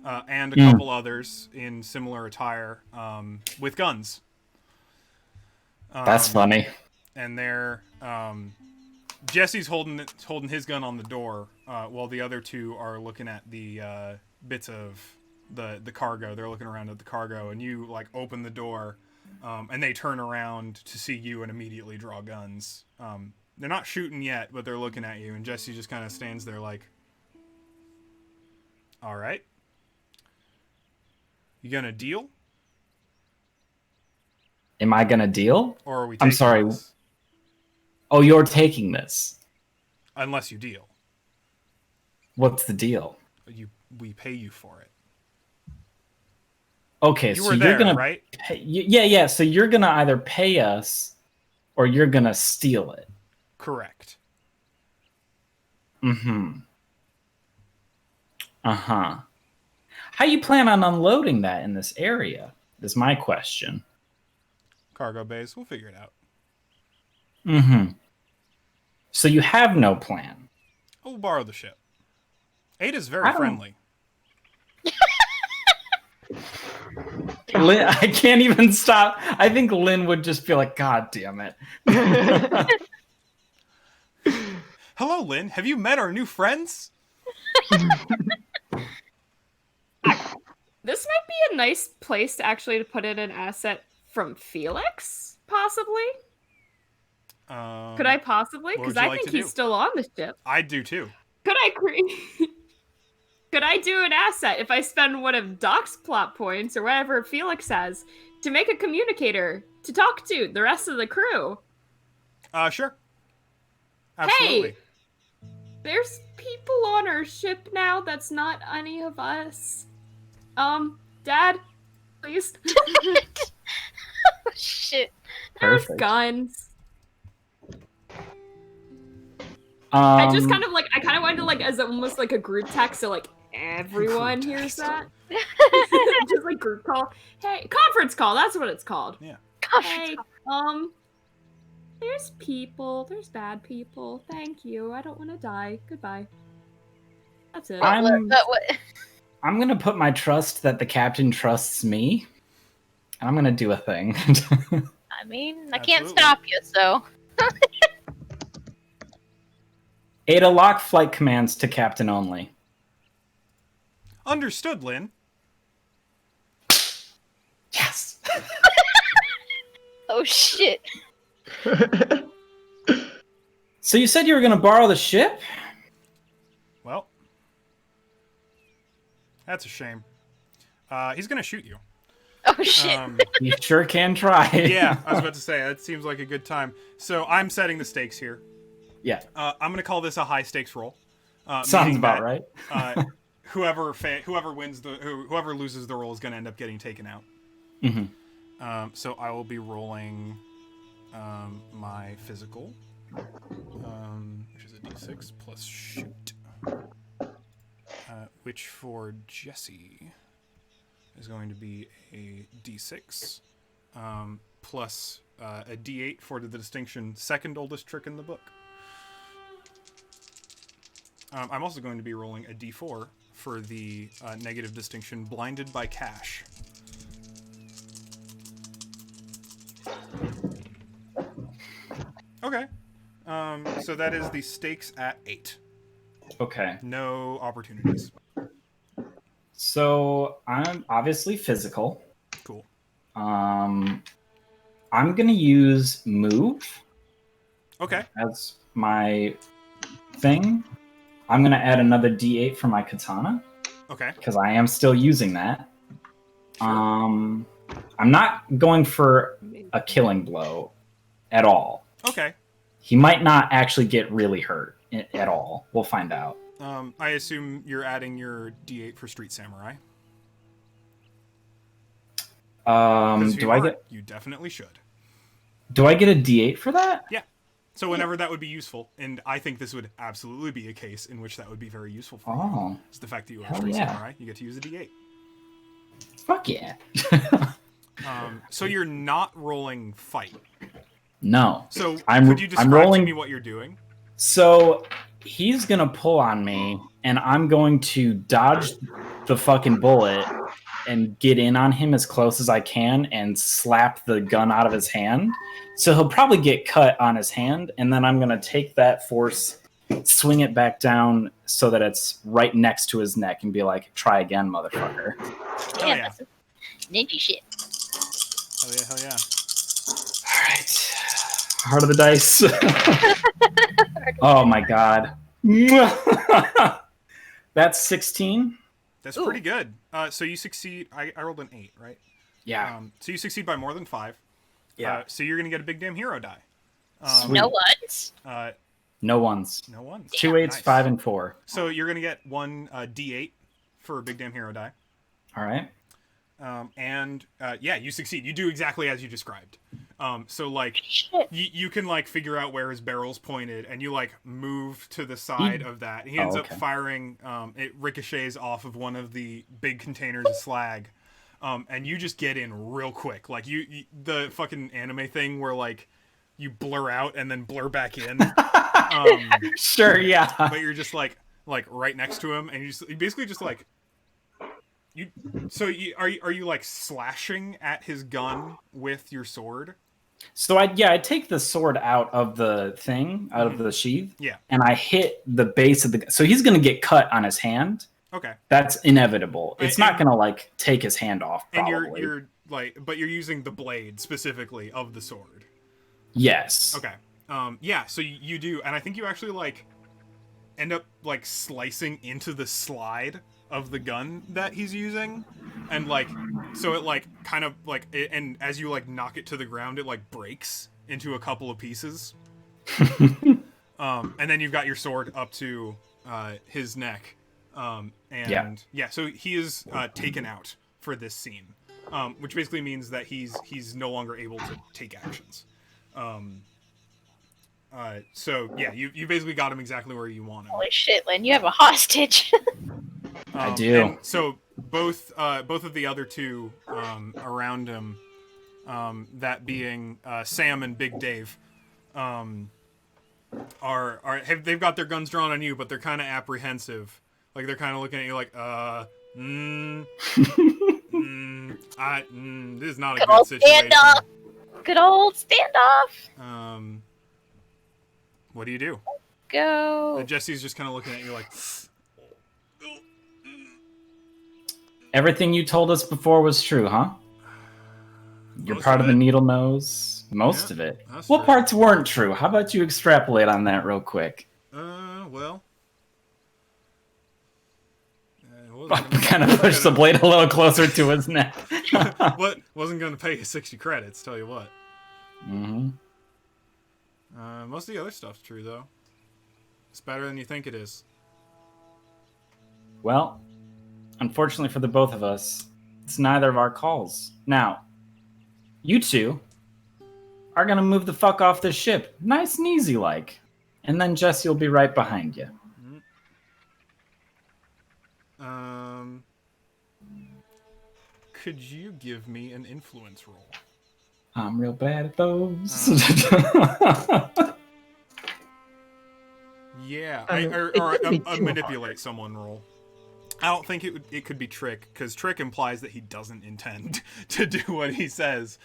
And a couple others in similar attire with guns. That's funny. And they're Jesse's holding his gun on the door while the other two are looking at the bits of the cargo. They're looking around at the cargo, and you like open the door, and they turn around to see you and immediately draw guns. They're not shooting yet, but they're looking at you, and Jesse just kind of stands there like, all right. You gonna deal? Am I gonna deal? Or are we I'm sorry. This? Oh, you're taking this. Unless you deal. What's the deal? We pay you for it. Okay, you so were you're there, gonna right? Yeah. So you're gonna either pay us or you're gonna steal it. Correct. Mm-hmm. Uh-huh. How you plan on unloading that in this area is my question. Cargo bays, we'll figure it out. Mm-hmm. So you have no plan. We'll borrow the ship. Ada's very friendly. Lynn, I can't even stop. I think Lynn would just be like, God damn it. Hello, Lynn. Have you met our new friends? This might be a nice place to actually put in an asset from Felix, possibly. Could I possibly? Because I think he's still on the ship. I do too. Could I create? Could I do an asset if I spend one of Doc's plot points or whatever Felix has to make a communicator to talk to the rest of the crew? Sure. Absolutely. Hey, there's people on our ship now that's not any of us. Dad, please. Oh, shit. There's guns. I just kind of like, I kind of wanted to like, as almost like a group text, so like everyone hears that. Just like group call. Hey, conference call. That's what it's called. Yeah. Hey, there's people. There's bad people. Thank you. I don't want to die. Goodbye. That's it. But what? I'm gonna put my trust that the captain trusts me, and I'm gonna do a thing. I mean, I can't Absolutely. stop you, so. Ada, lock flight commands to captain only. Understood, Lynn. Yes. Oh shit. So you said you were gonna borrow the ship? Well, that's a shame. He's gonna shoot you. Oh shit. You sure can try. Yeah, I was about to say, that seems like a good time. So I'm setting the stakes here. Yeah. I'm going to call this a high stakes roll. Sounds meaning about that, right. whoever loses the roll is going to end up getting taken out. Mm-hmm. So I will be rolling my physical, which is a d6 plus shoot, which for Jesse is going to be a d6 plus a d8 for the distinction second oldest trick in the book. I'm also going to be rolling a d4 for the negative distinction blinded by cash. Okay. So that is the stakes at 8. Okay. No opportunities. So I'm obviously physical. Cool. I'm gonna use move Okay. as my thing. I'm gonna add another D8 for my katana Okay. because I am still using that. Sure. I'm not going for a killing blow at all. Okay. He might not actually get really hurt at all. We'll find out. I assume you're adding your d8 for Street Samurai. 'Cause if Do you I aren't, get You definitely should. a D8 for that? Yeah. So whenever that would be useful, and I think this would absolutely be a case in which that would be very useful for you. Oh, Is the fact that you are hell Street yeah. Samurai, you get to use a d8. Fuck yeah. So you're not rolling fight. No. So I'm- could you I'm describe rolling- to me what you're doing? So he's gonna pull on me, and I'm going to dodge the fucking bullet and get in on him as close as I can and slap the gun out of his hand. So he'll probably get cut on his hand, and then I'm gonna take that force, swing it back down so that it's right next to his neck, and be like, "Try again, motherfucker." Hell yeah. That's some ninja shit. Hell yeah, hell yeah. All right. Heart of the dice. Oh my god. That's 16. That's Ooh. pretty good. So you succeed. I rolled an 8, right? Yeah. So you succeed by more than 5. Yeah. So you're going to get a big damn hero die. Sweet. No ones. No ones. No ones. 2 8s, Nice. 5 and 4. So you're going to get one d8 for a big damn hero die. All right. Yeah, you succeed. You do exactly as you described. So like Shit. you can like figure out where his barrel's pointed, and you like move to the side of that. He ends up okay. firing. It ricochets off of one of the big containers of slag, and you just get in real quick. Like you the fucking anime thing where like you blur out and then blur back in. Sure, yeah. But you're just like right next to him, and you basically just like. Are you like slashing at his gun with your sword? So I take the sword out of the thing, out of the sheath. Yeah. And I hit the base of the so he's gonna get cut on his hand. Okay. That's inevitable. It's And- not gonna like take his hand off, And probably. you're like, but you're using the blade specifically of the sword. Yes. Okay. Yeah. So you do, and I think you actually like end up like slicing into the slide of the gun that he's using, and like so it like kind of like and as you like knock it to the ground, it like breaks into a couple of pieces. And then you've got your sword up to his neck, and yeah, so he is taken out for this scene, which basically means that he's no longer able to take actions. So yeah, you basically got him exactly where you want him. Holy shit, Lynn, you have a hostage. I do. And so both of the other two around him, that being Sam and Big Dave, they've got their guns drawn on you, but they're kind of apprehensive. Like they're kind of looking at you like, This is not a Good good old situation. standoff. Good old standoff. What do you do? Go. Jesse's just kind of looking at you like. Everything you told us before was true, huh? You're Most part of of the it. needle nose. Most Yeah, of it. that's What true. parts weren't true? How about you extrapolate on that real quick? Well. Kind of push the blade a little closer to his neck. What? Wasn't going to pay you 60 credits, tell you what. Mm-hmm. Most of the other stuff's true, though. It's better than you think it is. Well, unfortunately for the both of us, it's neither of our calls. Now, you two are going to move the fuck off this ship. Nice and easy like. And then Jesse will be right behind you. Could you give me an influence roll? I'm real bad at those. Yeah, I mean, or it couldn't be a too manipulate hard. someone roll. I don't think it could be trick, because trick implies that he doesn't intend to do what he says,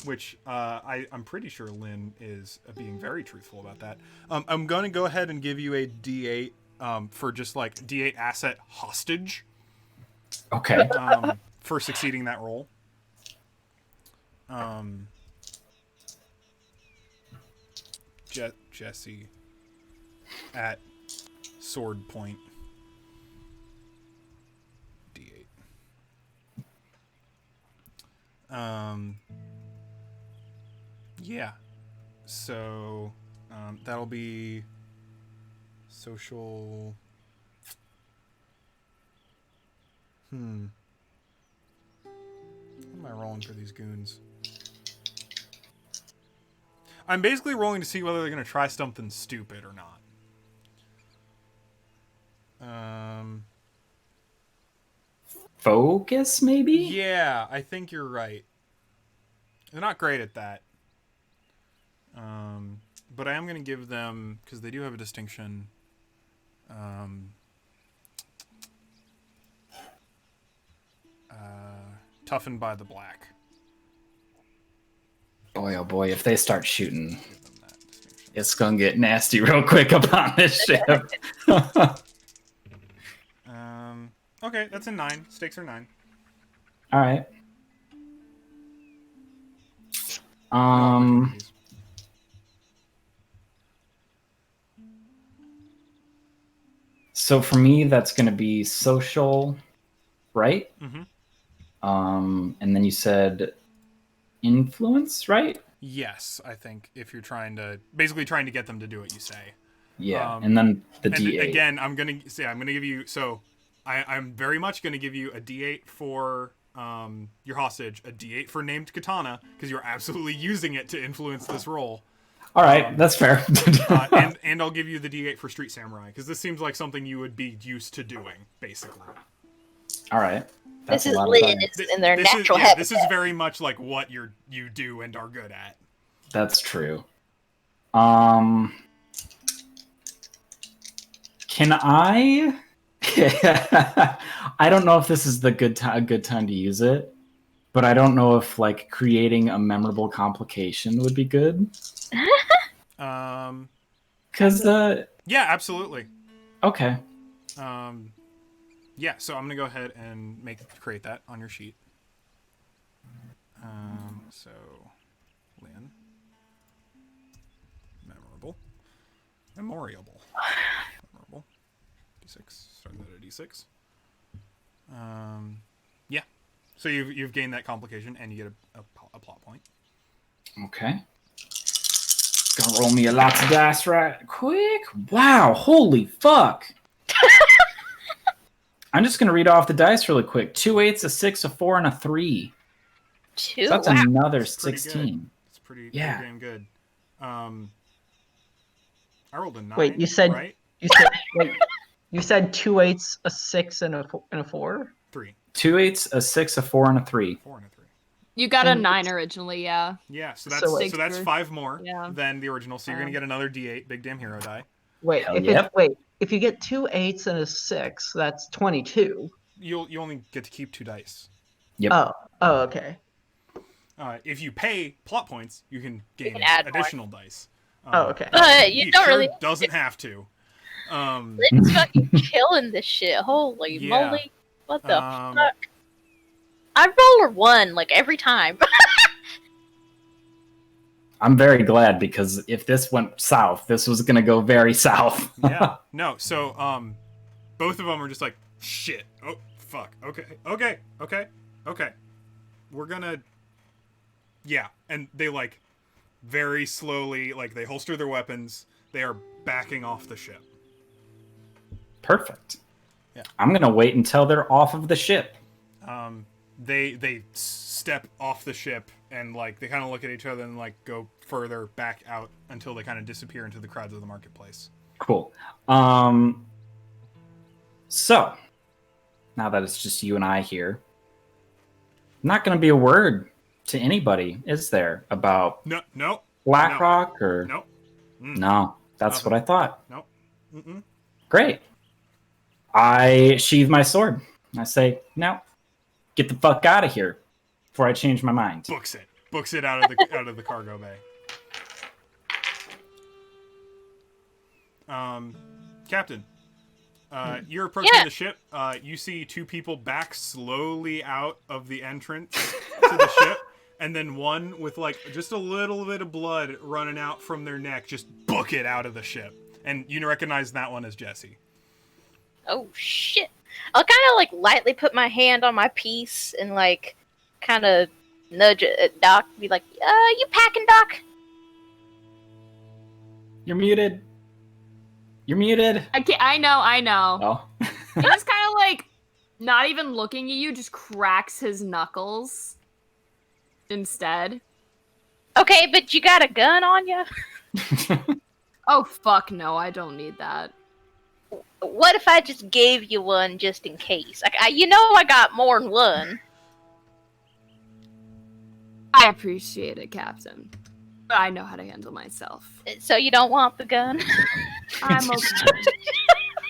which I'm pretty sure Lynn is being very truthful about that. I'm going to go ahead and give you a D8 for just like D8 asset hostage Okay. for succeeding that roll. Jesse at sword point. Yeah. So, that'll be social. What am I rolling for these goons? I'm basically rolling to see whether they're going to try something stupid or not. Focus, maybe? Yeah, I think you're right. They're not great at that. But I am going to give them, because they do have a distinction, toughened by the black. Boy, oh boy, if they start shooting, Give them that distinction. it's gonna get nasty real quick up on this ship. Okay, that's a 9. Stakes are 9. All right. No opportunities. So for me, that's gonna be social, right? Mm-hmm. And then you said influence, right? Yes, I think if you're trying to get them to do what you say. Yeah. And then the And D8. again, I'm gonna give you. So, I'm very much gonna give you a D8 for your hostage, a D8 for named katana, because you're absolutely using it to influence this roll. All right, that's fair. And I'll give you the D8 for street samurai, because this seems like something you would be used to doing, basically. All right. That's This a is lot of Lynn. dice. It's in their natural habitat. This is very much like what you do and are good at. That's true. Can I? I don't know if this is a good time to use it, but I don't know if like creating a memorable complication would be good. Because Yeah, absolutely. okay. Yeah, so I'm gonna go ahead and create that on your sheet. So, Lynn, memorable, D6. Start that at D6. Yeah. So you've gained that complication, and you get a plot point. Okay. Gonna roll me a lot of dice right quick. Wow, holy fuck. I'm just gonna read off the dice really quick. 2 8s, a 6, a 4, and a 3. Two. So that's Wow. another It's pretty 16. It's pretty Yeah. damn good. I rolled a 9. Wait, you said right? you said 2 8s, a 6, and a 4? 3, 2 8s, a 6, a 4, and a 3. 4, and a 3. You got a And 9 originally, yeah. Yeah, so So that's 5 more Yeah. than the original. So you're gonna get another D8, big damn hero die. Wait, Hell yep. if you get 2 8s and a 6, that's 22. you only get to keep 2 dice. Yep. Oh, okay. If you pay plot points, you can gain can add more. additional dice. Okay. But you he don't sure really. doesn't have to. It's fucking killing this shit. Holy Yeah. moly! What the Um, fuck? I roll a 1 like every time. I'm very glad because if this went south, this was gonna go very south. yeah. No. So both of them are just like shit. Oh fuck. Okay. We're gonna. Yeah, and they like very slowly like they holster their weapons. They are backing off the ship. Perfect. Yeah. I'm gonna wait until they're off of the ship. They step off the ship and like they kind of look at each other and like go further back out until they kind of disappear into the crowds of the marketplace. Cool. So now that it's just you and I here, not gonna be a word to anybody, is there, about No. BlackRock or No. No, that's Nothing. what I thought. No. Mm-mm. Great. I sheathe my sword. I say, no, get the fuck out of here before I change my mind. Books it out of the cargo bay. Captain, you're approaching the ship. You see 2 people back slowly out of the entrance to the ship, and then one with like just a little bit of blood running out from their neck just book it out of the ship. And you recognize that one as Jesse. Oh shit! I'll kind of like lightly put my hand on my piece and like kind of nudge at Doc, be like, "You packing, Doc?" You're muted. You're muted. I know. Oh. He just kind of like, not even looking at you, just cracks his knuckles instead. Okay, but you got a gun on you? Oh, fuck no, I don't need that. What if I just gave you one just in case? Like, I got more than one. I appreciate it, Captain. But I know how to handle myself. So you don't want the gun? I'm okay.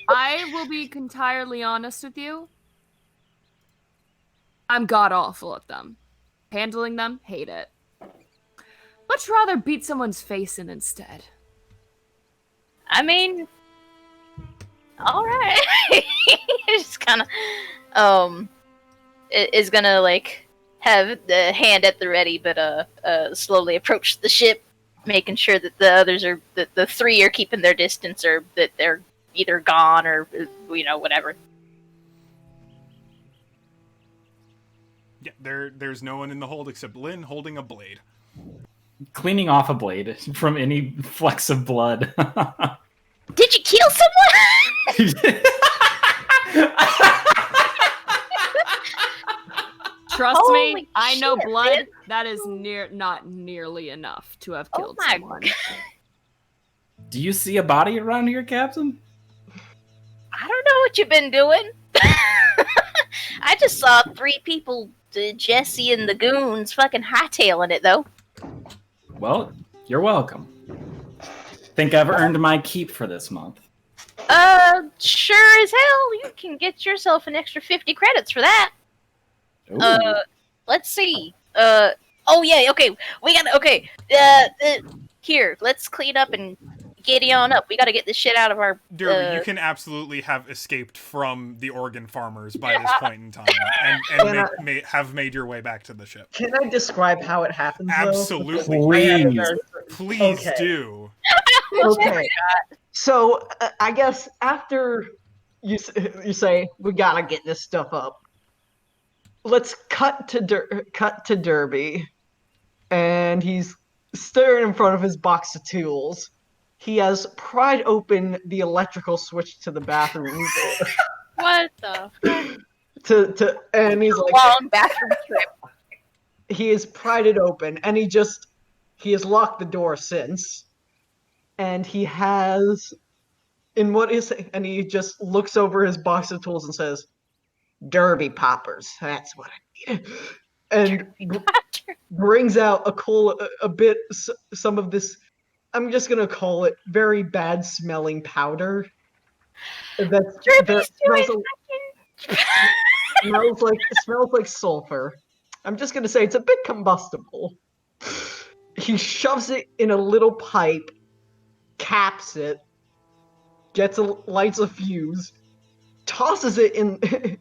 I will be entirely honest with you. I'm god awful at them. Handling them, hate it. Much rather beat someone's face in instead. I mean, all right. Just kind of, is gonna like have the hand at the ready, but slowly approach the ship, making sure that the others are the 3 are keeping their distance, or that they're either gone or whatever. Yeah, there's no one in the hold except Lynn holding a blade. Cleaning off a blade from any flecks of blood. Did you kill someone? Trust Holy me, I know shit, blood. man. That is not nearly enough to have Oh killed my someone. Do you see a body around here, Captain? I don't know what you've been doing. I just saw 3 people, Jesse and the goons, fucking hightailing it, though. Well, you're welcome. Think I've earned my keep for this month. Sure as hell. You can get yourself an extra 50 credits for that. Ooh. Let's see. Oh yeah, okay. Okay. Here, let's clean up and giddy on up. We gotta get this shit out of our... Derby, you can absolutely have escaped from the Oregon farmers by this point in time, and have made your way back to the ship. Can I describe how it happens? though? Absolutely. Please. Please do. Okay. So I guess after you say we gotta get this stuff up, let's cut to Derby, and he's staring in front of his box of tools. He has pried open the electrical switch to the bathroom door. What the... And he's like, long bathroom trip. he has pried it open, and he has locked the door since. And he has, and he just looks over his box of tools and says, "Derby poppers, that's what I need." And brings out some of this, I'm just gonna call it very bad smelling powder. That Derby's doing smells fucking... smells like sulfur. I'm just gonna say it's a bit combustible. He shoves it in a little pipe, caps it, lights a fuse, tosses it into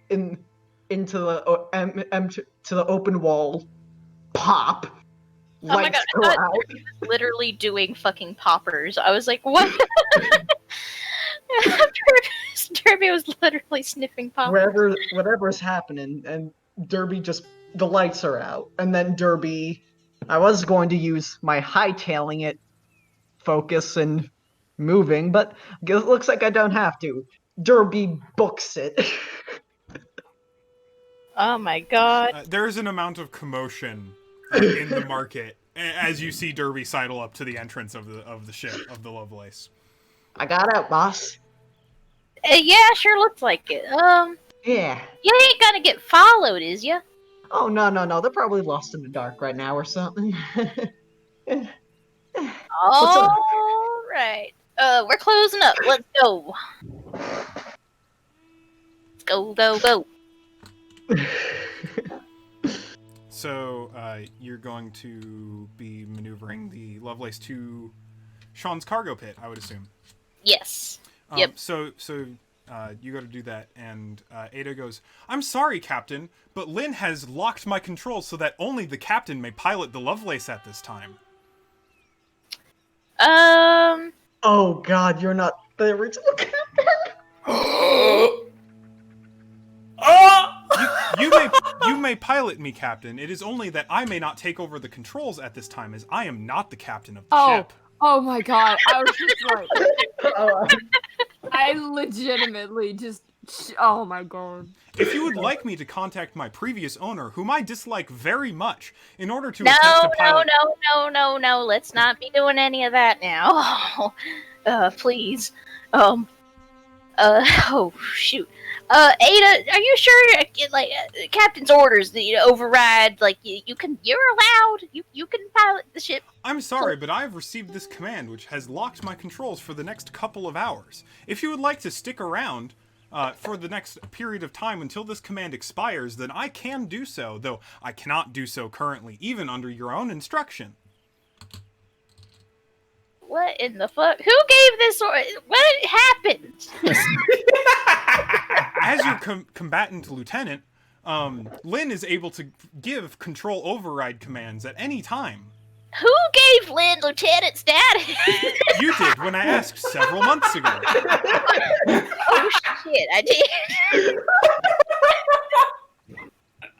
the open wall. Pop. Oh my Lights god, go I thought out. Derby was literally doing fucking poppers. I was like, what? Derby was literally sniffing poppers. Whatever's happening, and Derby the lights are out, and then Derby. I was going to use my hightailing it focus and moving, but it looks like I don't have to. Derby books it. Oh my god. There is an amount of commotion in the market as you see Derby sidle up to the entrance of the ship of the Lovelace. I got out, boss. Yeah, sure looks like it. Yeah. You ain't gonna get followed, is ya? Oh no, they're probably lost in the dark right now or something. All right. We're closing up. Let's go. Let's go. So you're going to be maneuvering the Lovelace to Sean's cargo pit, I would assume. Yes. Yep. So you got to do that, and Ada goes, "I'm sorry, Captain, but Lynn has locked my controls so that only the captain may pilot the Lovelace at this time." Oh God, you're not the original captain. You may pilot me, Captain. It is only that I may not take over the controls at this time, as I am not the captain of the ship. Oh my god, I was just like... I legitimately just... Oh my god. If you would like me to contact my previous owner, whom I dislike very much, in order to No, attempt to pilot... no. Let's not be doing any of that now. Please. Oh, shoot. Ada, are you sure, like, captain's orders, override, like, you're allowed, you can pilot the ship? I'm sorry, but I have received this command, which has locked my controls for the next couple of hours. If you would like to stick around for the next period of time until this command expires, then I can do so, though I cannot do so currently, even under your own instruction. What in the fuck? Who gave this order? What happened? As your combatant lieutenant, Lynn is able to give control override commands at any time. Who gave Lynn lieutenant status? You did when I asked several months ago. Oh shit, I did.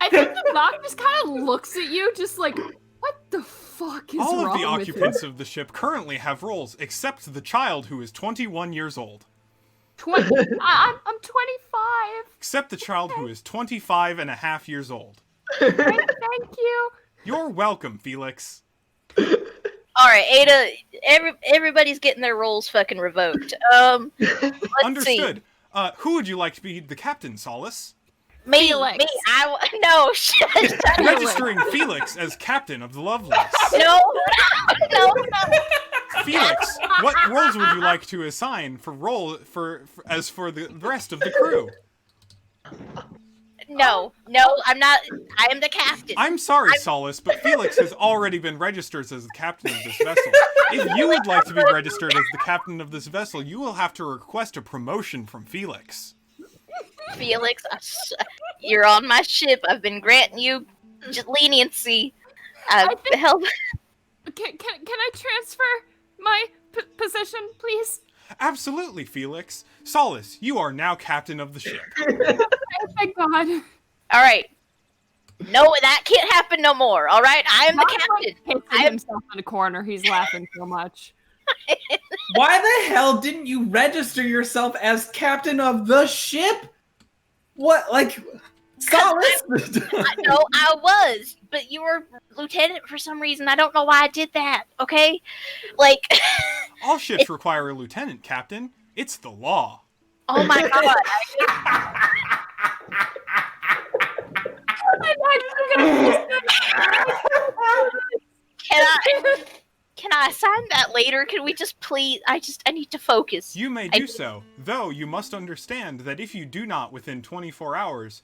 I think the doc just kind of looks at you just like, what the fuck is All wrong of the with occupants you? of the ship currently have roles, except the child who is 21 years old. I'm 25. Except the child who is 25 and a half years old. Thank you. You're welcome, Felix. Alright, Ada, everybody's getting their roles fucking revoked. Let's Understood. Who would you like to be the captain, Solace? See. Felix. No, shit. Registering Felix as captain of the Lovelace. No. Felix, what roles would you like to assign for the rest of the crew? No, I'm not. I am the captain. I'm sorry, Solace, but Felix has already been registered as the captain of this vessel. If you would like to be registered as the captain of this vessel, you will have to request a promotion from Felix. Felix, you're on my ship. I've been granting you leniency. I think- Held. Can I transfer my position, please? Absolutely, Felix. Solace, you are now captain of the ship. Thank God. All right. No, that can't happen no more. All right, I am the captain. Pissing himself in a corner. He's laughing so much. Why the hell didn't you register yourself as captain of the ship? What, like, Solace? No, I was, but you were lieutenant for some reason. I don't know why I did that. Okay, like. All ships require a lieutenant, Captain. It's the law. Oh my god. Can assign that later. Can we just please? I need to focus. You may do so, though you must understand that if you do not within 24 hours,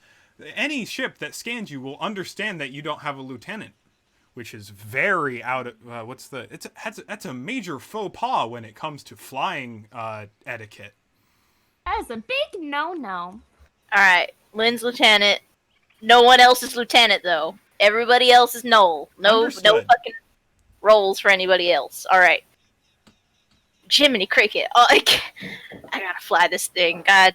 any ship that scans you will understand that you don't have a lieutenant, which is very out of that's a major faux pas when it comes to flying etiquette. That is a big no-no. All right, Lynn's lieutenant. No one else is lieutenant though. Everybody else is Noel. No Understood. fucking roles for anybody else. All right. Jiminy Cricket. Oh, I gotta fly this thing. God.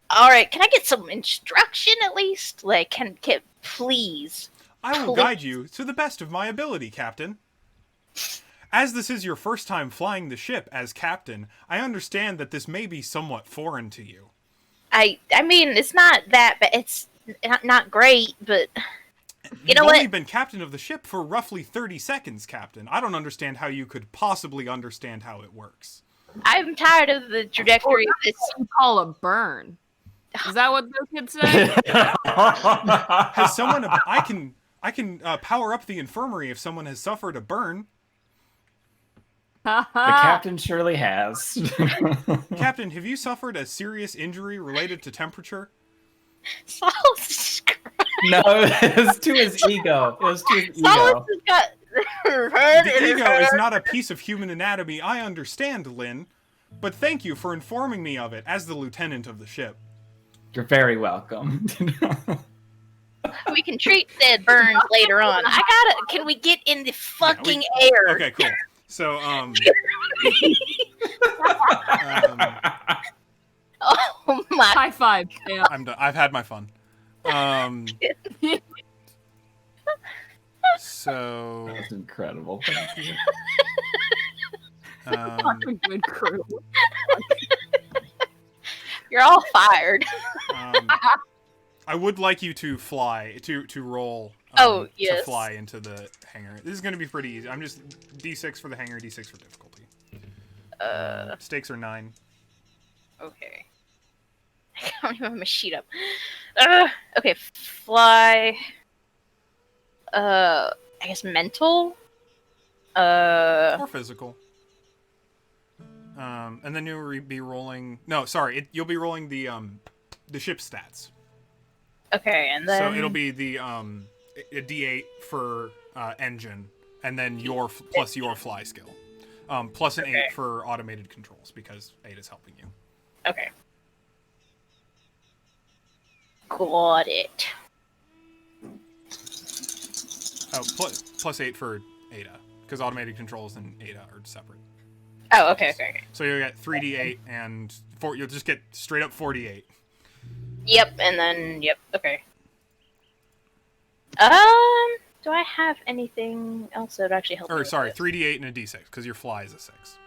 All right. Can I get some instruction at least? Like, can please? I will guide you to the best of my ability, Captain. As this is your first time flying the ship as captain, I understand that this may be somewhat foreign to you. I mean, it's not that, but it's not great. But you know You've only what? been captain of the ship for roughly 30 seconds, Captain. I don't understand how you could possibly understand how it works. I'm tired of the trajectory of this. What you call a burn? Is that what the kids say? Has someone? I can power up the infirmary if someone has suffered a burn. The captain surely has. Captain, have you suffered a serious injury related to temperature? Solace No, it was to his ego. It was to his ego. has got The ego is not a piece of human anatomy, I understand, Lynn. But thank you for informing me of it as the lieutenant of the ship. You're very welcome. We can treat said burns later on. Can we get in the fucking air? Okay, cool. So, Oh my. High five. Yeah. I'm done. I've had my fun. So, That's incredible. Thank you. Fucking good crew. You're all fired. I would like you to fly to roll. Oh, yes. To fly into the hangar. This is going to be pretty easy. I'm just D6 for the hangar, D6 for difficulty. Stakes are 9. Okay. I don't even have my sheet up. Okay, fly. I guess mental. Or physical. And then you'll be rolling. No, sorry. You'll be rolling the ship stats. Okay, and then So it'll be the a D8 for engine, and then plus your fly skill, plus an 8 for automated controls because 8 is helping you. Okay. Got it. Oh, plus 8 for Ada because automated controls and Ada are separate. Oh, okay. So you'll get 3D8 and 4. You'll just get straight up 48. Yep, and then okay. Do I have anything else that would actually help? Or sorry, 3D8 and a D6 because your fly is a 6.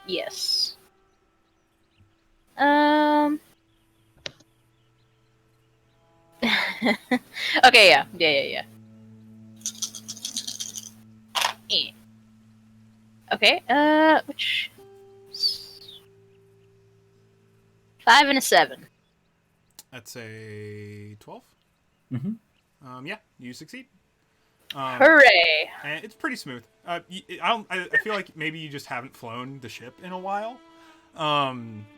Yes. Okay, yeah. Okay, which 5 and a 7. That's a 12. Mm-hmm. Yeah, you succeed. Hooray! And it's pretty smooth. I feel like maybe you just haven't flown the ship in a while.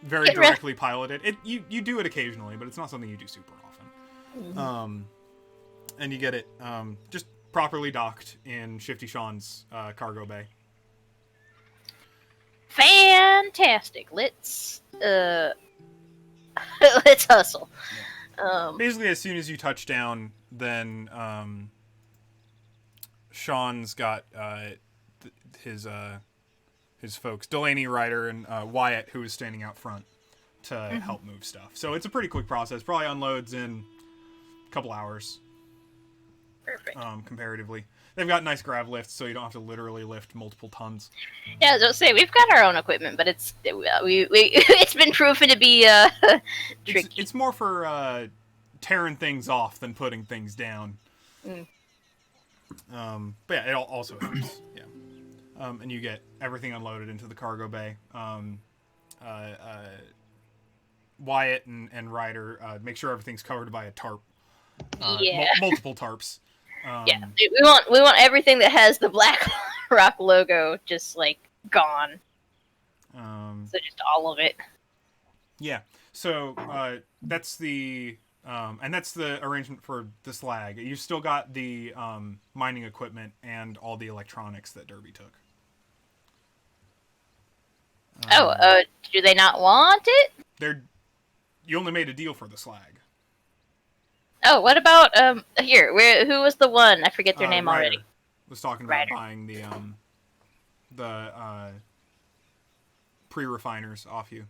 Very directly piloted. You do it occasionally, but it's not something you do super often. Mm-hmm. And you get it just properly docked in Shifty Sean's cargo bay. Fantastic. Let's let's hustle. Basically, as soon as you touch down, then Sean's got his folks, Delaney Ryder and Wyatt, who is standing out front to help move stuff. So it's a pretty quick process. Probably unloads in a couple hours. Perfect. Comparatively. They've got nice grav lifts, so you don't have to literally lift multiple tons. Yeah, I was gonna say we've got our own equipment, but it's it's been proven to be tricky. It's more for tearing things off than putting things down. But yeah, it also helps. Yeah. And you get everything unloaded into the cargo bay. Wyatt and Ryder make sure everything's covered by a tarp. Yeah. Multiple tarps. Yeah, we want everything that has the black Rock logo just like gone. So just all of it. Yeah. So that's the and that's the arrangement for the slag. You've still got the mining equipment and all the electronics that Derby took. Do they not want it? You only made a deal for the slag. Oh, what about here? Who was the one? I forget their name Ryder already. was talking about Ryder. buying the pre-refiners off you.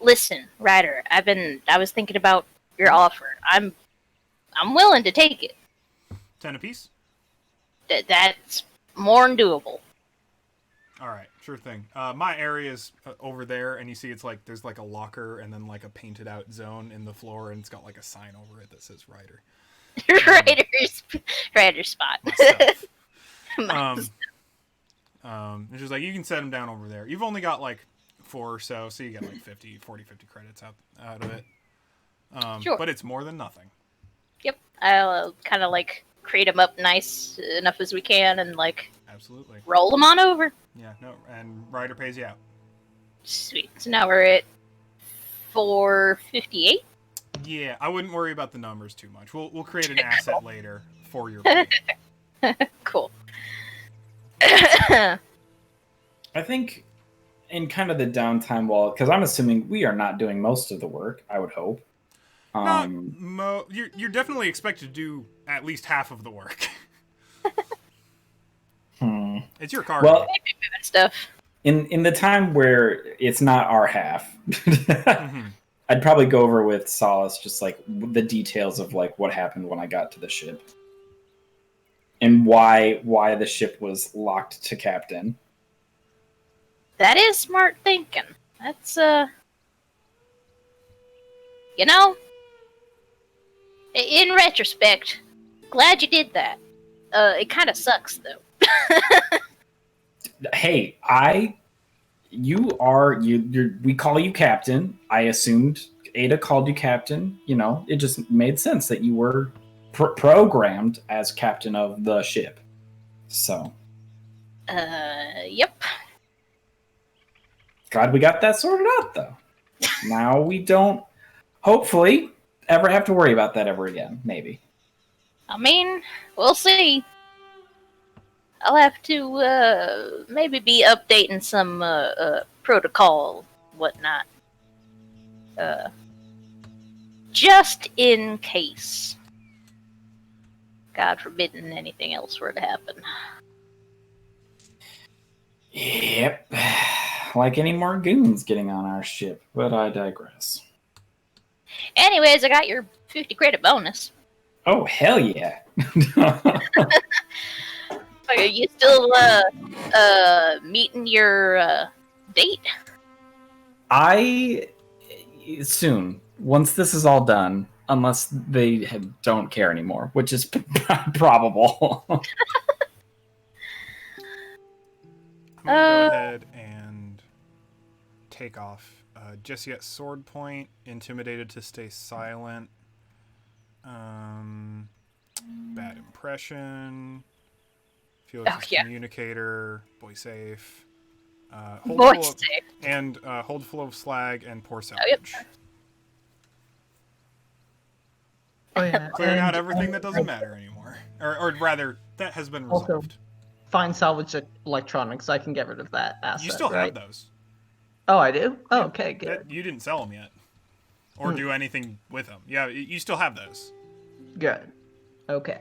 Listen, Ryder, I was thinking about your offer. I'm willing to take it. 10 apiece? That's more than doable. All right, sure thing. My area is over there, and you see it's like there's like a locker and then like a painted out zone in the floor, and it's got like a sign over it that says Ryder. Ryder's spot. My stuff. It's just like you can set them down over there. You've only got like 4 or so you get like 50 credits out of it. Sure. But it's more than nothing. Yep. I'll kind of like create them up nice enough as we can and like Absolutely. roll them on over. Yeah, no, and Ryder pays you out. Sweet. So now we're at 458. Yeah, I wouldn't worry about the numbers too much. We'll create an asset later for your pay. Cool. I think in kind of the downtime while, because I'm assuming we are not doing most of the work, I would hope. You're definitely expected to do at least half of the work. It's your car. Well, stuff. in the time where it's not our half, I'd probably go over with Solace just like the details of like what happened when I got to the ship and why the ship was locked to captain. That is smart thinking. That's you know, in retrospect, glad you did that. It kind of sucks though. Hey, we call you captain. I assumed Ada called you captain. You know, it just made sense that you were programmed as captain of the ship. So. Yep. Glad we got that sorted out, though. Now we don't, hopefully, ever have to worry about that ever again. Maybe. I mean, we'll see. I'll have to maybe be updating some protocol, whatnot. Just in case. God forbidden anything else were to happen. Yep. Like any more goons getting on our ship, but I digress. Anyways, I got your 50 credit bonus. Oh, hell yeah. Are you still meeting your date? Soon. Once this is all done, unless they don't care anymore, which is probable. I'm gonna go ahead and take off. Jesse at sword point, intimidated to stay silent. Bad impression. Felix is communicator. Boy safe. Boy safe. And hold full of slag and pour salvage. Oh yeah. Clearing out everything that doesn't matter anymore, or rather, that has been resolved. Also, find salvage electronics. I can get rid of that asset. You still right? have those. Oh, I do. Oh, okay, good. You didn't sell them yet, or do anything with them. Yeah, you still have those. Good. Okay.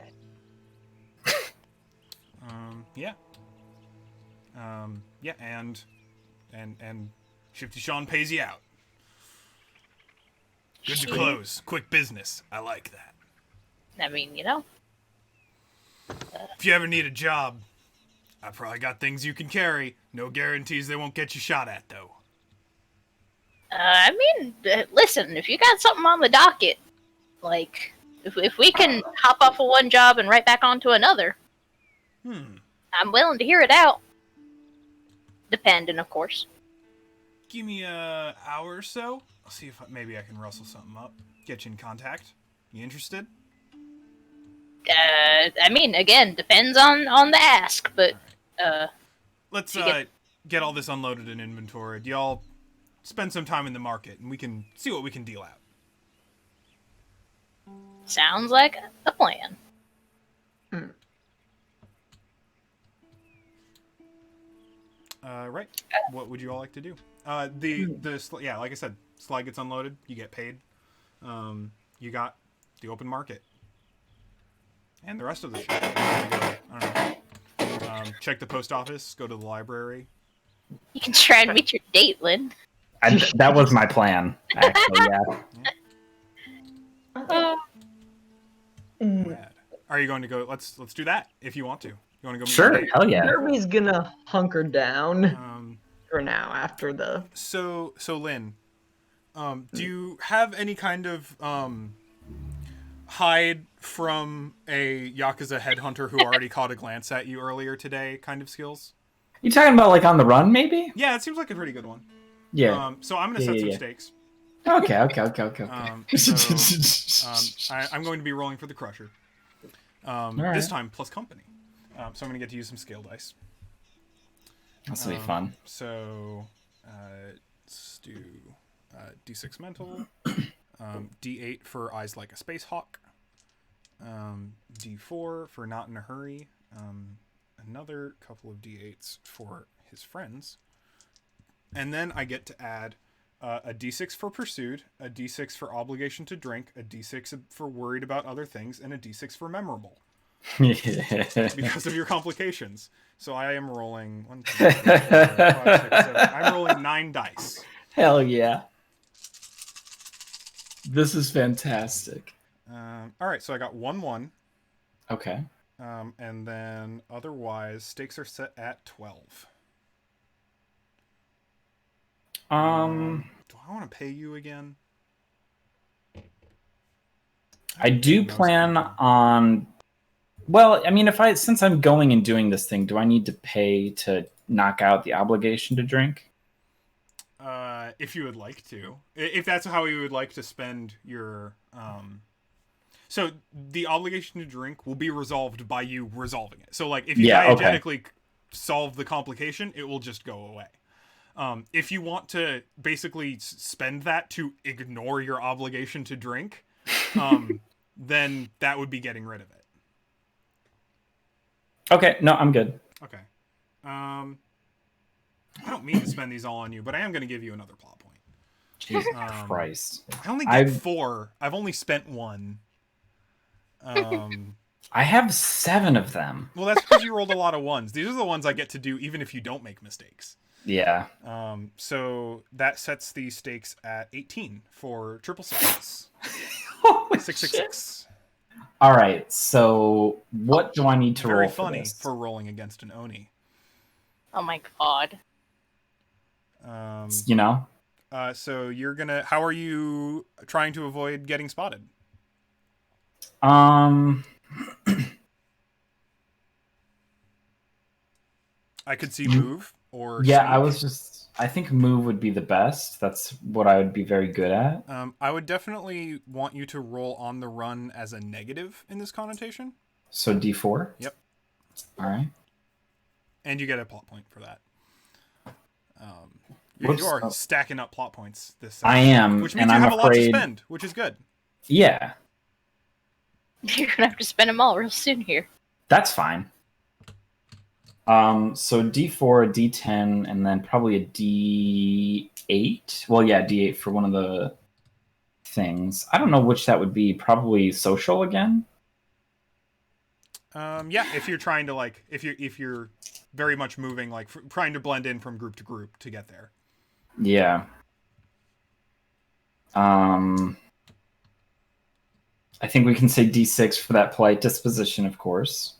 Yeah. Yeah, and Shifty Sean pays you out. Good to close. Quick business. I like that. I mean, you know. If you ever need a job, I probably got things you can carry. No guarantees they won't get you shot at, though. I mean, listen, if you got something on the docket, like, if we can hop off of one job and right back onto another, I'm willing to hear it out. Depending, of course. Give me an hour or so. I'll see if maybe I can rustle something up. Get you in contact. You interested? I mean, again, depends on the ask, but Let's You get all this unloaded in inventory. Do y'all spend some time in the market, and we can see what we can deal out. sounds like a plan. Right. What would you all like to do? Yeah, like I said, slide gets unloaded. You get paid. You got the open market, and the rest of the shit. I don't know. Check the post office. Go to the library. You can try and meet your date, Lynn. That was my plan, actually. Yeah. Rad. Are you going to go? Let's do that if you want to. You want to go? Meet Sure. your date? Hell yeah. Derby's gonna hunker down for now after the. So Lynn, do you have any kind of hide from a Yakuza headhunter who already caught a glance at you earlier today kind of skills? You talking about like on the run, maybe? Yeah, it seems like a pretty good one. Yeah. So I'm gonna set some stakes. Okay. I'm going to be rolling for the Crusher. right. This time plus company. So I'm going to get to use some scale dice. This will be fun. So let's do D6 mental, D8 for eyes like a space hawk, D4 for not in a hurry, another couple of D8s for his friends, and then I get to add a D6 for pursued, a D6 for obligation to drink, a D6 for worried about other things, and a D6 for memorable. Because of your complications. So I am rolling 1, 2, 3, 4, 5, 6, 7. I'm rolling 9 dice. Hell yeah. This is fantastic. All right, so I got 1-1. Okay. And then otherwise, stakes are set at 12. Do I want to pay you again? I do plan on. Well, I mean, since I'm going and doing this thing, do I need to pay to knock out the obligation to drink? If you would like to, if that's how you would like to spend your, so the obligation to drink will be resolved by you resolving it. So, like, if you diegetically solve the complication, it will just go away. If you want to basically spend that to ignore your obligation to drink, then that would be getting rid of it. Okay, no, I'm good. Okay. I don't mean to spend these all on you, but I am going to give you another plot point. Jesus Christ. I only get 4. I've only spent 1. I have 7 of them. Well, that's because you rolled a lot of 1s. These are the ones I get to do even if you don't make mistakes. Yeah. So that sets the stakes at 18 for triple sixes. 666. All right. So what do I need to roll Very for funny this? for rolling against an Oni. Oh my god. You know? So you're gonna. How are you trying to avoid getting spotted? I could see move or sneak. I think move would be the best. That's what I would be very good at. I would definitely want you to roll on the run as a negative in this connotation. So D4? Yep. All right. And you get a plot point for that. You are stacking up plot points this session. I am. Which means you have a lot to spend, which is good. Yeah. You're gonna have to spend them all real soon here. That's fine. So D4, D10, and then probably a D8. Well, yeah, D8 for one of the things. I don't know which that would be. Probably social again. Yeah, if you're trying to if you're very much moving, trying to blend in from group to group to get there. Yeah. I think we can say D6 for that polite disposition, of course.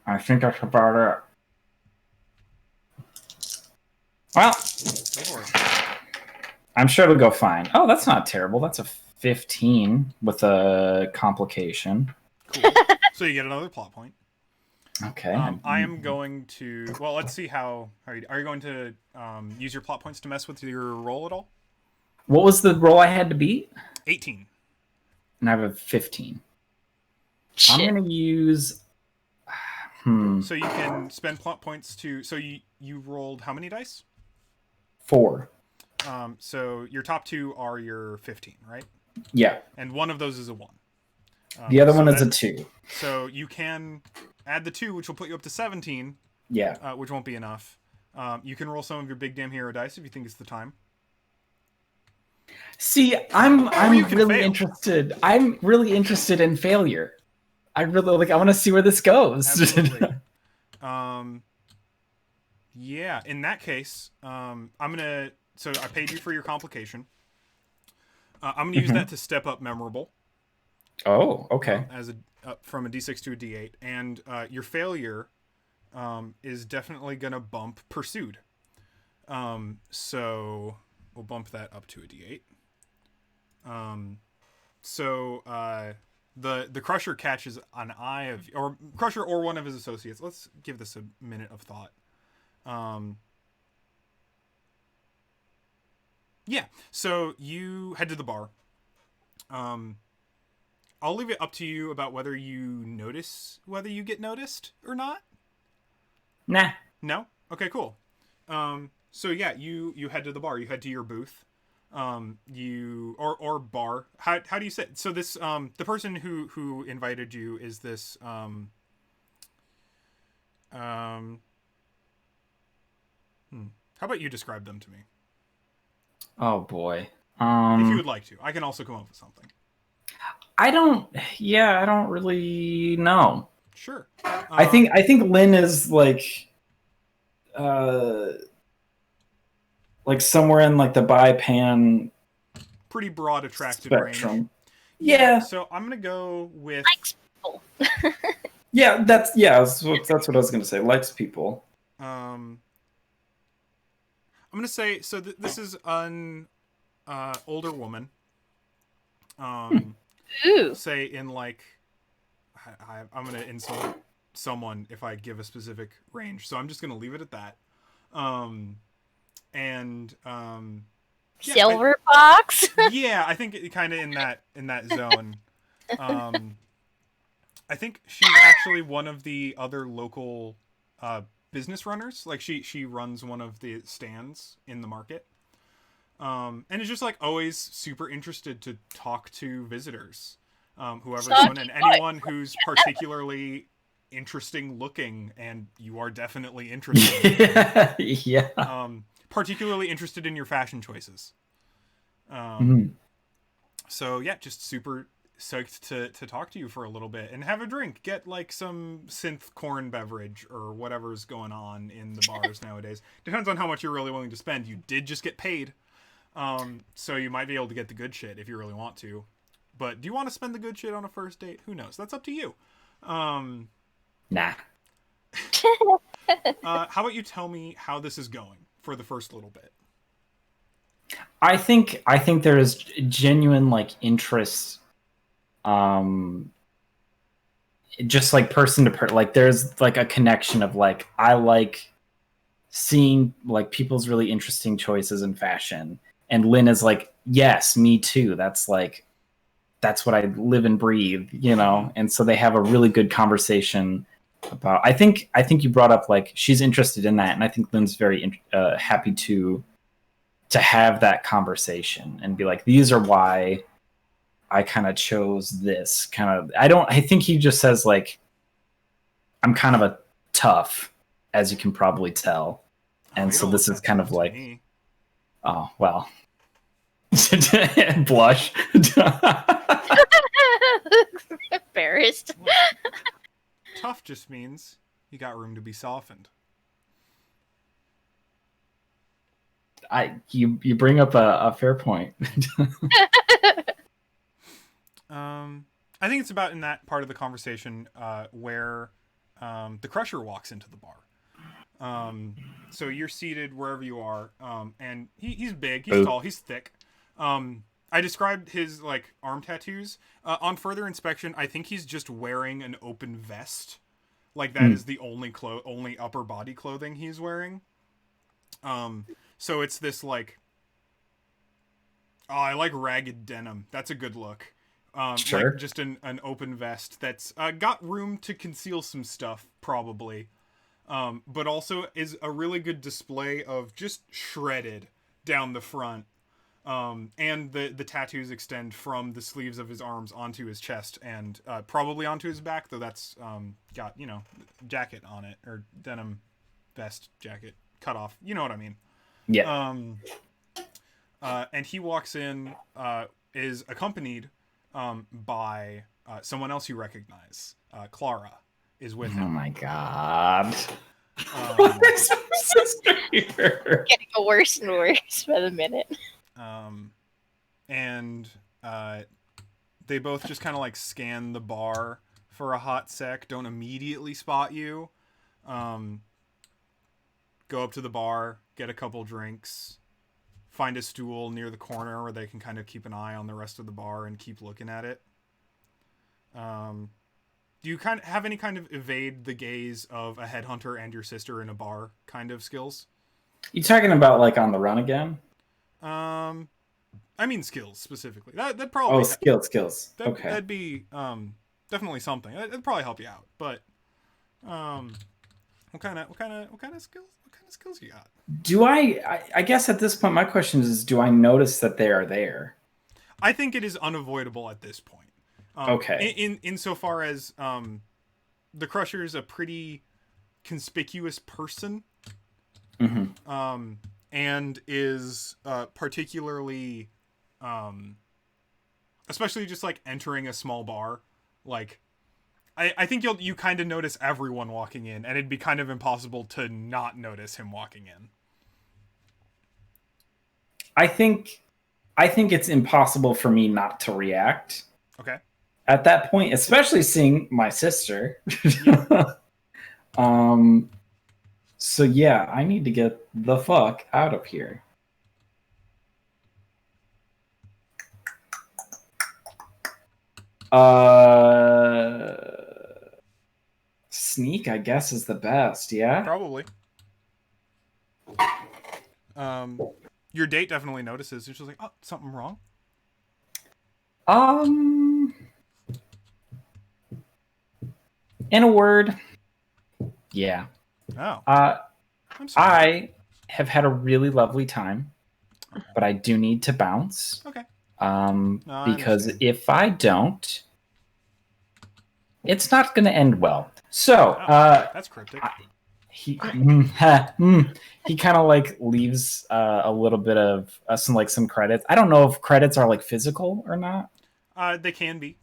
I think that's about it. Well, I'm sure it'll go fine. Oh, that's not terrible. That's a 15 with a complication. Cool. So you get another plot point. Okay. I am going to. Well, let's see how. Are you going to use your plot points to mess with your roll at all? What was the roll I had to beat? 18. and I have a 15. Shit. I'm gonna use. So you can spend plot points to. So you rolled how many dice? 4. So your top 2 are your 15, right? Yeah. And one of those is a 1. The other so one is that- a 2. So you can add the 2, which will put you up to 17. Yeah. Which won't be enough. You can roll some of your big damn hero dice if you think it's the time. See, I'm you can really fail. interested. I'm really interested in failure. I want to see where this goes. Absolutely. Yeah. In that case, I'm gonna. So I paid you for your complication. I'm gonna use that to step up memorable. Oh, okay. As a from a D6 to a D8, and your failure is definitely gonna bump pursued. So we'll bump that up to a D8. The Crusher catches an eye of, or Crusher or one of his associates. Let's give this a minute of thought. Yeah. So you head to the bar. I'll leave it up to you about whether you get noticed or not. Nah. No? Okay, cool. So yeah, you head to the bar. You head to your booth. Or bar. How do you say it? So this the person who invited you is this how about you describe them to me? Oh boy. If you would like to. I can also come up with something. I don't really know. Sure. I think Lynn is like somewhere in like the bi-pan pretty broad attracted spectrum. range. Yeah. So I'm gonna go with Likes people. Yeah, that's what I was gonna say. Likes people. I'm gonna say so. This is an older woman. Ooh. Say in like, I'm gonna insult someone if I give a specific range. So I'm just gonna leave it at that. Silver fox. Yeah, I think kind of in that zone. I think she's actually one of the other local business runners. Like she runs one of the stands in the market. And is just like always super interested to talk to visitors, whoever's going in, anyone who's particularly interesting looking, and you are definitely interested. Yeah. Particularly interested in your fashion choices. So yeah, just super psyched to talk to you for a little bit and have a drink. Get like some synth corn beverage or whatever's going on in the bars nowadays. Depends on how much you're really willing to spend. You did just get paid. So you might be able to get the good shit if you really want to. But do you want to spend the good shit on a first date? Who knows? That's up to you. Nah. How about you tell me how this is going for the first little bit? I think there is genuine like interest, just like person to person. Like there's like a connection of like I like seeing like people's really interesting choices in fashion, and Lynn is like, yes, me too. That's what I live and breathe, you know. And so they have a really good conversation about. I think you brought up like she's interested in that, and I think Lynn's very happy to have that conversation and be like, these are why I kind of chose this kind of. I think he just says like, I'm kind of a tough, as you can probably tell, and so this is kind of like, me. Oh well. Blush. Embarrassed. Tough just means you got room to be softened. You bring up a fair point. I think it's about in that part of the conversation where the Crusher walks into the bar. So you're seated wherever you are, and he's big, he's tall, he's thick. I described his like arm tattoos. On further inspection, I think he's just wearing an open vest. Like that is the only upper body clothing he's wearing. So it's this like, oh, I like ragged denim. That's a good look. Sure. like just an open vest that's got room to conceal some stuff, probably, but also is a really good display of just shredded down the front. And the tattoos extend from the sleeves of his arms onto his chest and probably onto his back, though that's got, jacket on it, or denim vest jacket cut off. You know what I mean? Yeah. And he walks in, is accompanied by someone else you recognize. Clara is with Oh him. my god. Um, There's my sister here. Getting worse and worse by the minute. And they both just kind of like scan the bar for a hot sec, don't immediately spot you. Go up to the bar, get a couple drinks, find a stool near the corner where they can kind of keep an eye on the rest of the bar and keep looking at it. Do you kind of have any kind of evade the gaze of a headhunter and your sister in a bar kind of skills? You talking about like on the run again? I mean skills specifically. That'd probably Skills. Okay. That'd be definitely something. That'd probably help you out. But what kind of skills you got? Do I guess at this point my question is, do I notice that they are there? I think it is unavoidable at this point. Okay. Insofar as the Crusher is a pretty conspicuous person. Mm-hmm. And is particularly, especially just like entering a small bar, like I think you kind of notice everyone walking in, and it'd be kind of impossible to not notice him walking in. I think it's impossible for me not to react. Okay. At that point, especially seeing my sister. So yeah, I need to get the fuck out of here. Sneak, I guess, is the best, yeah? Probably. Your date definitely notices. She's like, "Oh, something wrong?" In a word, yeah. Oh. I'm sorry. I have had a really lovely time, but I do need to bounce. Okay. Because if I don't, it's not going to end well. So, that's cryptic. he kind of like leaves a little bit of some credits. I don't know if credits are like physical or not. They can be.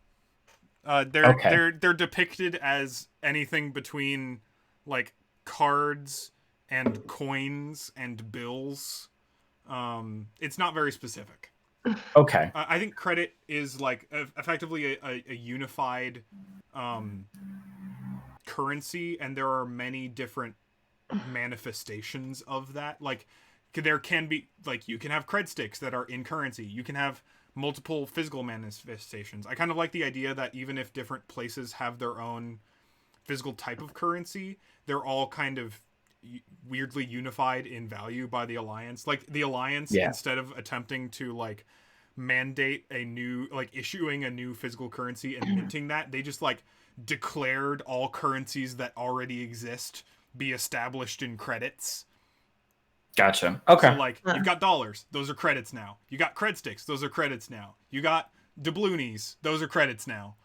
They're Okay. they're depicted as anything between like cards and coins and bills. It's not very specific. Okay. I think credit is like effectively a unified currency, and there are many different manifestations of that. Like there can be, like, you can have cred sticks that are in currency. You can have multiple physical manifestations. I kind of like the idea that even if different places have their own physical type of currency, they're all kind of weirdly unified in value by the Alliance. Like the Alliance, instead of attempting to like mandate a new, like issuing a new physical currency and minting that, they just like declared all currencies that already exist be established in credits. Gotcha. Okay. So like you've got dollars, those are credits now. You got cred sticks, those are credits now. You got doubloonies, those are credits now.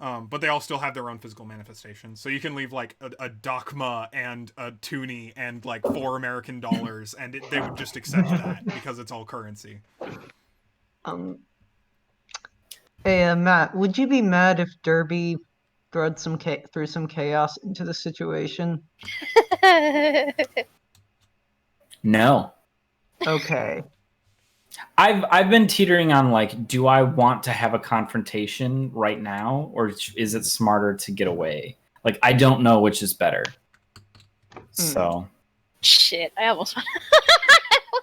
But they all still have their own physical manifestations. So you can leave like a Dakma and a toonie and like $4 American, and they would just accept that because it's all currency. Hey, Matt, would you be mad if Derby threw some chaos into the situation? No. Okay. I've been teetering on like, do I want to have a confrontation right now, or is it smarter to get away? Like, I don't know which is better. So Shit, I almost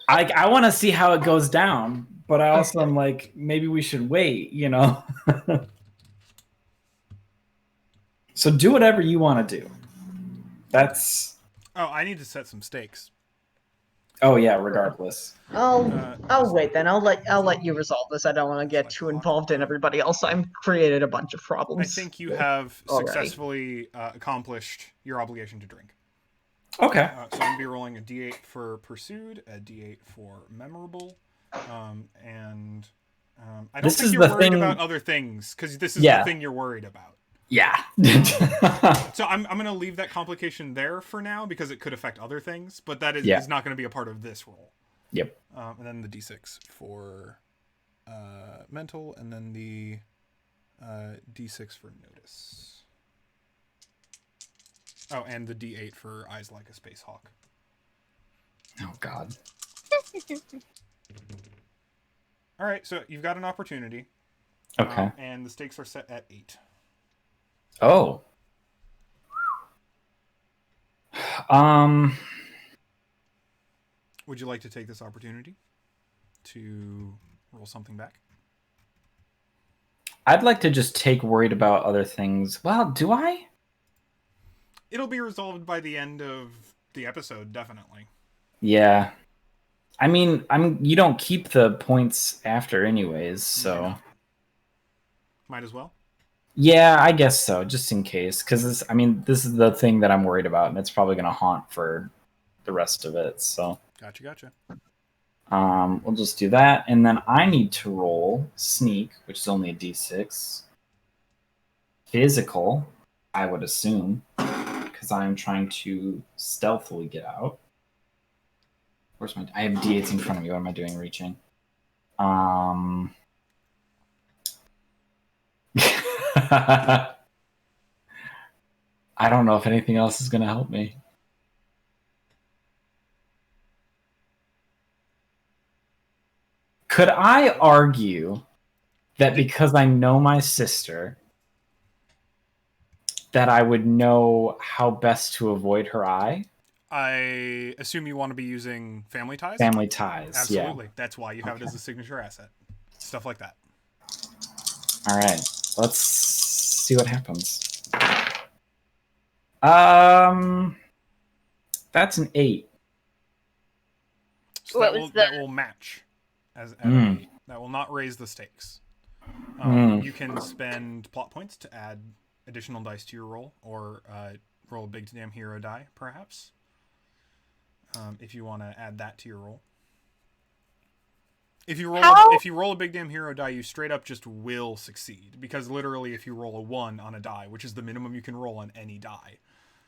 I want to see how it goes down, but I also am like, maybe we should wait, you know? So do whatever you want to do. That's... Oh, I need to set some stakes. Oh yeah, regardless. I'll wait then. I'll let you resolve this. I don't want to get too involved in everybody else. I'm created a bunch of I problems. think you have already. successfully accomplished your obligation to drink. Okay. So I'm going to be rolling a d8 for pursued, a d8 for memorable, and I don't This think is you're the worried thing- about other things, because this is Yeah. the thing you're worried about. Yeah. So I'm going to leave that complication there for now, because it could affect other things, but that is, Yeah. is not going to be a part of this roll. Yep. And then the d6 for mental, and then the d6 for notice. Oh, and the d8 for eyes like a space hawk. Oh God. All right, so you've got an opportunity. Okay. And the stakes are set at 8. Oh. Would you like to take this opportunity to roll something back? I'd like to just take worried about other things. Well, do I? It'll be resolved by the end of the episode, definitely. Yeah. I mean, you don't keep the points after anyways, so Might as well. yeah, I guess so, just in case. Because this is the thing that I'm worried about, and it's probably going to haunt for the rest of it. So, Gotcha. we'll just do that, and then I need to roll sneak, which is only a d6. Physical, I would assume, because I'm trying to stealthily get out. Where's my? I have d8s in front of me. What am I doing? Reaching. I don't know if anything else is going to help me. Could I argue that because I know my sister, that I would know how best to avoid her eye? I assume you want to be using family ties? Family ties. Absolutely. Yeah. That's why you have it as a signature asset. Stuff like that. All right. Let's see what happens. That's an 8. So What was that will match as at an 8. That will not raise the stakes. You can spend plot points to add additional dice to your roll, or roll a big damn hero die, perhaps. If you want to add that to your roll. If you roll a big damn hero die, you straight up just will succeed, because literally if you roll a 1 on a die, which is the minimum you can roll on any die,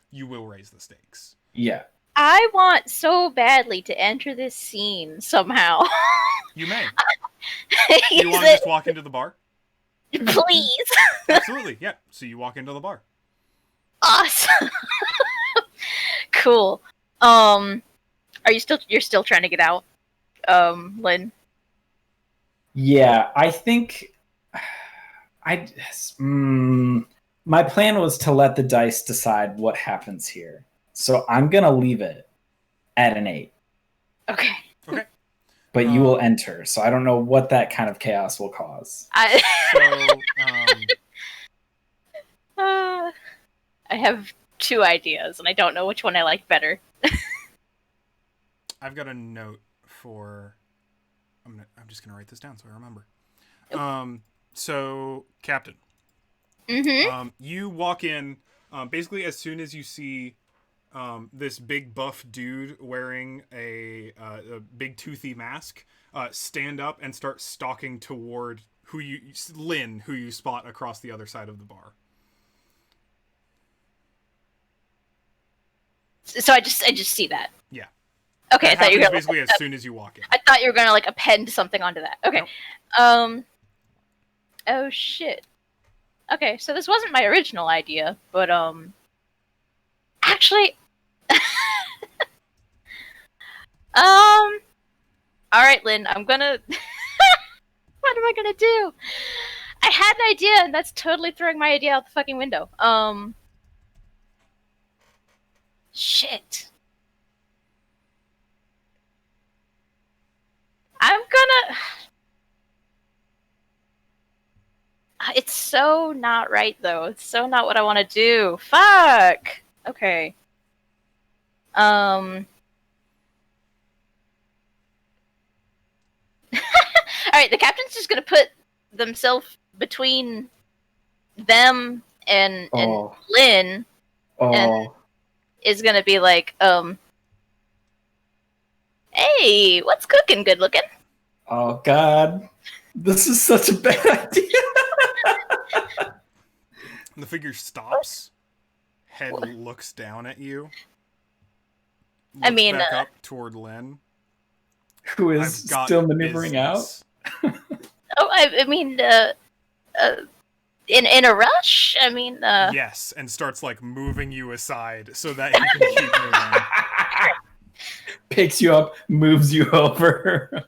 you will raise the stakes. Yeah. I want so badly to enter this scene somehow. You may. You want to just walk into the bar? Please. Absolutely, yeah. So you walk into the bar. Awesome. Cool. You're still trying to get out, Lynn? Yeah, I think my plan was to let the dice decide what happens here. So I'm going to leave it at an 8. Okay. But you will enter, so I don't know what that kind of chaos will cause. I So, I have 2 ideas, and I don't know which one I like better. I've got a note for. I'm just gonna write this down so I remember. Yep. So Captain, Mm-hmm. you walk in. Basically, as soon as you see this big buff dude wearing a big toothy mask stand up and start stalking toward Lynn, who you spot across the other side of the bar. So I just see that. Yeah. Okay, That I thought you were happens gonna, basically as soon as you walk in. I thought you were gonna like append something onto that. Okay. Nope. Oh shit. Okay, so this wasn't my original idea, but actually, all right, Lynn, I'm gonna. What am I gonna do? I had an idea, and that's totally throwing my idea out the fucking window. Shit. I'm gonna. It's so not right, though. It's so not what I want to do. Fuck. Okay. right, the captain's just gonna put themselves between them and Oh. Lynn, and Oh. is gonna be like, hey, what's cooking, good looking? Oh God. This is such a bad idea. The figure stops. Head looks down at you. Looks back up toward Lynn. Who is still maneuvering business. out? I mean, in a rush? I mean, Yes, and starts like moving you aside so that you can keep moving. Picks you up, moves you over.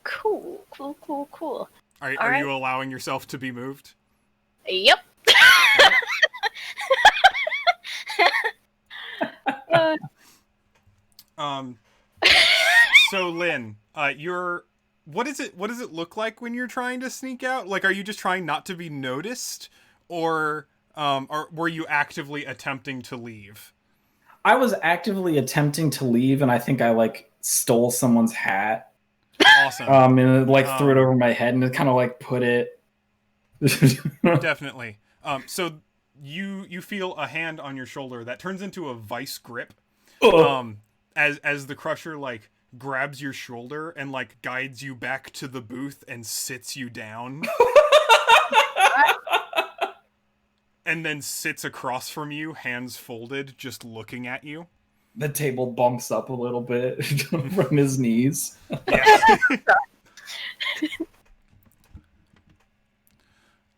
Cool. Are you allowing yourself to be moved? Yep. So Lynn, what does it look like when you're trying to sneak out? Like, are you just trying not to be noticed, or were you actively attempting to leave? I was actively attempting to leave, and I think I like stole someone's hat. Awesome. And like threw it over my head, and it kind of like put it. Definitely. So you feel a hand on your shoulder that turns into a vice grip. As the Crusher like grabs your shoulder and like guides you back to the booth and sits you down. And then sits across from you, hands folded, just looking at you. The table bumps up a little bit from his knees. Yeah.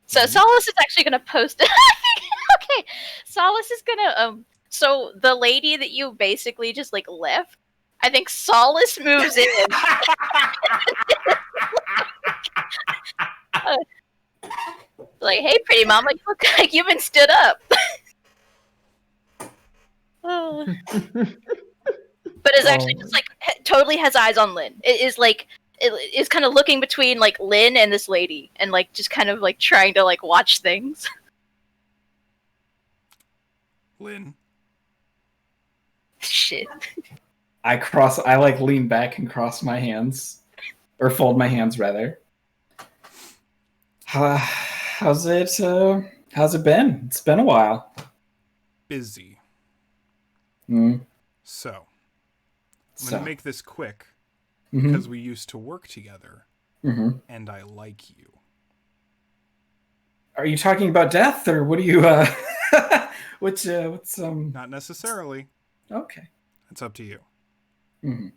So Solace is actually gonna post it. Okay. Solace is gonna so the lady that you basically just like left, I think Solace moves in. Like, hey pretty mama, you look like you've been stood up. Oh. But it's actually just like totally has eyes on Lynn. It is like it is kind of looking between like Lynn and this lady, and like just kind of like trying to like watch things. Lynn. Shit. I like lean back and cross my hands, or fold my hands rather. How's it been? It's been a while. Busy. Mm. So I'm gonna make this quick Mm-hmm. because we used to work together, and I like you. Are you talking about death, or what are you? What's Not necessarily. Okay. It's up to you. Mm-hmm.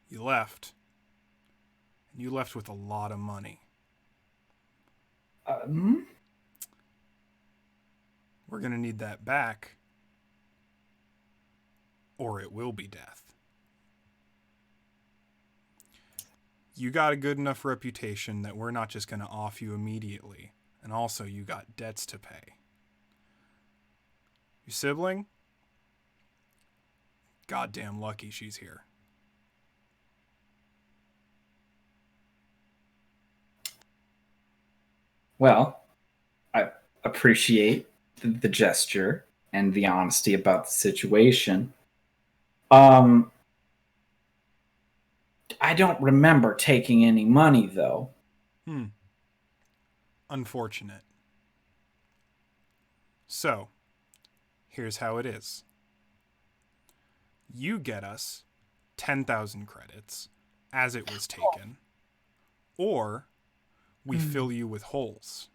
You left. And you left with a lot of money. We're gonna need that back, or it will be death. You got a good enough reputation that we're not just gonna off you immediately, and also you got debts to pay. Your sibling? Goddamn lucky she's here. Well, I appreciate the gesture and the honesty about the situation. I don't remember taking any money, though. Unfortunate. So, here's how it is. You get us 10,000 credits as it was taken, or we fill you with holes.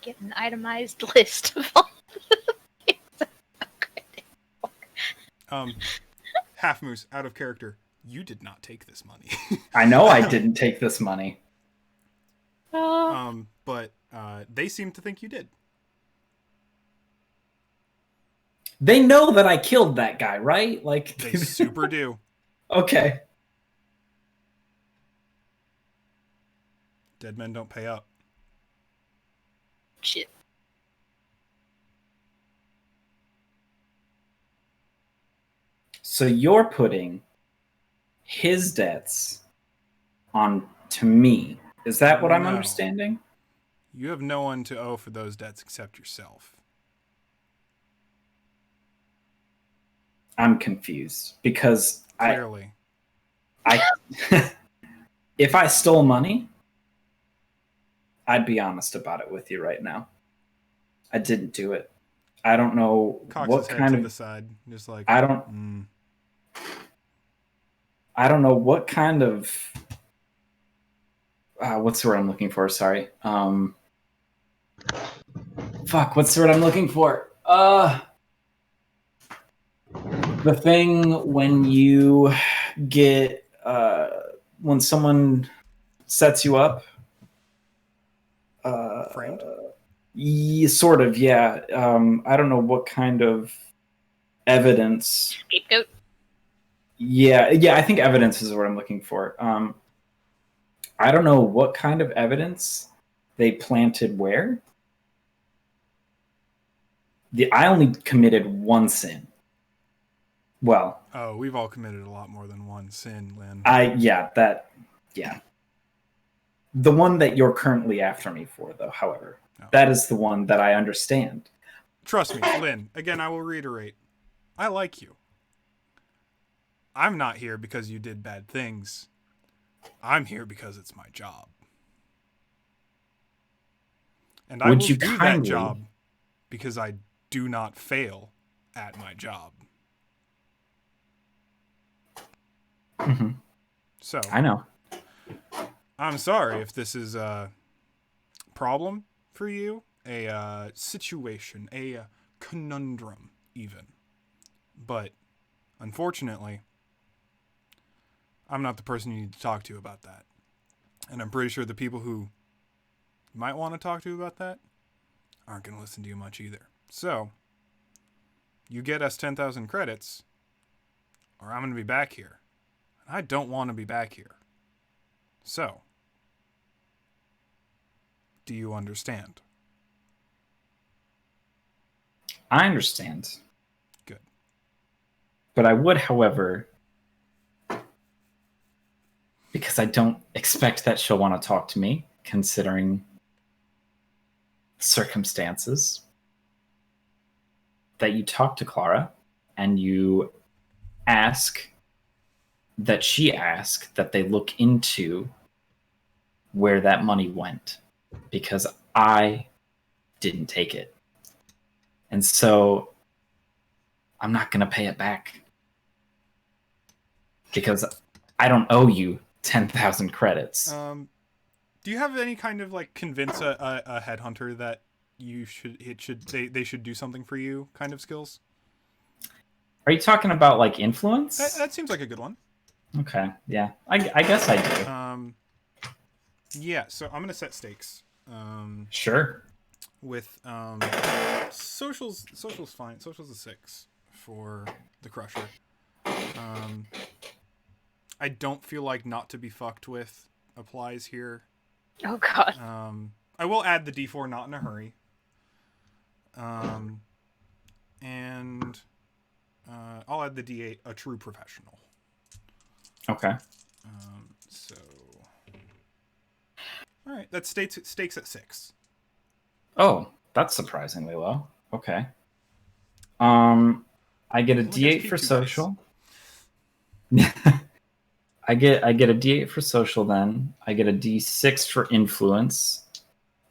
Get an itemized list of all the things. Half Moose, out of character. You did not take this money. I know I didn't take this money. But they seem to think you did. They know that I killed that guy, right? Like They super do. Okay. Dead men don't pay up. Shit. So you're putting his debts on to me. Is that what I'm No. understanding? You have no one to owe for those debts except yourself. I'm confused because Clearly. I if I stole money, I'd be honest about it with you right now. I didn't do it. I don't know Cocks what his head kind to of the side, just like I don't know what kind of what's the word I'm looking for? Sorry. Fuck, what's the word I'm looking for? The thing when you get when someone sets you up. framed. Yeah, sort of, yeah. I don't know what kind of evidence. Scapegoat. Yeah, I think evidence is what I'm looking for. I don't know what kind of evidence they planted where. I only committed one sin. Well, Oh, we've all committed a lot more than one sin, Lynn. yeah. The one that you're currently after me for, though, however, that is the one that I understand. Trust me, Lynn. Again, I will reiterate. I like you. I'm not here because you did bad things. I'm here because it's my job. And I will do that job because I do not fail at my job. Mm-hmm. So I know. I'm sorry if this is a problem for you, a situation, a conundrum even. But unfortunately, I'm not the person you need to talk to about that. And I'm pretty sure the people who might want to talk to about that aren't going to listen to you much either. So, you get us 10,000 credits, or I'm going to be back here. And I don't want to be back here. So, do you understand? I understand. Good. But I would, however, because I don't expect that she'll want to talk to me, considering circumstances, that you talk to Clara and you ask that she ask that they look into where that money went, because I didn't take it. And so I'm not going to pay it back because I don't owe you 10,000 credits. Do you have any kind of like convince a headhunter that they should do something for you kind of skills? Are you talking about like influence? That seems like a good one. Okay, yeah. I guess I do. Yeah, so I'm gonna set stakes. Sure. With socials fine. Socials a 6 for the Crusher. I don't feel like not to be fucked with applies here. Oh god. I will add the D4 not in a hurry. And I'll add the D8 a true professional. Okay. So all right, that's stakes at 6. Oh, that's surprisingly low. Okay. I get a D8 for social. I get a D8 for social then. I get a D6 for influence.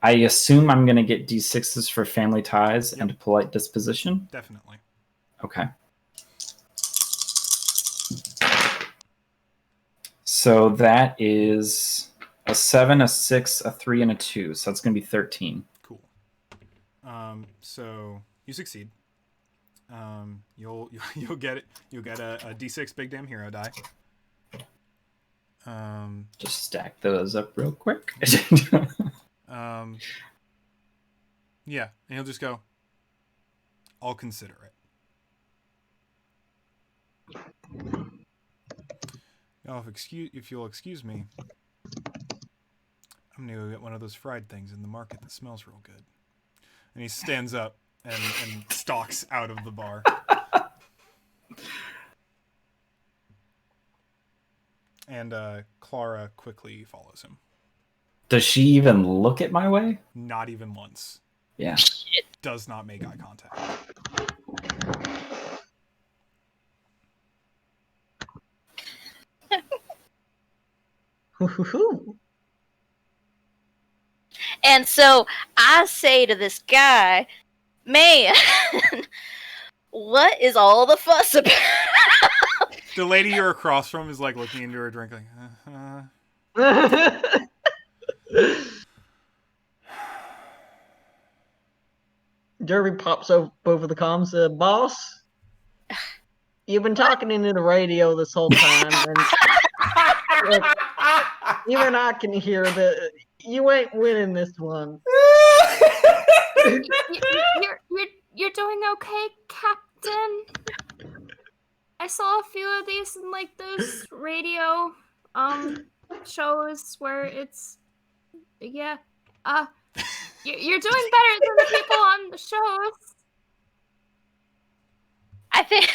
I assume I'm going to get D6s for family ties and polite disposition. Definitely. Okay. So that is a 7, a 6, a 3, and a 2. So that's going to be 13. Cool. So you succeed. You'll get it. You'll get a D6 big damn hero die. Just stack those up real quick. Yeah, and he'll just go, I'll consider it. Oh, if you'll excuse me, I'm gonna go get one of those fried things in the market that smells real good. And he stands up and stalks out of the bar. And Clara quickly follows him. Does she even look at my way? Not even once. Yeah. Does not make eye contact. Hoo-hoo-hoo. And so I say to this guy, man, what is all the fuss about? The lady you're across from is like looking into her drink, like. Derby pops over the comms. Boss, you've been talking into the radio this whole time, and look, even I can hear that you ain't winning this one. You're doing okay, Captain? I saw a few of these in like those radio shows where it's you're doing better than the people on the shows. I think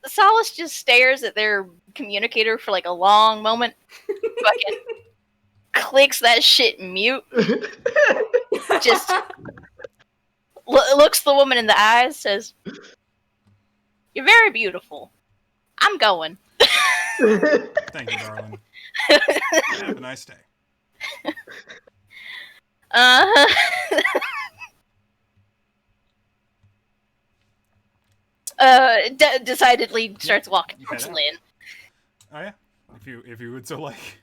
Solace just stares at their communicator for like a long moment, fucking clicks that shit mute, just looks the woman in the eyes, says, "You're very beautiful. I'm going." Thank you, darling. Have a nice day. Decidedly starts walking You towards head out. Lynn. Oh yeah, if you would so like.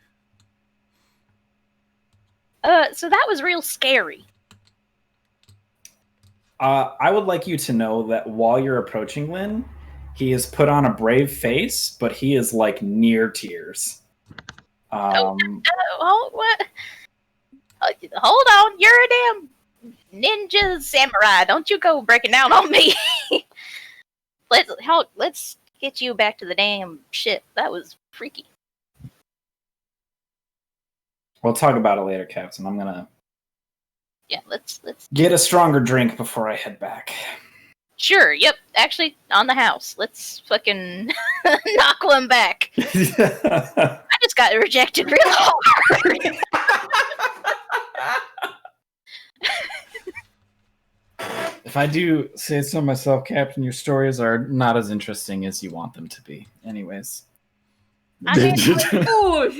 So that was real scary. I would like you to know that while you're approaching Lynn, he has put on a brave face, but he is like near tears. Oh, what? Hold on, you're a damn ninja samurai. Don't you go breaking down on me. Let's get you back to the damn ship. That was freaky. We'll talk about it later, Captain. I'm gonna Let's get a stronger drink before I head back. Sure, yep. Actually, on the house. Let's fucking knock one back. I just got rejected real hard. If I do say so myself, Captain, your stories are not as interesting as you want them to be. Anyways. I mean, Ooh.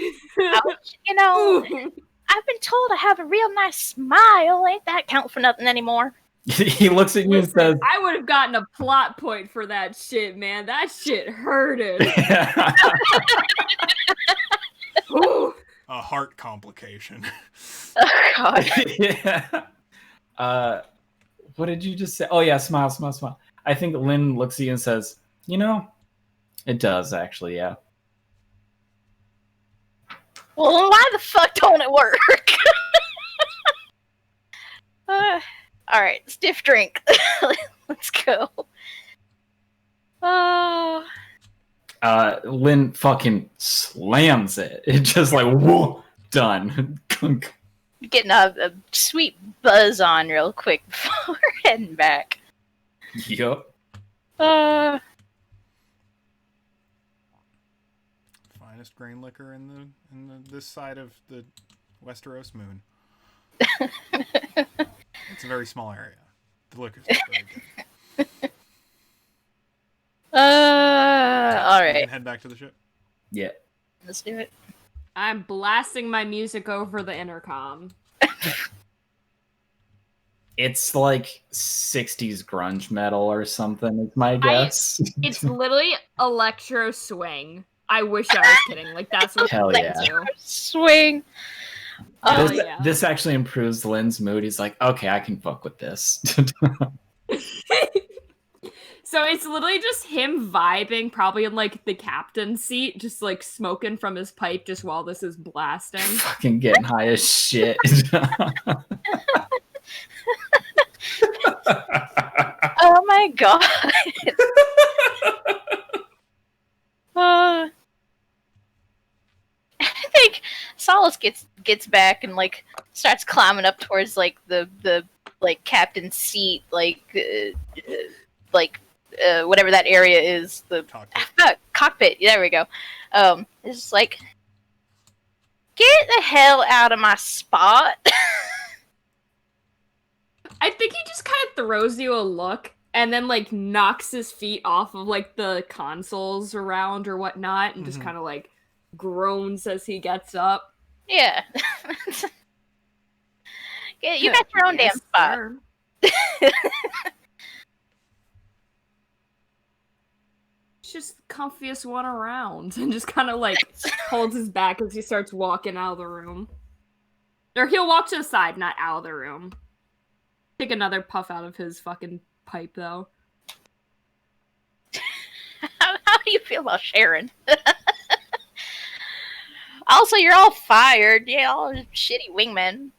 you know, Ooh. I've been told I have a real nice smile. Ain't that count for nothing anymore? He looks at you and Listen, says, I would have gotten a plot point for that shit, man. That shit hurted. Ooh. A heart complication. Oh, God. yeah. What did you just say? Oh, yeah, smile, smile, smile. I think Lynn looks at you and says, you know, it does, actually, yeah. Well, why the fuck don't it work? Alright, stiff drink. Let's go. Lynn fucking slams it. It just like, whoa, done. Getting a sweet buzz on real quick before heading back. Yup. Finest grain liquor in this side of the Westeros moon. It's a very small area. The liquor's not very good. All You right, can head back to the ship. Yeah. let's do it. I'm blasting my music over the intercom. It's like 60s grunge metal or something, is my guess. It's literally electro swing. I wish I was kidding. Like, that's what Hell it's yeah. into. Swing. Hell This, yeah. this actually improves Lynn's mood. He's like, okay, I can fuck with this. So it's literally just him vibing, probably in like the captain's seat, just like smoking from his pipe just while this is blasting. Fucking getting high as shit. Oh my god. I think Solace gets back and like starts climbing up towards like the like captain's seat, whatever that area is, the cockpit. There we go. It's just like, get the hell out of my spot. I think he just kind of throws you a look and then like knocks his feet off of like the consoles around or whatnot, and just kind of like groans as he gets up. Yeah. Yeah, you got your own Yes, damn spot. sir. It's just the comfiest one around, and just kind of like holds his back as he starts walking out of the room. Or he'll walk to the side, not out of the room. Take another puff out of his fucking pipe, though. How do you feel about Sharon? Also, you're all fired. Yeah, all shitty wingmen.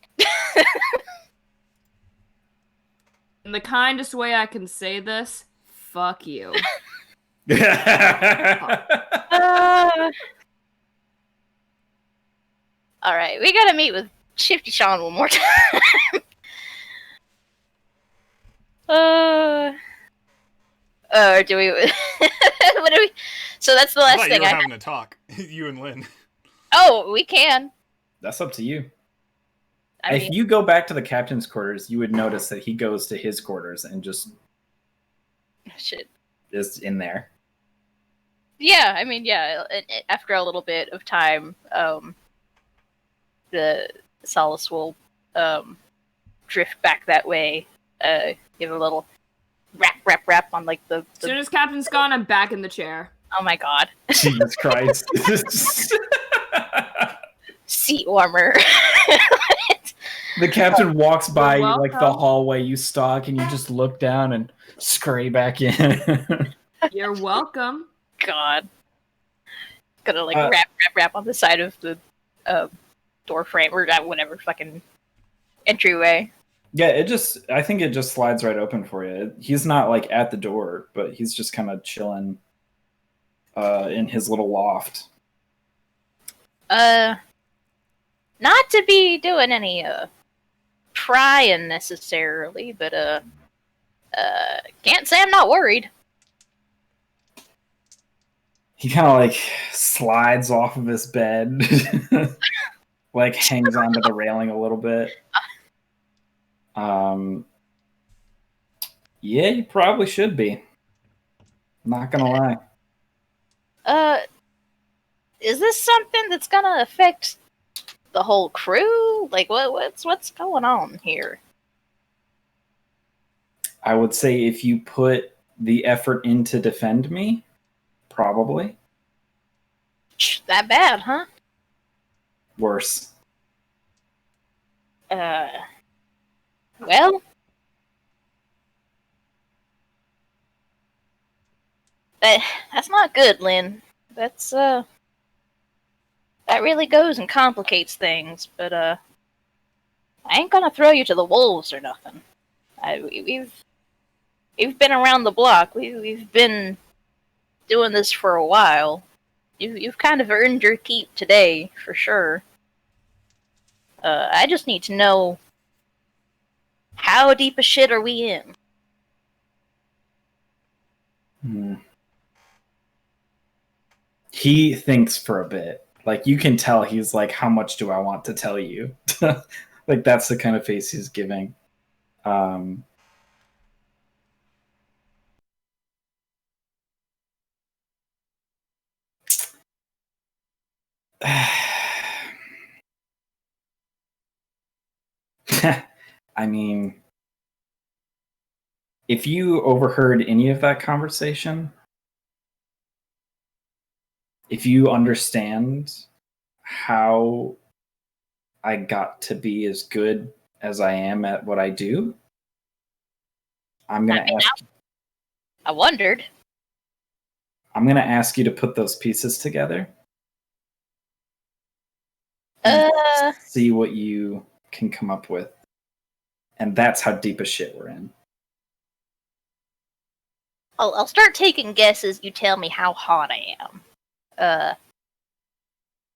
In the kindest way I can say this, fuck you. Alright, we gotta meet with Shifty Sean one more time. Do we... what do we... So that's the I last thought thing you were having a talk. You and Lynn. Oh, we can. That's up to you. I If mean, you go back to the captain's quarters, you would notice that he goes to his quarters and just shit. is in there. Yeah, I mean, yeah. After a little bit of time, the Solace will drift back that way. Give a little rap on like the. As soon as Captain's gone, I'm back in the chair. Oh my god. Jesus Christ. Seat warmer. The captain walks by You're you like the welcome. hallway you stalk, and you just look down and scurry back in. You're welcome. God. Gonna like rap on the side of the door frame or whatever fucking entryway. Yeah, I think it just slides right open for you. He's not like at the door, but he's just kind of chilling in his little loft. Not to be doing any prying necessarily, but can't say I'm not worried. He kind of like slides off of his bed, like hangs onto the railing a little bit. Yeah, you probably should be. Not gonna lie. Is this something that's gonna affect the whole crew? Like, what's going on here? I would say if you put the effort in to defend me, probably. That bad, huh? Worse. Well, that's not good, Lynn. That's that really goes and complicates things. But I ain't gonna throw you to the wolves or nothing. We've been around the block. We've been doing this for a while. You've kind of earned your keep today, for sure. I just need to know, how deep a shit are we in? He thinks for a bit. Like, you can tell he's like, how much do I want to tell you? Like, that's the kind of face he's giving. I mean, if you overheard any of that conversation, if you understand how I got to be as good as I am at what I do, I'm gonna ask. I wondered. I'm gonna ask you to put those pieces together. See what you can come up with, and that's how deep a shit we're in. I'll start taking guesses. You tell me how hot I am.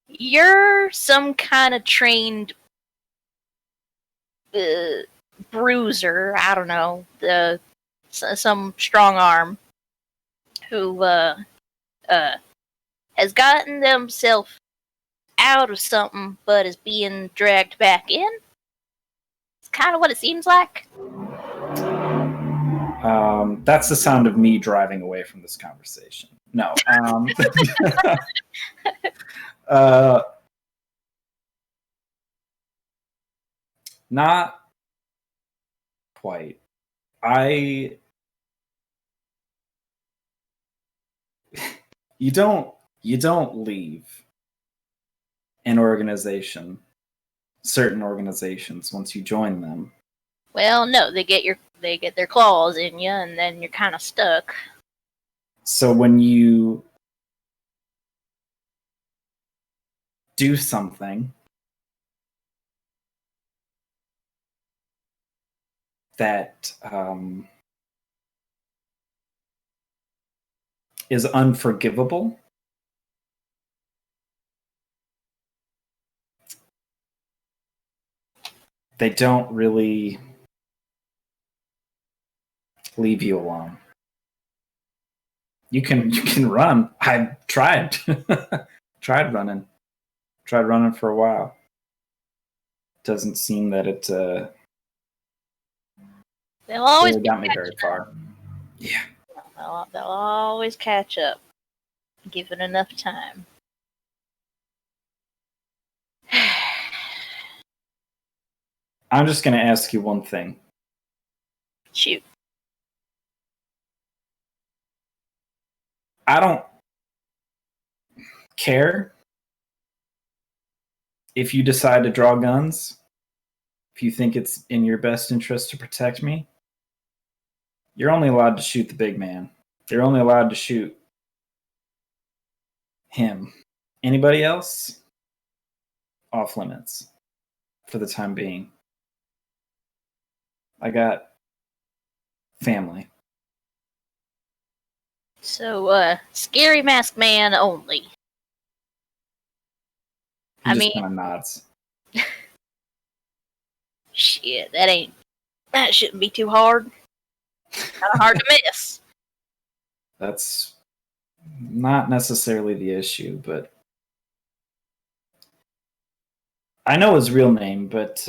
You're some kind of trained bruiser. I don't know. Some strong arm who has gotten themselves out of something, but is being dragged back in. It's kind of what it seems like. That's the sound of me driving away from this conversation. No. Not quite. You don't leave an organization, certain organizations, once you join them. Well, no, they get their claws in you, and then you're kind of stuck. So when you do something that is unforgivable, they don't really leave you alone. You can run. I tried. Tried running for a while. Doesn't seem that it They'll always really got me very far. Yeah. they'll always catch up, given enough time. I'm just going to ask you one thing. Shoot. I don't care if you decide to draw guns, if you think it's in your best interest to protect me. You're only allowed to shoot the big man. You're only allowed to shoot him. Anybody else? Off limits for the time being. I got family. So, scary masked man only. He just kind of nods. Shit, that shouldn't be too hard. Kind of hard to miss. That's not necessarily the issue, but I know his real name, but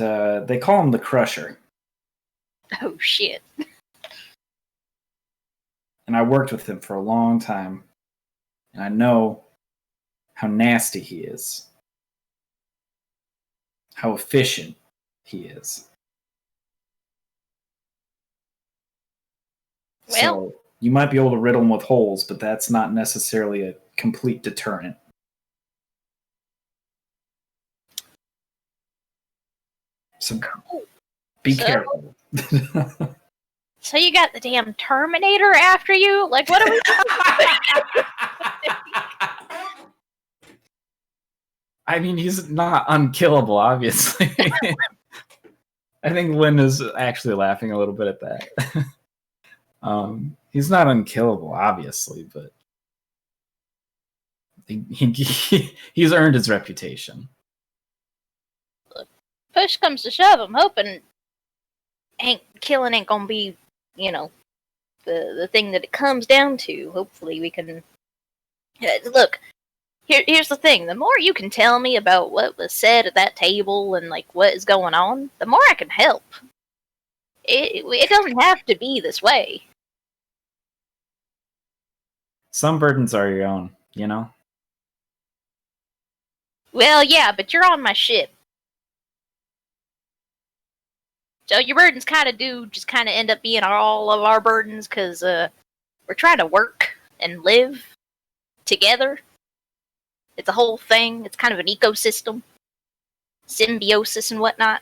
they call him the Crusher. Oh shit. And I worked with him for a long time, and I know how nasty he is, how efficient he is. Well, so you might be able to riddle him with holes, but that's not necessarily a complete deterrent. So cool. be careful. So you got the damn Terminator after you? Like, what are we doing? I mean, he's not unkillable, obviously. I think Lynn is actually laughing a little bit at that. He's not unkillable, obviously, but he's earned his reputation. Look, push comes to shove, I'm hoping killing ain't gonna be, the thing that it comes down to. Hopefully we can... Look, here's the thing. The more you can tell me about what was said at that table and, like, what is going on, the more I can help. It doesn't have to be this way. Some burdens are your own, you know? Well, yeah, but you're on my ship. So your burdens kind of end up being all of our burdens, because we're trying to work and live together. It's a whole thing. It's kind of an ecosystem. Symbiosis and whatnot.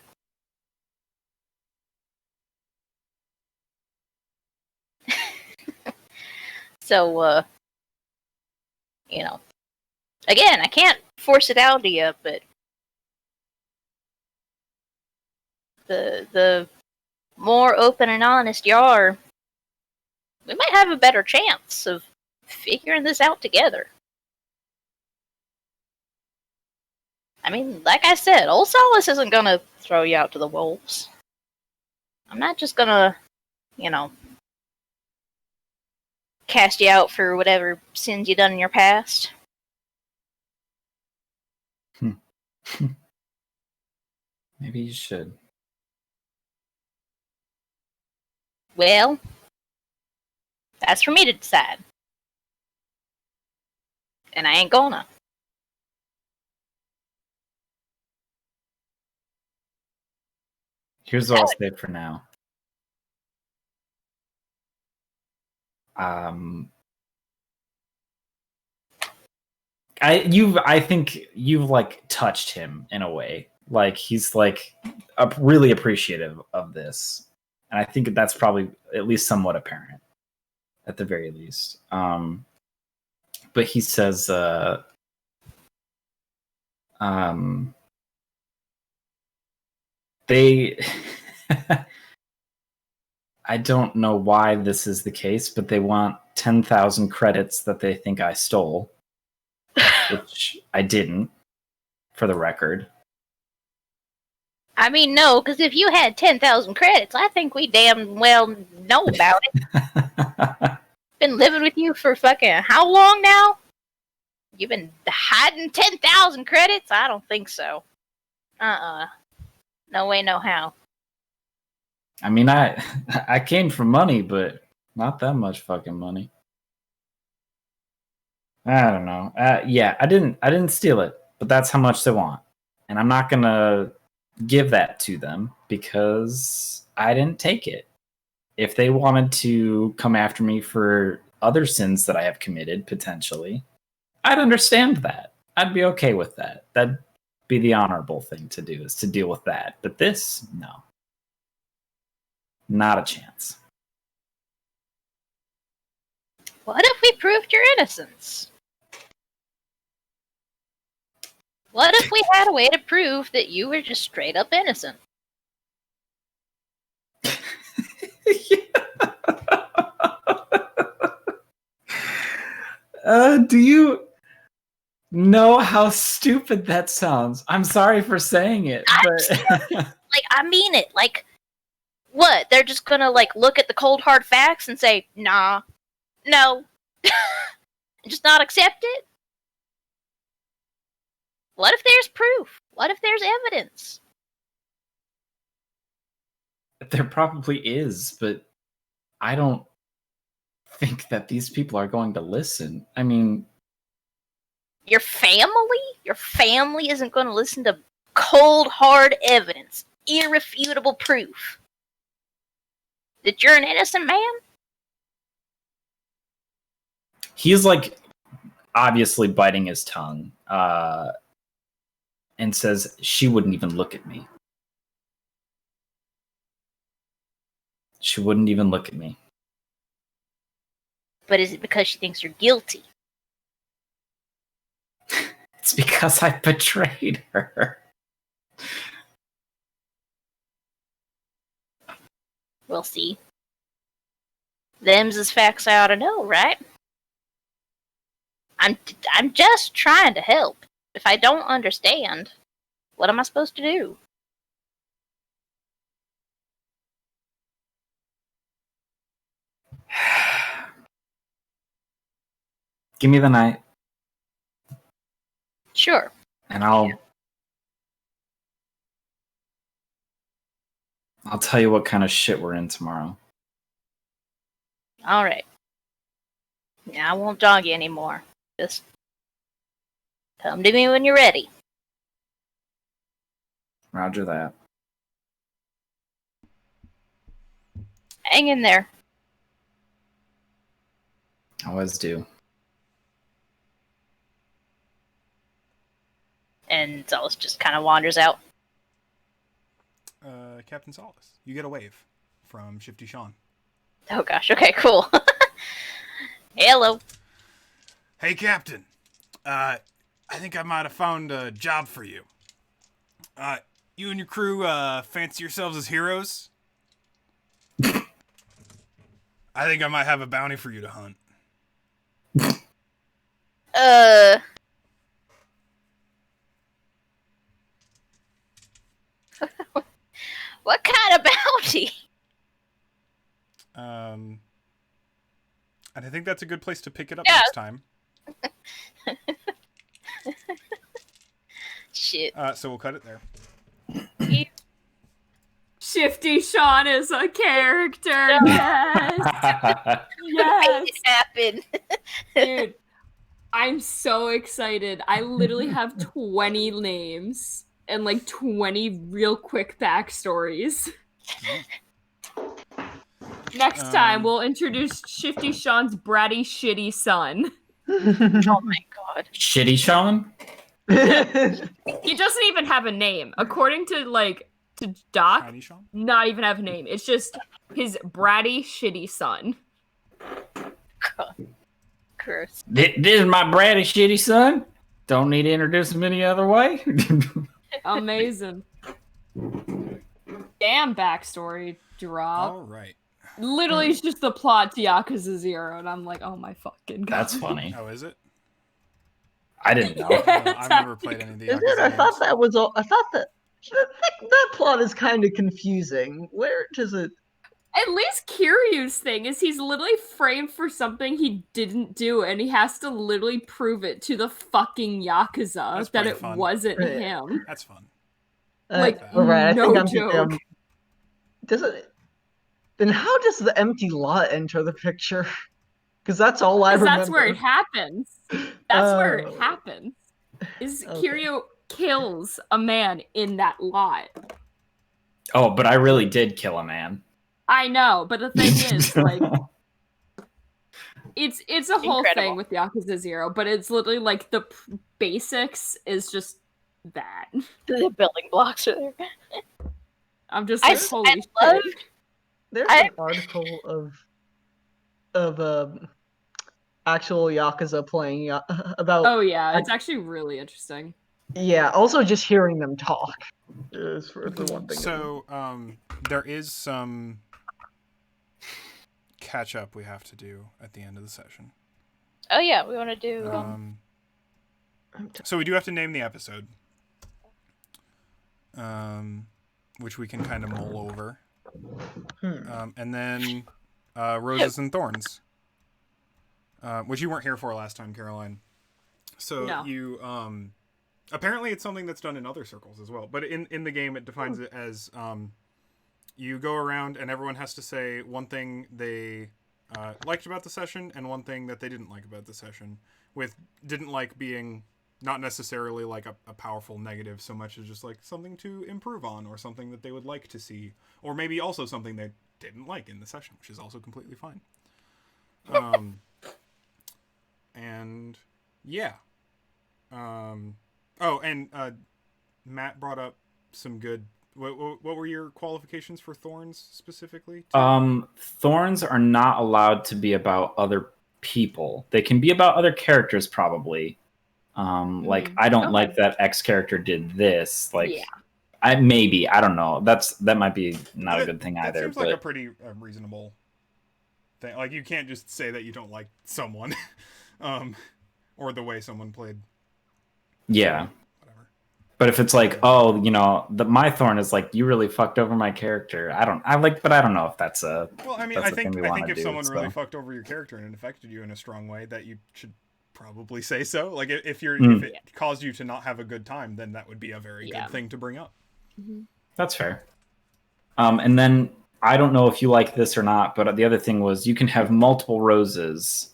So, again, I can't force it out of you, but the more open and honest you are, we might have a better chance of figuring this out together. I mean, like I said, Old Solace isn't gonna throw you out to the wolves. I'm not just gonna, cast you out for whatever sins you done in your past. Maybe you should. Well, That's for me to decide. And I ain't gonna. Here's what I'll say for now. I think you've like touched him in a way. Like he's like really appreciative of this, and I think that's probably at least somewhat apparent, at the very least. But he says, they. I don't know why this is the case, but they want 10,000 credits that they think I stole, which I didn't, for the record. I mean, no, because if you had 10,000 credits, I think we damn well know about it. Been living with you for fucking how long now? You've been hiding 10,000 credits? I don't think so. No way, no how. I mean, I came for money, but not that much fucking money. I don't know. Yeah, I didn't steal it, but that's how much they want, and I'm not gonna give that to them because I didn't take it. If they wanted to come after me for other sins that I have committed, potentially, I'd understand that. I'd be okay with that. That'd be the honorable thing to do, is to deal with that. But this, no. Not a chance. What if we proved your innocence? What if we had a way to prove that you were just straight up innocent? Do you know how stupid that sounds? I'm sorry for saying it, but Like, I mean it. Like, what? They're just gonna, like, look at the cold hard facts and say, nah, no, and just not accept it? What if there's proof? What if there's evidence? there probably is, but I don't think that these people are going to listen. I mean, Your family? Your family isn't going to listen to cold, hard evidence, irrefutable proof that you're an innocent man? he's like obviously biting his tongue, and says she wouldn't even look at me. She wouldn't even look at me. But is it because she thinks you're guilty? It's because I betrayed her. We'll see. Them's as facts I ought to know, right? I'm just trying to help. If I don't understand, what am I supposed to do? Give me the night, Sure. and I'll tell you what kind of shit we're in tomorrow. All right. Yeah, I won't dog you anymore. Just come to me when you're ready. Roger that. Hang in there. Always do. And Zealous just kind of wanders out. Captain Solace, you get a wave from Shifty Sean. Oh gosh, okay, cool. Hello. Hey, Captain. I think I might have found a job for you. You and your crew fancy yourselves as heroes? I think I might have a bounty for you to hunt. What kind of bounty? And I think that's a good place to pick it up Yeah. next time. Shit. So we'll cut it there. Shifty Sean is a character. Yes. Yes. Make it happen. Dude, I'm so excited. I literally have 20 names and like 20 real quick backstories. Next time, we'll introduce Shifty Sean's bratty, shitty son. Oh my god. Shitty Sean? He doesn't even have a name. According to Doc, Tiny Sean? not even have a name. It's just his bratty, shitty son. God. Gross. This is my bratty shitty son. Don't need to introduce him any other way. Amazing. Damn backstory drop. All right. Literally, it's just the plot to Yakuza 0, and I'm like, oh my fucking god. That's funny. Oh, is it? I didn't know. I've never played any of the Is it? Yakuza I thought games. that was all. I thought that plot is kind of confusing. Where does it? At least Kiryu's thing is he's literally framed for something he didn't do, and he has to literally prove it to the fucking Yakuza That's that pretty it fun. wasn't Yeah. him. That's fun. Like, all right, no I think I'm. joke. Does it? Then how does the empty lot enter the picture? Because that's all I Because remember. that's where it happens. That's where it Oh. happens. Is Okay. Kiryu kills a man in that lot. Oh, but I really did kill a man. I know, but the thing is, like, it's a whole Incredible. thing with Yakuza 0, but it's literally like the basics is just that. The building blocks are there. I'm just I like, s- holy I shit. love- There's I- an article of actual Yakuza playing about. Oh yeah, it's actually really interesting. Yeah, also just hearing them talk is for the one thing. So, there is some catch up we have to do at the end of the session. Oh yeah, we want to do. So we do have to name the episode, which we can kind of mull over, and then Roses and Thorns, which you weren't here for last time, Caroline. So No. you apparently it's something that's done in other circles as well, but in the game it defines it as you go around and everyone has to say one thing they liked about the session and one thing that they didn't like about the session, with didn't like being not necessarily like a powerful negative so much as just like something to improve on or something that they would like to see, or maybe also something they didn't like in the session, which is also completely fine. And yeah. Oh, and Matt brought up some good. What were your qualifications for Thorns specifically? Thorns are not allowed to be about other people. They can be about other characters, probably. Like, I don't Okay. like that X character did this. Like, Yeah. I don't know. That might be not a good thing That either. seems But like a pretty reasonable thing. Like, you can't just say that you don't like someone, or the way someone played. yeah. Whatever. But if it's like, oh, my thorn is like, you really fucked over my character. But I don't know if that's a. Well, I mean, That's I the think thing we wanna if do, someone really so. fucked over your character and it affected you in a strong way, that you should probably say so. Like, if it caused you to not have a good time, then that would be a very Yeah. good thing to bring up. That's fair. And then I don't know if you like this or not, but the other thing was you can have multiple roses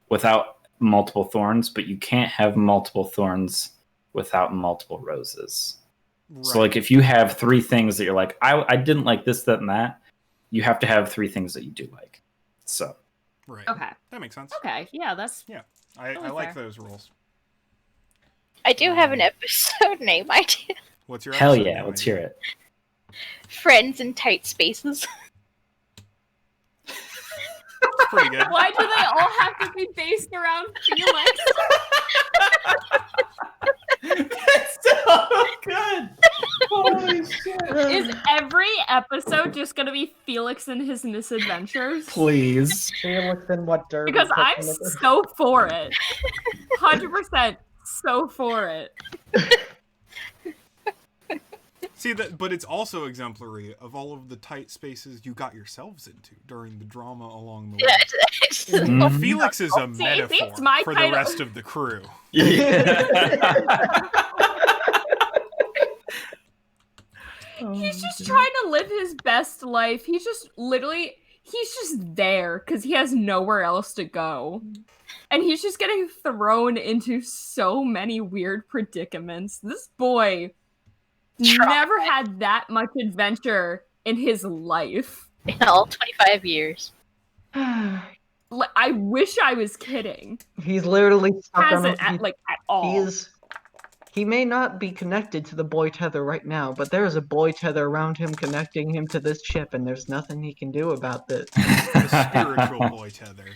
without multiple thorns, but you can't have multiple thorns without multiple roses. Right. So, like, if you have three things that you're like, I didn't like this, that, and that, you have to have three things that you do like. So, Right. Okay. That makes sense. Okay. Yeah, that's I Totally like fair. those rules. I do have an episode name idea. What's your hell episode yeah, name let's idea? hear it. Friends in tight spaces. It's pretty good. Why do they all have to be based around Felix? That's so good. Holy shit. Is every episode just gonna be Felix and his misadventures? Please. Felix and what Derby? Because I'm so for it. 100% so for it. See that, but it's also exemplary of all of the tight spaces you got yourselves into during the drama along the way. Yeah, it's Mhm. Felix is a See, metaphor it's my for the title. rest of the crew. He's just trying to live his best life. He's just there because he has nowhere else to go. And he's just getting thrown into so many weird predicaments. This boy never had that much adventure in his life. In all 25 years. I wish I was kidding. He's literally stuck on Hasn't at all. He may not be connected to the boy tether right now, but there is a boy tether around him connecting him to this ship, and there's nothing he can do about this. The spiritual boy tether.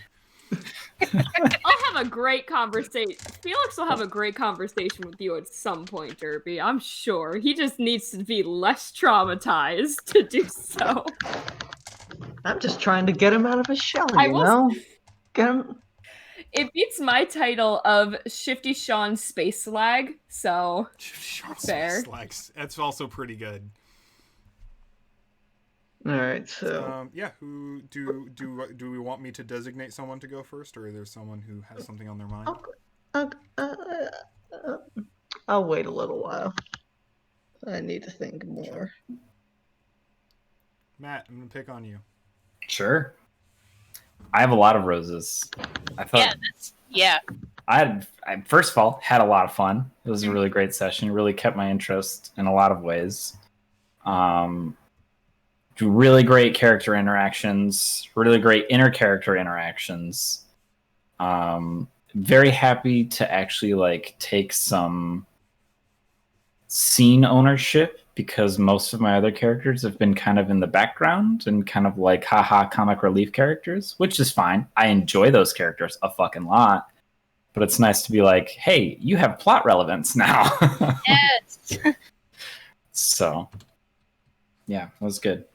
I'll have a great conversation. Felix will have a great conversation with you at some point, Derby. I'm sure. He just needs to be less traumatized to do so. I'm just trying to get him out of his shell, you know? Get him... It beats my title of Shifty Sean Space Lag, so fair. That's also pretty good. All right, so yeah, who do we want me to designate someone to go first, or is there someone who has something on their mind? I'll wait a little while. I need to think more. Sure. Matt, I'm gonna pick on you. Sure. I have a lot of roses. I thought. Yeah. I first of all had a lot of fun. It was a really great session. It really kept my interest in a lot of ways. Really great character interactions. Really great inter-character interactions. Very happy to actually take some scene ownership, because most of my other characters have been kind of in the background and kind of haha comic relief characters, which is fine. I enjoy those characters a fucking lot, but it's nice to be like, hey, you have plot relevance now. Yes. So, yeah, it was good.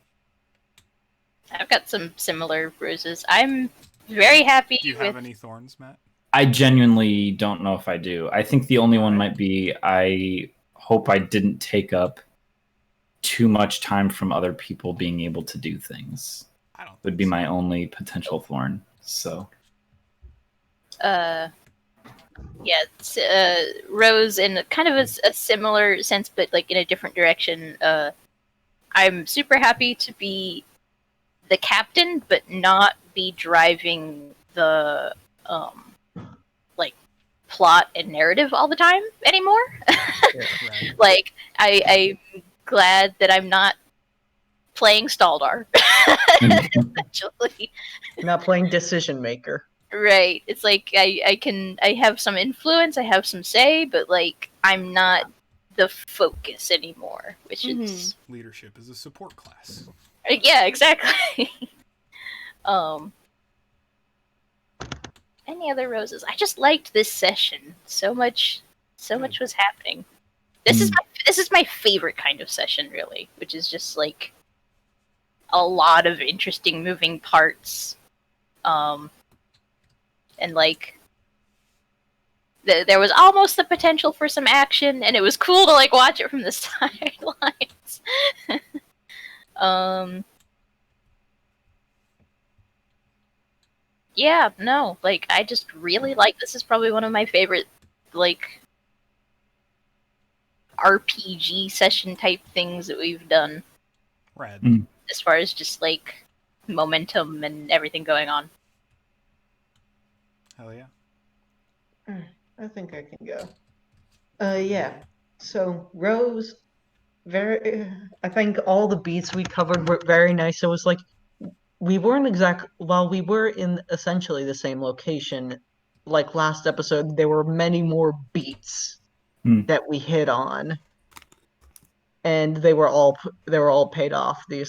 I've got some similar roses. I'm very happy. Do you have any thorns, Matt? I genuinely don't know if I do. I think the only one might be I hope I didn't take up too much time from other people being able to do things. I don't. Would be my only potential thorn. So. Yeah, it's, Rose in kind of a similar sense, but in a different direction. I'm super happy to be the captain, but not be driving the plot and narrative all the time anymore. Yeah, right. I'm glad that I'm not playing Staldar. Actually, not playing decision maker. Right. It's I have some influence, I have some say, but I'm not the focus anymore, which is leadership is a support class. Yeah, exactly. Any other roses? I just liked this session so much. So much was happening. This is my favorite kind of session, really, which is just a lot of interesting moving parts, and there was almost the potential for some action, and it was cool to watch it from the sidelines. Yeah, no, I just really like this. Is probably one of my favorite RPG session type things that we've done. Rad. As far as just momentum and everything going on. Hell yeah. I think I can go. Yeah. So Rose, I think all the beats we covered were very nice. It was we weren't while we were in essentially the same location, last episode, there were many more beats that we hit on, and they were all paid off. The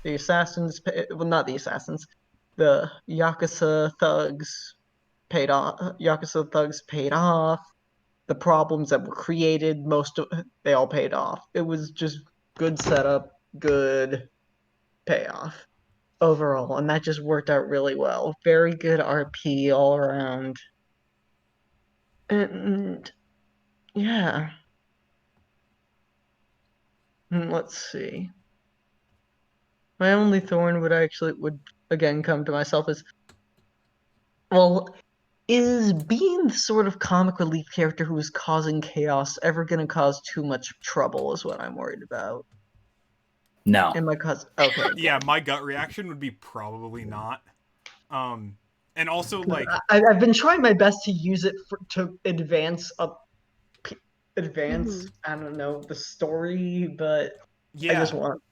assassins, well, not the assassins, the Yakuza thugs paid off. The problems that were created, they all paid off. It was just good setup, good payoff overall, and that just worked out really well. Very good RP all around. And yeah. Let's see. My only thorn would again come to myself is, well, is being the sort of comic relief character who is causing chaos ever going to cause too much trouble is what I'm worried about. No. And my cousin. Okay. Yeah, my gut reaction would be probably not. And also like I've been trying my best to use it to advance Mhm. I don't know, the story, but I yeah. just want.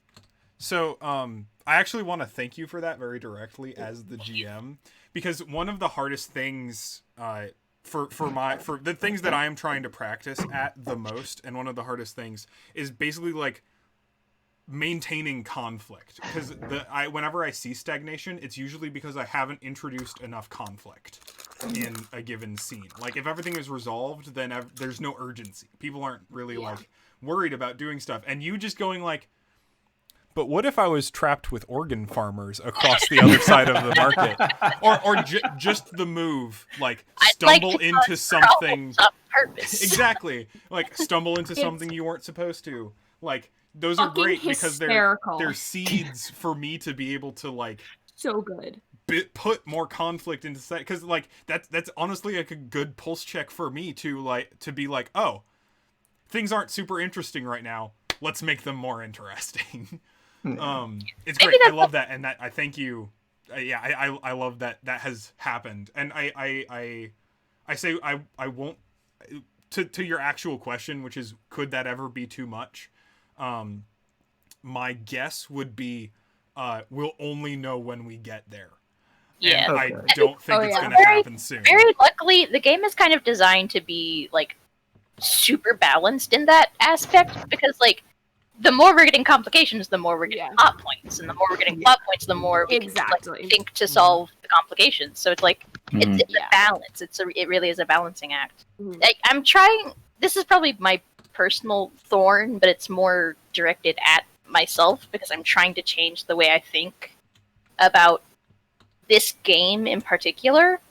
So, I actually want to thank you for that very directly as the GM, because one of the hardest things, for the things that I am trying to practice at the most, and one of the hardest things is basically like maintaining conflict. Because whenever I see stagnation, it's usually because I haven't introduced enough conflict in a given scene. Like if everything is resolved, then there's no urgency. People aren't really like worried about doing stuff, and you just going like, but what if I was trapped with organ farmers across the other side of the market? Or just the move, like stumble like into something. on purpose. Exactly. Like stumble into It's something you weren't supposed to. Like those are fucking great because hysterical. they're seeds for me to be able to like So good. put more conflict into that, because like that's honestly like a good pulse check for me to be like, oh, things aren't super interesting right now, let's make them more interesting. It's Maybe great. I that's love that, and that I thank you. I love that has happened, and I say I won't, to your actual question, which is could that ever be too much? My guess would be we'll only know when we get there. Yeah. And Okay. I don't think Oh, it's yeah. going to happen soon. Very luckily, the game is kind of designed to be like super balanced in that aspect, because like the more we're getting complications, the more we're getting plot points, and the more we're getting plot points, the more we can Exactly. like, think to solve the complications. So it's like Mhm. it's a balance. It really is a balancing act. Mhm. Like, I'm trying. This is probably my personal thorn, but it's more directed at myself because I'm trying to change the way I think about this game in particular.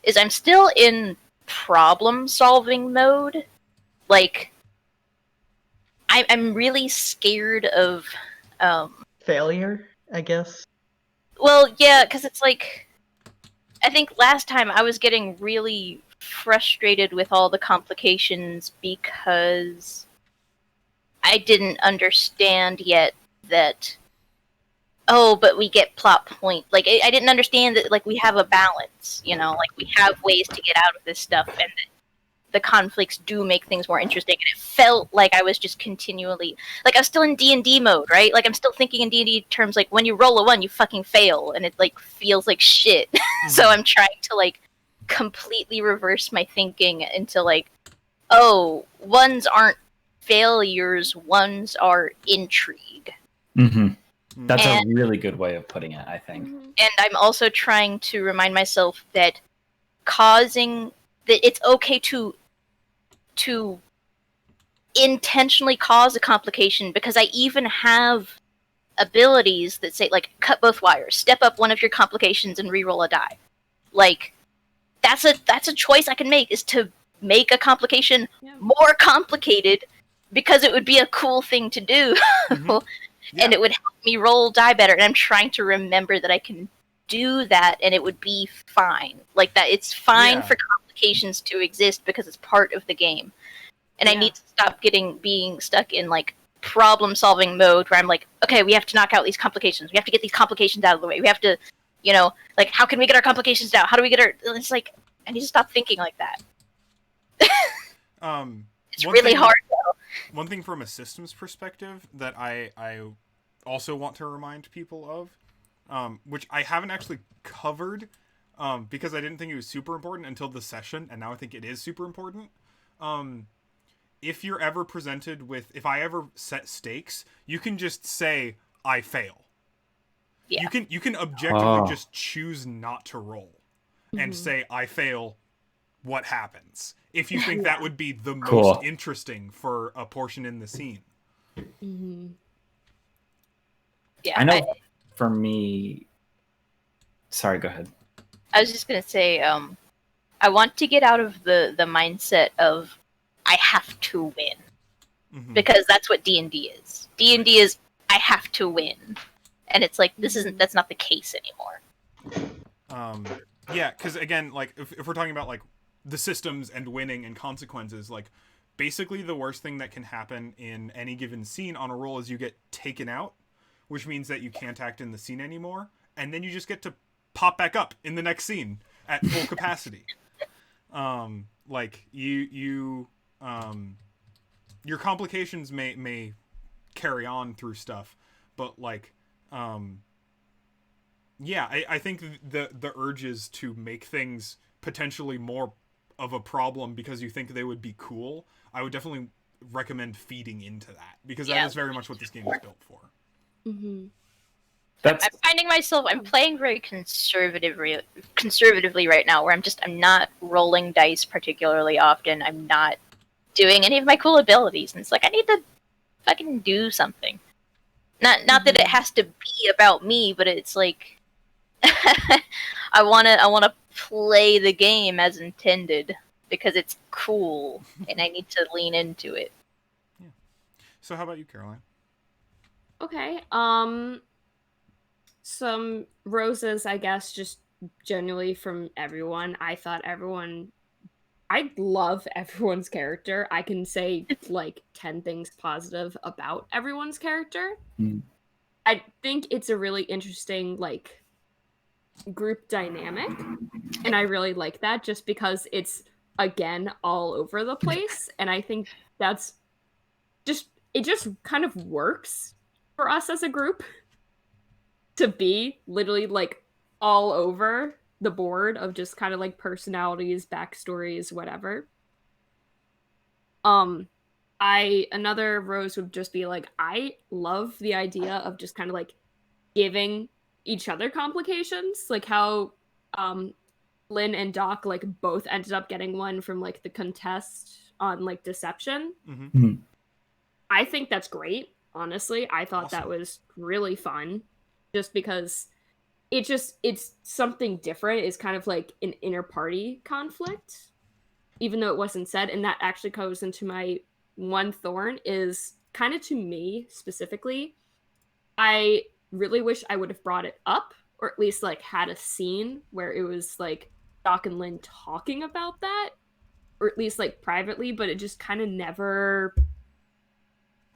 Is I'm still in problem solving mode. Like, I'm really scared of. Failure, I guess. Well, yeah, because it's like, I think last time I was getting really frustrated with all the complications because I didn't understand yet that, oh, but we get plot point. Like, I didn't understand that, like, we have a balance, you know? Like, we have ways to get out of this stuff, and the conflicts do make things more interesting. And it felt like I was just continually, like, I was still in D&D mode, right? Like, I'm still thinking in D&D terms, like, when you roll a 1, you fucking fail, and it, like, feels like shit. So I'm trying to, like, completely reverse my thinking into, like, oh, 1s aren't failures, 1s are intrigue. Mm-hmm. That's And- a really good way of putting it, I think. Mhm. And I'm also trying to remind myself that it's okay to intentionally cause a complication, because I even have abilities that say, like, cut both wires, step up one of your complications and re-roll a die. Like, that's a choice I can make, is to make a complication more complicated, because it would be a cool thing to do. Mhm. And it would help me roll die better. And I'm trying to remember that I can do that and it would be fine. Like, that it's fine for complications to exist because it's part of the game. And I need to stop being stuck in, like, problem solving mode where I'm like, okay, we have to knock out these complications. We have to get these complications out of the way. We have to, you know, like, how can we get our complications out? How do we get our... It's like, I need to stop thinking like that. It's really hard, though. One thing from a systems perspective that I also want to remind people of, which I haven't actually covered, because I didn't think it was super important until the session, and now I think it is super important. If you're ever presented with, if I ever set stakes, you can just say, I fail. Yeah. You can objectively just choose not to roll and say, I fail, what happens? If you think that would be the most interesting for a portion in the scene. Mm-hmm. Yeah, I know for me... Sorry, go ahead. I was just going to say, I want to get out of the mindset of I have to win. Mm-hmm. Because that's what D&D is. D&D is I have to win. And it's like, that's not the case anymore. Yeah, because again, like, if we're talking about, like, the systems and winning and consequences, like, basically the worst thing that can happen in any given scene on a roll is you get taken out. which means that you can't act in the scene anymore, and then you just get to pop back up in the next scene at full capacity. Like your complications may carry on through stuff, but like yeah, I think the urges to make things potentially more of a problem because you think they would be cool, I would definitely recommend feeding into that, because that is very much what this game is built for. Mm-hmm. I'm finding myself, I'm playing very conservatively right now, where I'm not rolling dice particularly often. I'm not doing any of my cool abilities, and it's like I need to fucking do something. Not that it has to be about me, but it's like I wanna play the game as intended because it's cool, and I need to lean into it. Yeah. So how about you, Caroline? Okay. Some roses, I guess, just generally from everyone. I love everyone's character. I can say like 10 things positive about everyone's character. Mm. I think it's a really interesting like group dynamic, and I really like that just because it's again all over the place, and I think that's it just kind of works for us as a group to be literally like all over the board of just kind of like personalities, backstories, whatever. Another rose would just be like, I love the idea of just kind of like giving each other complications, like how Lynn and Doc like both ended up getting one from like the contest on like deception. Mm-hmm. I think that's great, honestly. I thought Awesome. that was really fun just because it's something different. It's kind of like an inner party conflict, even though it wasn't said, and that actually goes into my one thorn is kind of to me specifically. I really wish I would have brought it up, or at least like had a scene where it was like Doc and Lynn talking about that, or at least like privately, but it just kind of never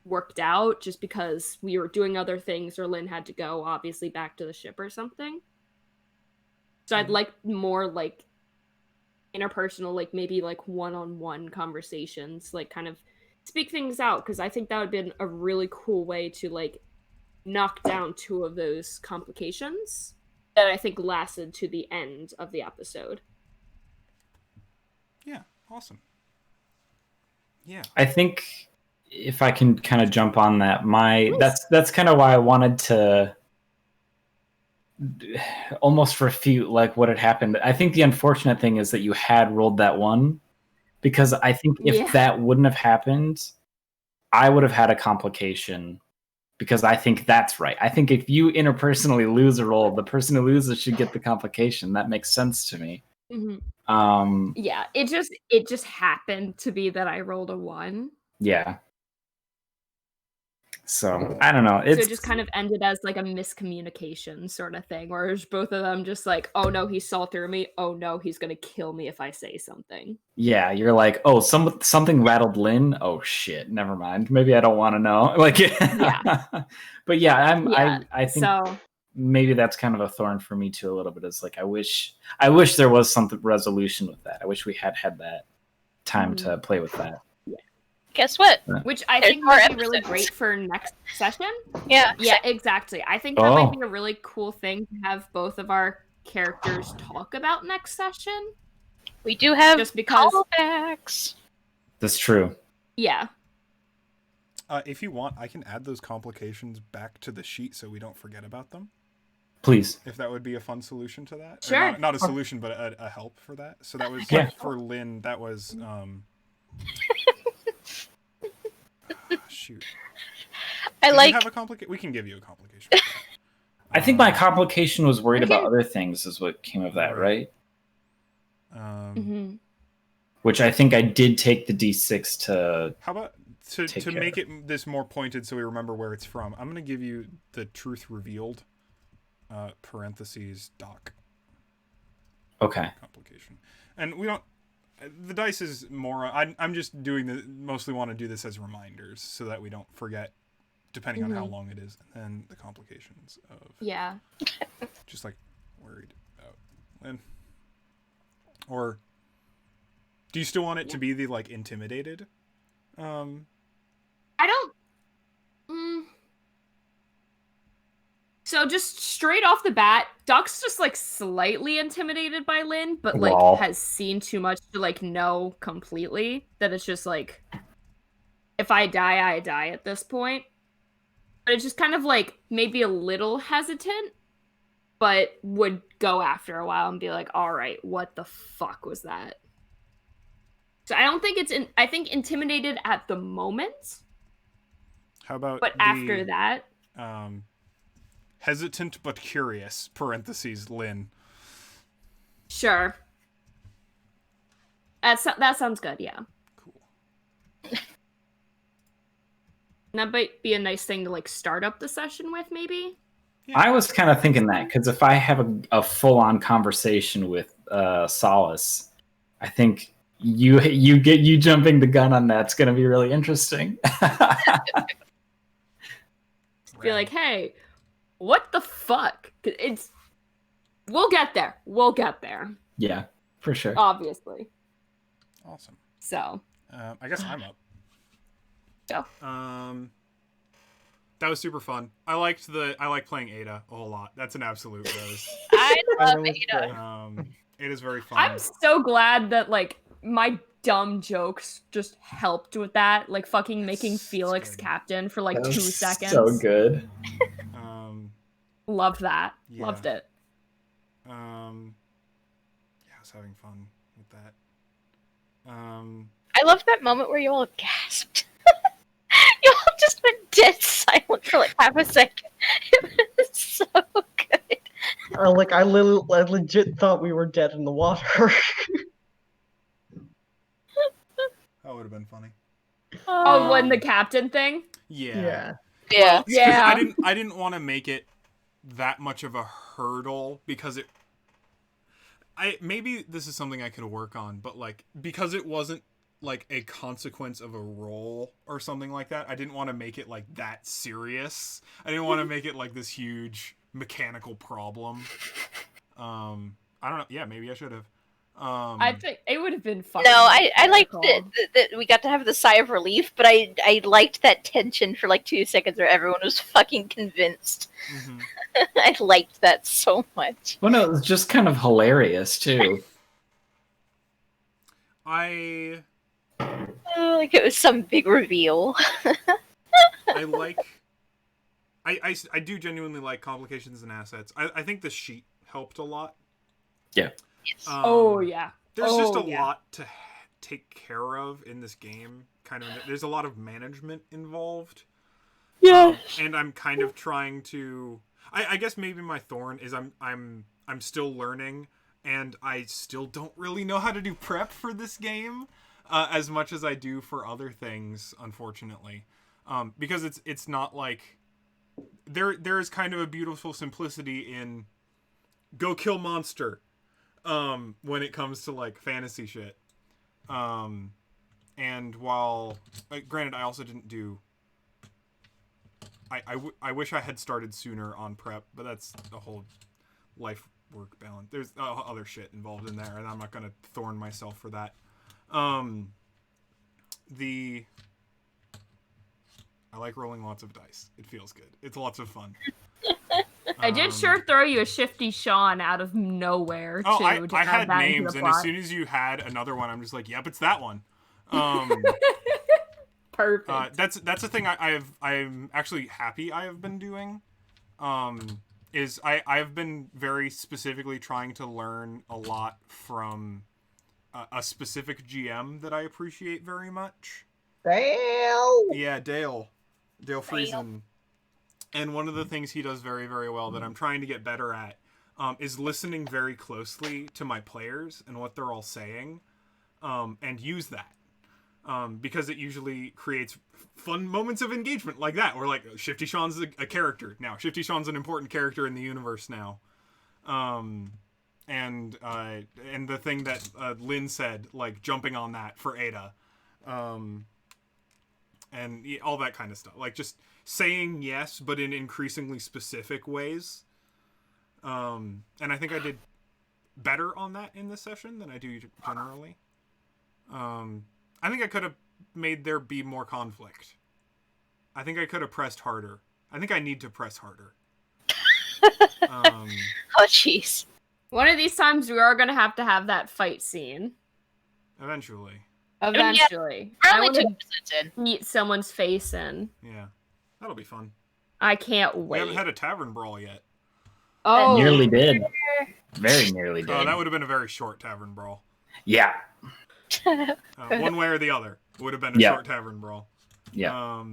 worked out just because we were doing other things or Lynn had to go obviously back to the ship or something. So I'd like more like interpersonal, like maybe like one-on-one conversations, like kind of speak things out, because I think that would have been a really cool way to like knock down two of those complications that I think lasted to the end of the episode. Yeah, awesome. Yeah. I think if I can kind of jump on that, Please. that's kind of why I wanted to almost refute like what had happened. I think the unfortunate thing is that you had rolled that one, because I think if that wouldn't have happened, I would have had a complication, because I think that's right. I think if you interpersonally lose a roll, the person who loses should get the complication. That makes sense to me. Yeah, it just happened to be that I rolled a 1. Yeah. So I don't know. So it just kind of ended as like a miscommunication sort of thing, where it's both of them just like, oh no, he saw through me. Oh no, he's gonna kill me if I say something. Yeah, you're like, oh, something rattled Lynn. Oh shit, never mind. Maybe I don't want to know. Like, yeah. But yeah, I think so maybe that's kind of a thorn for me too a little bit. It's like I wish there was some resolution with that. I wish we had that time to play with that. Guess what? Which I think might be really great for next session. Yeah. Yeah, exactly. I think that might be a really cool thing to have both of our characters talk about next session. We do have just because callbacks. That's true. Yeah. If you want, I can add those complications back to the sheet so we don't forget about them. Please. If that would be a fun solution to that. Sure. Not a solution, but a help for that. So that was for Lynn. That was shoot. I like. Have a we can give you a complication. I think my complication was worried about other things. Is what came of that, right? Which I think I did take the D6 to. How about to make it this more pointed so we remember where it's from? I'm going to give you the truth revealed. Parentheses Doc. Okay. Complication, and we don't. The dice is more. I'm just doing the mostly want to do this as reminders so that we don't forget depending on how long it is, and then the complications of Yeah. just like worried about Lynn. Or do you still want it to be the like intimidated? I don't. So just straight off the bat, Duck's just like slightly intimidated by Lynn, but like Lol. has seen too much to like know completely that it's just like, if I die, I die at this point. But it's just kind of like maybe a little hesitant, but would go after a while and be like, all right, what the fuck was that? So I don't think I think intimidated at the moment, How about but the, after that, hesitant but curious, parentheses, Lynn. sure. That sounds good, yeah. Cool. That might be a nice thing to like start up the session with, maybe. I was kind of thinking that because if I have a full-on conversation with Solace, I think you jumping the gun on that's going to be really interesting. Be like, hey, what the fuck? We'll get there. We'll get there. Yeah, for sure. Obviously. Awesome. So. I guess I'm up. Go. That was super fun. I like playing Ada a whole lot. That's an absolute rose. I love was Ada. great. It is very fun. I'm so glad that like my dumb jokes just helped with that. Like fucking making Felix good. captain for like That 2 was seconds. so good. Loved that. Yeah. Loved it. Yeah, I was having fun with that. I love that moment where you all gasped. You all just went dead silent for like half a second. It was so good. I legit thought we were dead in the water. That would have been funny. Oh, when the captain thing? Yeah. Yeah. Well, 'cause Yeah. I didn't want to make it that much of a hurdle because maybe this is something I could work on, but like because it wasn't like a consequence of a roll or something like that, I didn't want to make it like that serious. I didn't want to make it like this huge mechanical problem. I don't know. Yeah, maybe I should have. I think it would have been fun. No, I liked that we got to have the sigh of relief, but I liked that tension for like 2 seconds where everyone was fucking convinced. Mhm. I liked that so much. Well, no, it was just kind of hilarious too. I Like it was some big reveal. I do genuinely like complications and assets. I think the sheet helped a lot. Yeah. Oh yeah. There's just a yeah. lot to take care of in this game. There's a lot of management involved. Yeah. And I'm kind of trying to. I guess maybe my thorn is I'm still learning, and I still don't really know how to do prep for this game as much as I do for other things, unfortunately. Because it's not like there is kind of a beautiful simplicity in go kill monster when it comes to like fantasy shit. And while granted I also didn't do I wish I had started sooner on prep, but that's a whole life work balance. There's other shit involved in there, and I'm not gonna thorn myself for that. I like rolling lots of dice. It feels good. It's lots of fun. I did sure throw you a Shifty Sean out of nowhere too. Oh, to I add had that into names, the and as plot. soon as you had another one, I'm just like, yep, it's that one. Perfect. That's a thing I'm actually happy I have been doing. Is I've been very specifically trying to learn a lot from a specific GM that I appreciate very much. Dale! Yeah, Dale Friesen. And one of the things he does very, very well that I'm trying to get better at is listening very closely to my players and what they're all saying, and use that. Because it usually creates fun moments of engagement like that, where like Shifty Sean's a character now. Shifty Sean's an important character in the universe now. And the thing that Lynn said, like jumping on that for Ada, and all that kind of stuff. Like just saying yes, but in increasingly specific ways. And I think I did better on that in this session than I do generally. I think I could have made there be more conflict. I think I could have pressed harder. I think I need to press harder. Oh, jeez. One of these times we are gonna have to have that fight scene. Eventually. Eventually. We're I only want 2 to episodes in. beat someone's face in. Yeah. That'll be fun. I can't We wait. haven't had a tavern brawl yet. Oh, Nearly did. Very nearly did. Oh, that would have been a very short tavern brawl. Yeah. One way or the other. It would have been a short tavern brawl. Yeah.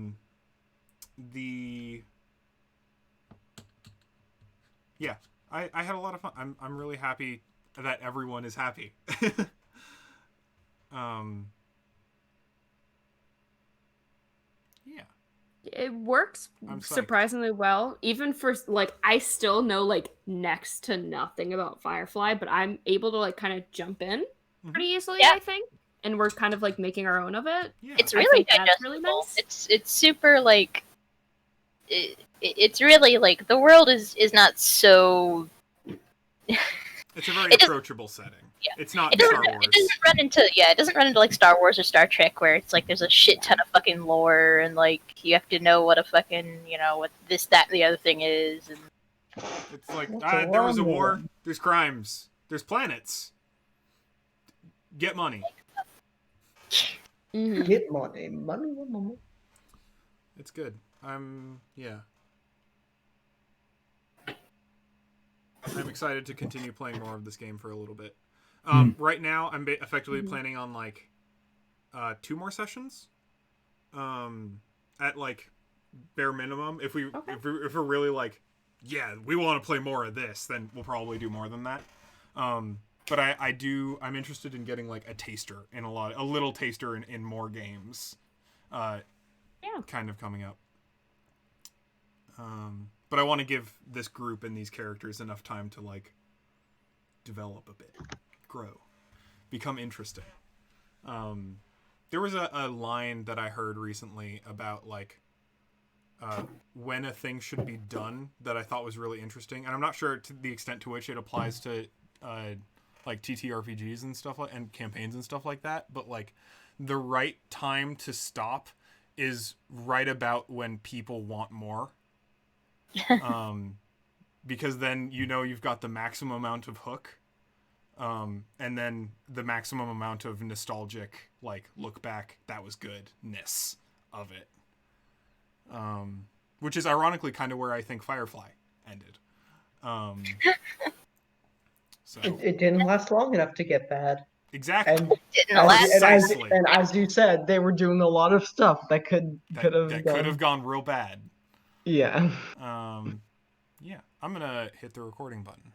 Yeah. I had a lot of fun. I'm really happy that everyone is happy. Yeah. it works I'm psyched. surprisingly well. Even for like, I still know like next to nothing about Firefly, but I'm able to like kind of jump in pretty easily. Yeah. I think, and we're kind of like making our own of it. Yeah. It's I really think that's digestible. really nice. It's super like it's really like the world is not so. It's a very approachable setting. Yeah. It's not It doesn't, Star Wars. it doesn't run into like Star Wars or Star Trek where it's like there's a shit ton of fucking lore and like you have to know what a fucking what this, that, and the other thing is. And It's like What's a there was a war. war? There's crimes. There's planets. Get money. Mhm. Get money, money, money. It's good. I'm excited to continue playing more of this game for a little bit. Right now, I'm effectively planning on like 2 more sessions. At like bare minimum, if we're really like, yeah, we want to play more of this, then we'll probably do more than that. But I'm interested in getting like a taster in a little taster in more games. Kind of coming up. But I want to give this group and these characters enough time to like develop a bit, grow, become interesting. There was a line that I heard recently about like when a thing should be done that I thought was really interesting, and I'm not sure to the extent to which it applies to like TTRPGs and stuff and campaigns and stuff like that. But like the right time to stop is right about when people want more. Because then you've got the maximum amount of hook, and then the maximum amount of nostalgic like look back, that was goodness of it, which is ironically kind of where I think Firefly ended. So It didn't last long enough to get bad. exactly. And didn't last. as you said, they were doing a lot of stuff that could have gone real bad. Yeah. Yeah, I'm gonna hit the recording button.